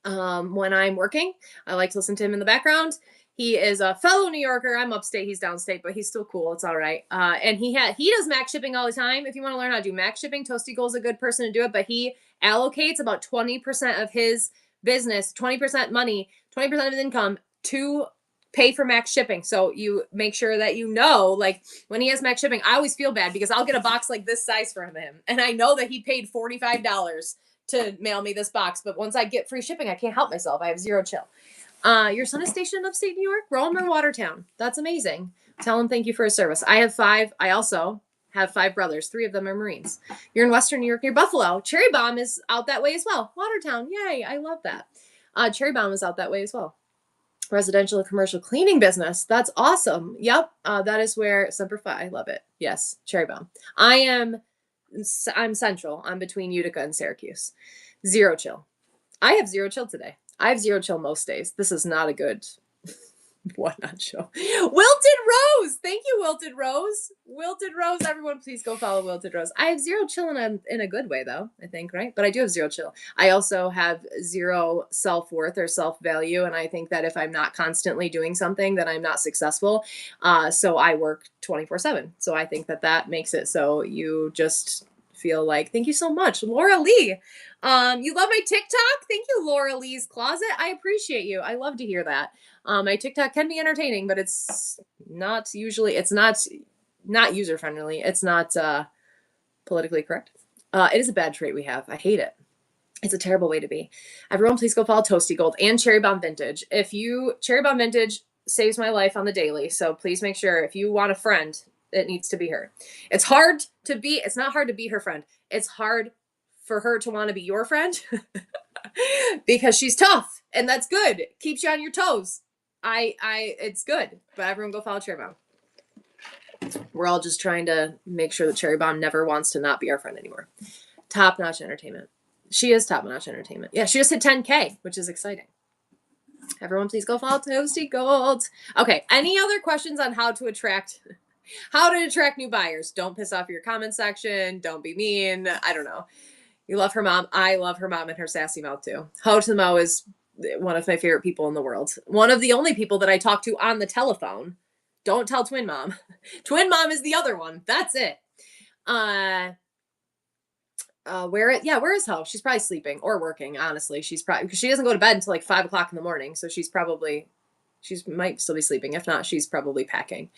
when I'm working. I like to listen to him in the background. He is a fellow New Yorker. I'm upstate. He's downstate, but he's still cool. It's all right. And he does max shipping all the time. If you want to learn how to do max shipping, Toasty Gold is a good person to do it. But he allocates about 20% of his business, 20% money, 20% of his income to pay for max shipping. So you make sure that you know, like when he has max shipping, I always feel bad because I'll get a box like this size from him. And I know that he paid $45 to mail me this box. But once I get free shipping, I can't help myself. I have zero chill. Your son is stationed in upstate New York, Rome or Watertown. That's amazing. Tell him thank you for his service. I have 5. I also have 5 brothers. 3 of them are Marines. You're in Western New York near Buffalo. Cherry Bomb is out that way as well. Watertown. Yay. I love that. Cherry Bomb is out that way as well. Residential and commercial cleaning business. That's awesome. Yep. That is where Semper Fi. I love it. Yes. Cherry Bomb. I'm central. I'm between Utica and Syracuse. Zero chill. I have zero chill today. I have zero chill most days. This is not a good whatnot show. Wilted Rose. Thank you, Wilted Rose. Wilted Rose. Everyone, please go follow Wilted Rose. I have zero chill in a good way, though, I think, right? But I do have zero chill. I also have zero self-worth or self-value. And I think that if I'm not constantly doing something, then I'm not successful. So I work 24/7. So I think that that makes it so you just feel like, thank you so much, Laura Lee. You love my TikTok? Thank you, Laura Lee's Closet. I appreciate you. I love to hear that. My TikTok can be entertaining, but it's not usually, it's not user friendly. It's not politically correct. It is a bad trait we have. I hate it. It's a terrible way to be. Everyone, please go follow Toasty Gold and Cherry Bomb Vintage. Cherry Bomb Vintage saves my life on the daily. So please make sure if you want a friend, it needs to be her. It's not hard to be her friend. It's hard for her to want to be your friend because she's tough and that's good. It keeps you on your toes. It's good, but everyone go follow Cherry Bomb. We're all just trying to make sure that Cherry Bomb never wants to not be our friend anymore. Top notch entertainment. She is top notch entertainment. Yeah, she just hit 10K, which is exciting. Everyone, please go follow Toasty Gold. Okay, any other questions on how to attract new buyers? Don't piss off your comment section. Don't be mean. I don't know. You love her mom. I love her mom and her sassy mouth too. Ho to the Mo is one of my favorite people in the world. One of the only people that I talk to on the telephone. Don't tell Twin Mom. Twin Mom is the other one. That's it. Where is Ho? She's probably sleeping or working, honestly. She's probably, because she doesn't go to bed until like 5 o'clock in the morning. So she might still be sleeping. If not, she's probably packing.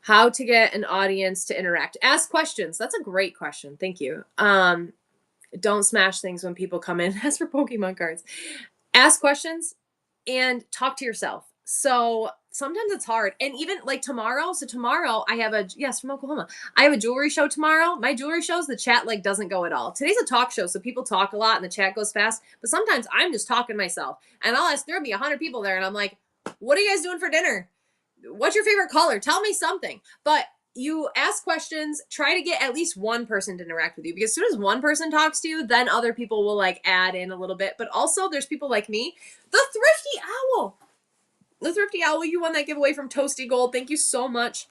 How to get an audience to interact. Ask questions. That's a great question. Thank you. Don't smash things when people come in. As for Pokemon cards, ask questions and talk to yourself. So sometimes it's hard. And even like tomorrow. So tomorrow I have from Oklahoma. I have a jewelry show tomorrow. My jewelry shows, the chat like doesn't go at all. Today's a talk show. So people talk a lot and the chat goes fast. But sometimes I'm just talking to myself and there'll be 100 people there. And I'm like, what are you guys doing for dinner? What's your favorite color? Tell me something. But you ask questions, try to get at least one person to interact with you, because as soon as one person talks to you, then other people will like add in a little bit. But also there's people like me, the Thrifty Owl, you won that giveaway from Toasty Gold. Thank you so much.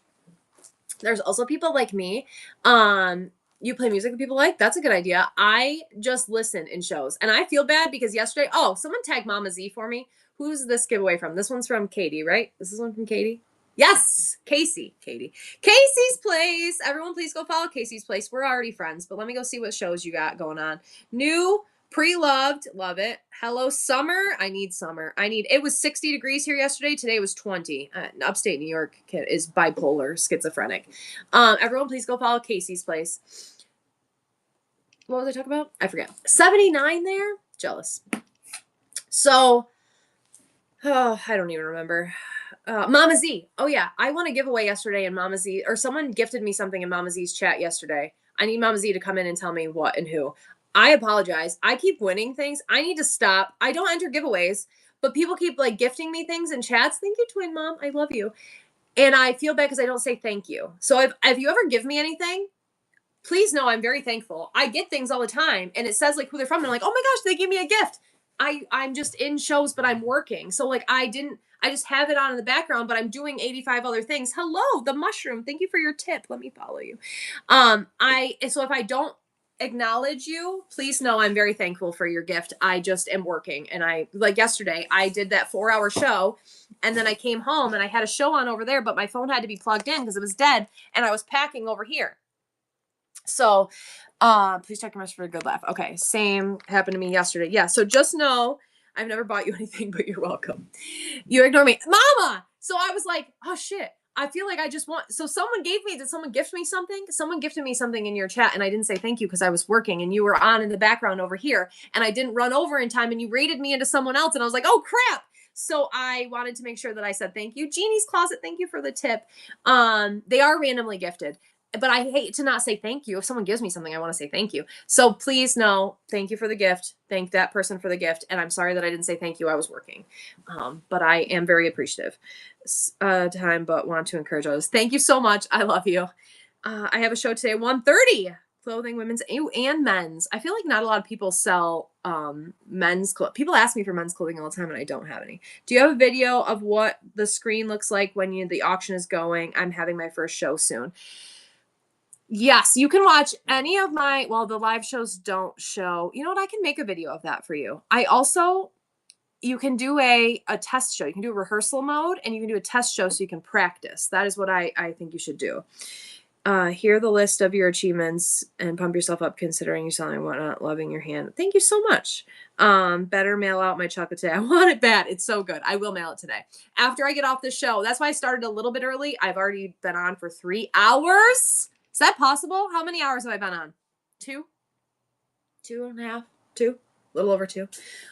There's also people like me. You play music that people like. That's a good idea. I just listen in shows and I feel bad because yesterday, someone tagged Mama Z for me. Who's this giveaway from? This one's from Katie, right? This is one from Katie. Yes, Katie. Casey's Place. Everyone, please go follow Casey's Place. We're already friends, but let me go see what shows you got going on. New, pre-loved, love it. Hello, summer. I need summer. It was 60 degrees here yesterday. Today was 20. Upstate New York is bipolar, schizophrenic. Everyone, please go follow Casey's Place. What was I talking about? I forget. 79 there? Jealous. So, I don't even remember. Mama Z. Oh yeah. I won a giveaway yesterday in Mama Z, or someone gifted me something in Mama Z's chat yesterday. I need Mama Z to come in and tell me what and who. I apologize. I keep winning things. I need to stop. I don't enter giveaways, but people keep like gifting me things in chats. Thank you, Twin Mom. I love you. And I feel bad because I don't say thank you. So if you ever give me anything, please know I'm very thankful. I get things all the time and it says like who they're from. And I'm like, oh my gosh, they gave me a gift. I'm just in shows, but I'm working. So like I just have it on in the background, but I'm doing 85 other things. Hello, the mushroom. Thank you for your tip. Let me follow you. So if I don't acknowledge you, please know I'm very thankful for your gift. I just am working. And like yesterday, I did that 4-hour show and then I came home and I had a show on over there, but my phone had to be plugged in because it was dead and I was packing over here. So, please check your message for a good laugh. Okay. Same happened to me yesterday. Yeah. So just know I've never bought you anything, but you're welcome. You ignore me. Mama, So I was like, oh shit. I feel like I just want, so someone did someone gift me something? Someone gifted me something in your chat and I didn't say thank you because I was working and you were on in the background over here and I didn't run over in time and you rated me into someone else and I was like, oh crap. So I wanted to make sure that I said thank you. Jeannie's Closet, thank you for the tip. They are randomly gifted, but I hate to not say thank you. If someone gives me something, I want to say thank you. So please know, thank you for the gift. Thank that person for the gift. And I'm sorry that I didn't say thank you. I was working. But I am very appreciative. But want to encourage others. Thank you so much. I love you. I have a show today at 1:30. Clothing, women's and men's. I feel like not a lot of people sell men's clothes. People ask me for men's clothing all the time and I don't have any. Do you have a video of what the screen looks like when the auction is going? I'm having my first show soon. Yes, you can watch any of my, well, the live shows don't show. You know what? I can make a video of that for you. You can do a test show. You can do a rehearsal mode and you can do a test show so you can practice. That is what I think you should do. Hear the list of your achievements and pump yourself up considering you're selling and whatnot, loving your hand. Thank you so much. Better mail out my chocolate today. I want it bad. It's so good. I will mail it today. After I get off the show. That's why I started a little bit early. I've already been on for 3 hours. Is that possible? How many hours have I been on? 2? 2.5? 2? A little over 2.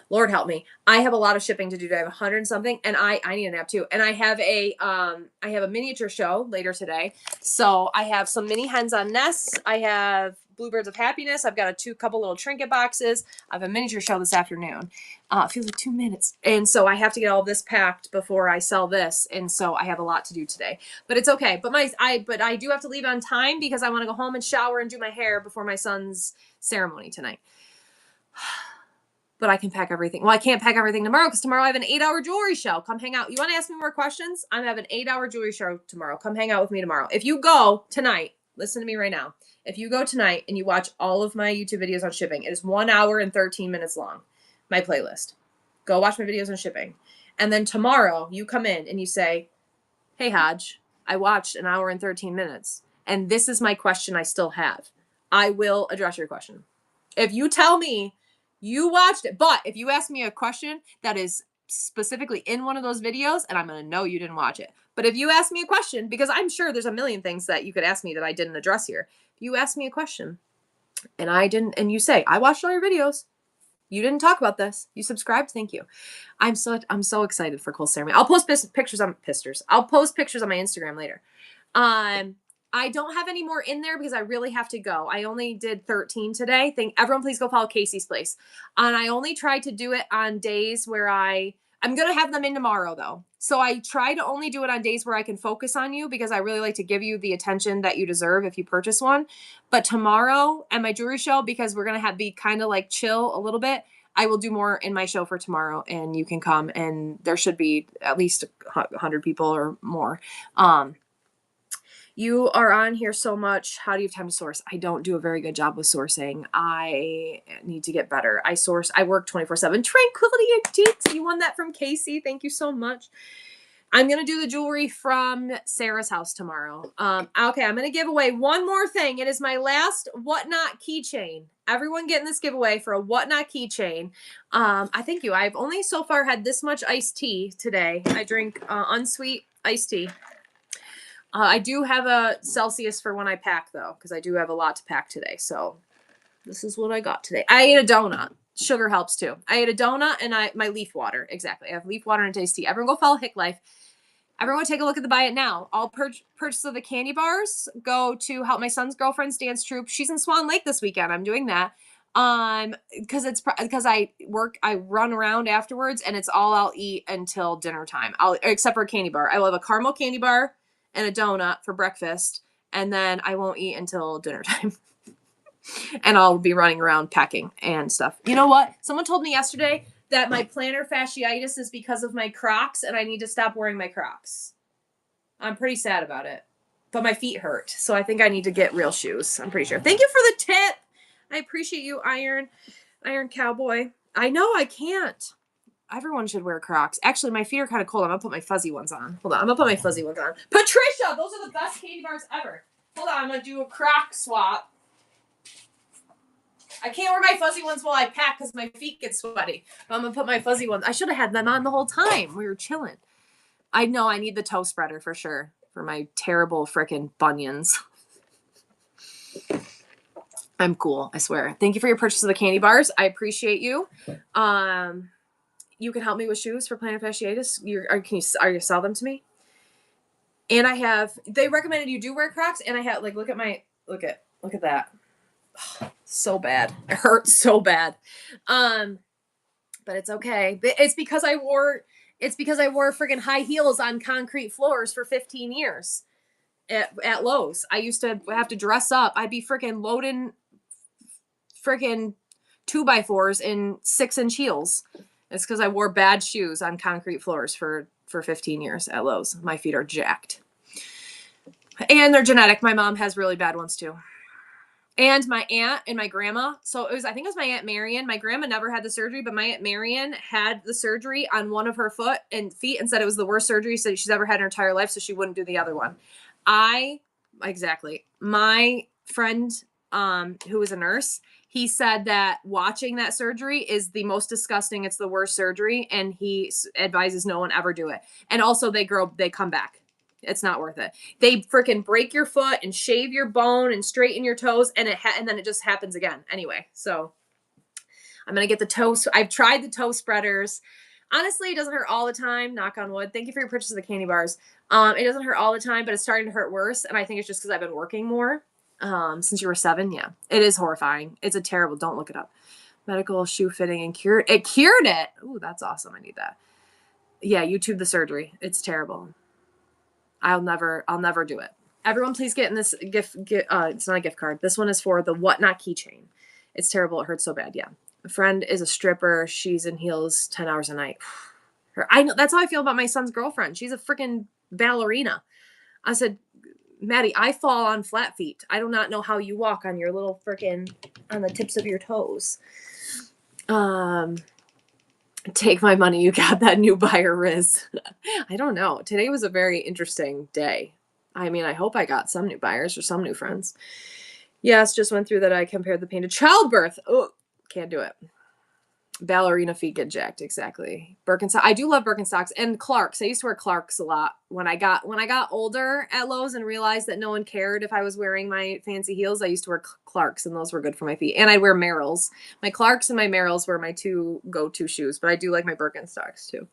Lord help me. I have a lot of shipping to do. I have 100 and something, and I need a nap too. And I have a miniature show later today. So I have some mini hens on nests. I have Bluebirds of Happiness. I've got a couple little trinket boxes. I have a miniature show this afternoon. It feels like 2 minutes. And so I have to get all of this packed before I sell this. And so I have a lot to do today. But it's okay. But I do have to leave on time because I want to go home and shower and do my hair before my son's ceremony tonight. But I can pack everything. Well, I can't pack everything tomorrow because tomorrow I have an 8-hour jewelry show. Come hang out. You want to ask me more questions? I have an 8-hour jewelry show tomorrow. Come hang out with me tomorrow. If you go tonight, listen to me right now. If you go tonight and you watch all of my YouTube videos on shipping, it is 1 hour and 13 minutes long, my playlist. Go watch my videos on shipping. And then tomorrow you come in and you say, hey, Hodge, I watched 1 hour and 13 minutes. And this is my question I still have. I will address your question. If you tell me you watched it, but if you ask me a question that is specifically in one of those videos, and I'm going to know you didn't watch it. But if you ask me a question, because I'm sure there's a million things that you could ask me that I didn't address here. If you ask me a question and I didn't, and you say, I watched all your videos. You didn't talk about this. You subscribed. Thank you. I'm so excited for Cole's ceremony. I'll post pictures on I'll post pictures on my Instagram later. I don't have any more in there because I really have to go. I only did 13 today. Everyone please go follow Casey's Place. And I only tried to do it on days where I'm going to have them in tomorrow though. So I try to only do it on days where I can focus on you because I really like to give you the attention that you deserve if you purchase one. But tomorrow at my jewelry show, because we're going to be kind of like chill a little bit, I will do more in my show for tomorrow and you can come and there should be at least 100 people or more. You are on here so much. How do you have time to source? I don't do a very good job with sourcing. I need to get better. I work 24/7. Tranquility Antiques. You won that from Casey. Thank you so much. I'm going to do the jewelry from Sarah's house tomorrow. Okay, I'm going to give away one more thing. It is my last Whatnot keychain. Everyone getting this giveaway for a Whatnot keychain. I thank you. I've only so far had this much iced tea today. I drink unsweet iced tea. I do have a Celsius for when I pack though, because I do have a lot to pack today. So this is what I got today. I ate a donut. Sugar helps too. I ate a donut and my leaf water. Exactly. I have leaf water and iced tea. Everyone go follow Hick Life. Everyone take a look at the buy it now. All purchase of the candy bars go to help my son's girlfriend's dance troupe. She's in Swan Lake this weekend. I'm doing that. Because I run around afterwards and it's all I'll eat until dinner time. Except for a candy bar. I will have a caramel candy bar and a donut for breakfast, and then I won't eat until dinner time. And I'll be running around packing and stuff. You know what? Someone told me yesterday that my plantar fasciitis is because of my Crocs, and I need to stop wearing my Crocs. I'm pretty sad about it. But my feet hurt, so I think I need to get real shoes. I'm pretty sure. Thank you for the tip! I appreciate you, Iron Cowboy. I know I can't. Everyone should wear Crocs. Actually, my feet are kind of cold. I'm going to put my fuzzy ones on. Hold on. I'm going to put my fuzzy ones on. Patricia! Those are the best candy bars ever. Hold on. I'm going to do a Croc swap. I can't wear my fuzzy ones while I pack because my feet get sweaty. But I'm going to put my fuzzy ones. I should have had them on the whole time. We were chilling. I know I need the toe spreader for sure for my terrible freaking bunions. I'm cool, I swear. Thank you for your purchase of the candy bars. I appreciate you. You can help me with shoes for plantar fasciitis. Are you sell them to me? And I have, they recommended you do wear Crocs, and I have, like, look at that. So bad. It hurts so bad. But it's okay. It's because I wore freaking high heels on concrete floors for 15 years at Lowe's. I used to have to dress up. I'd be freaking loading freaking 2x4s in 6-inch heels. It's because I wore bad shoes on concrete floors for 15 years at Lowe's. My feet are jacked. And they're genetic. My mom has really bad ones too. And my aunt and my grandma. So I think it was my Aunt Marion. My grandma never had the surgery, but my Aunt Marion had the surgery on one of her feet and said it was the worst surgery she's ever had in her entire life, so she wouldn't do the other one. My friend, who was a nurse, he said that watching that surgery is the most disgusting. It's the worst surgery. And he advises no one ever do it. And also they come back. It's not worth it. They freaking break your foot and shave your bone and straighten your toes. And then it just happens again. Anyway, so I'm going to get the toes. I've tried the toe spreaders. Honestly, it doesn't hurt all the time. Knock on wood. Thank you for your purchase of the candy bars. It doesn't hurt all the time, but it's starting to hurt worse. And I think it's just because I've been working more. Since you were 7. Yeah, it is horrifying. It's a terrible, don't look it up. Medical shoe fitting and cured it. Ooh, that's awesome. I need that. Yeah. YouTube the surgery. It's terrible. I'll never do it. Everyone please get in this gift. It's not a gift card. This one is for the Whatnot keychain. It's terrible. It hurts so bad. Yeah. A friend is a stripper. She's in heels 10 hours a night. I know. That's how I feel about my son's girlfriend. She's a freaking ballerina. I said, Maddie, I fall on flat feet. I do not know how you walk on your little freaking, on the tips of your toes. Take my money. You got that new buyer, Riz. I don't know. Today was a very interesting day. I mean, I hope I got some new buyers or some new friends. Yes, just went through that. I compared the pain to childbirth. Oh, can't do it. Ballerina feet get jacked. Exactly. Birkenstock. I do love Birkenstocks and Clarks. I used to wear Clarks a lot when I got older at Lowe's and realized that no one cared if I was wearing my fancy heels. I used to wear Clarks, and those were good for my feet. And I'd wear Merrells. My Clarks and my Merrells were my two go-to shoes, but I do like my Birkenstocks too.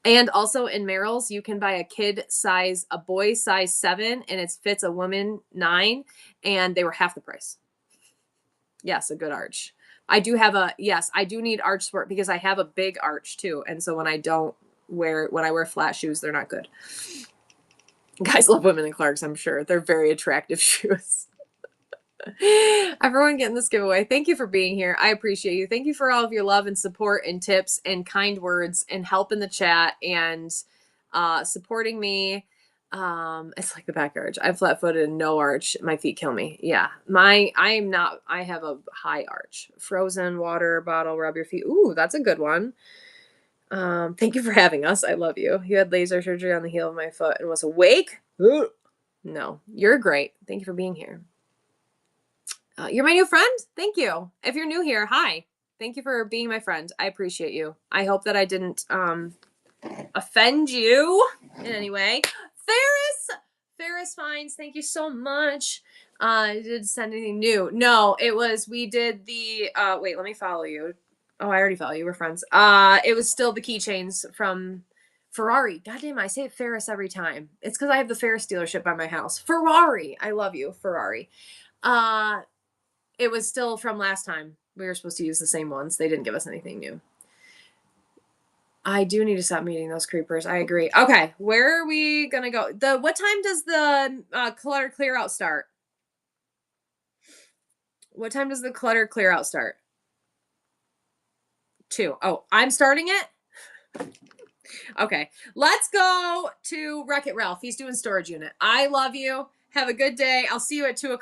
And also in Merrells, you can buy a boy size 7, and it fits a woman 9, and they were half the price. Yes, a good arch. I do need arch support because I have a big arch too. And so when I wear flat shoes, they're not good. Guys love women in Clarks, I'm sure. They're very attractive shoes. Everyone getting this giveaway. Thank you for being here. I appreciate you. Thank you for all of your love and support and tips and kind words and help in the chat and supporting me. It's like the back arch. I'm flat-footed and no arch. My feet kill me. Yeah. I have a high arch. Frozen water bottle, rub your feet. Ooh, that's a good one. Thank you for having us. I love you. You had laser surgery on the heel of my foot and was awake? Ooh. No, you're great. Thank you for being here. You're my new friend. Thank you. If you're new here, hi. Thank you for being my friend. I appreciate you. I hope that I didn't, offend you in any way. Ferris Fines, thank you so much. Did send anything new? No, we did the, wait, let me follow you. Oh, I already follow you. We're friends. It was still the keychains from Ferrari. Goddamn, I say Ferris every time. It's because I have the Ferris dealership by my house. Ferrari. I love you, Ferrari. It was still from last time. We were supposed to use the same ones. They didn't give us anything new. I do need to stop meeting those creepers. I agree. Okay, where are we gonna go? What time does the clutter clear out start? What time does the clutter clear out start? 2. Oh, I'm starting it? Okay, let's go to Wreck-It Ralph. He's doing storage unit. I love you. Have a good day. I'll see you at 2 o'clock.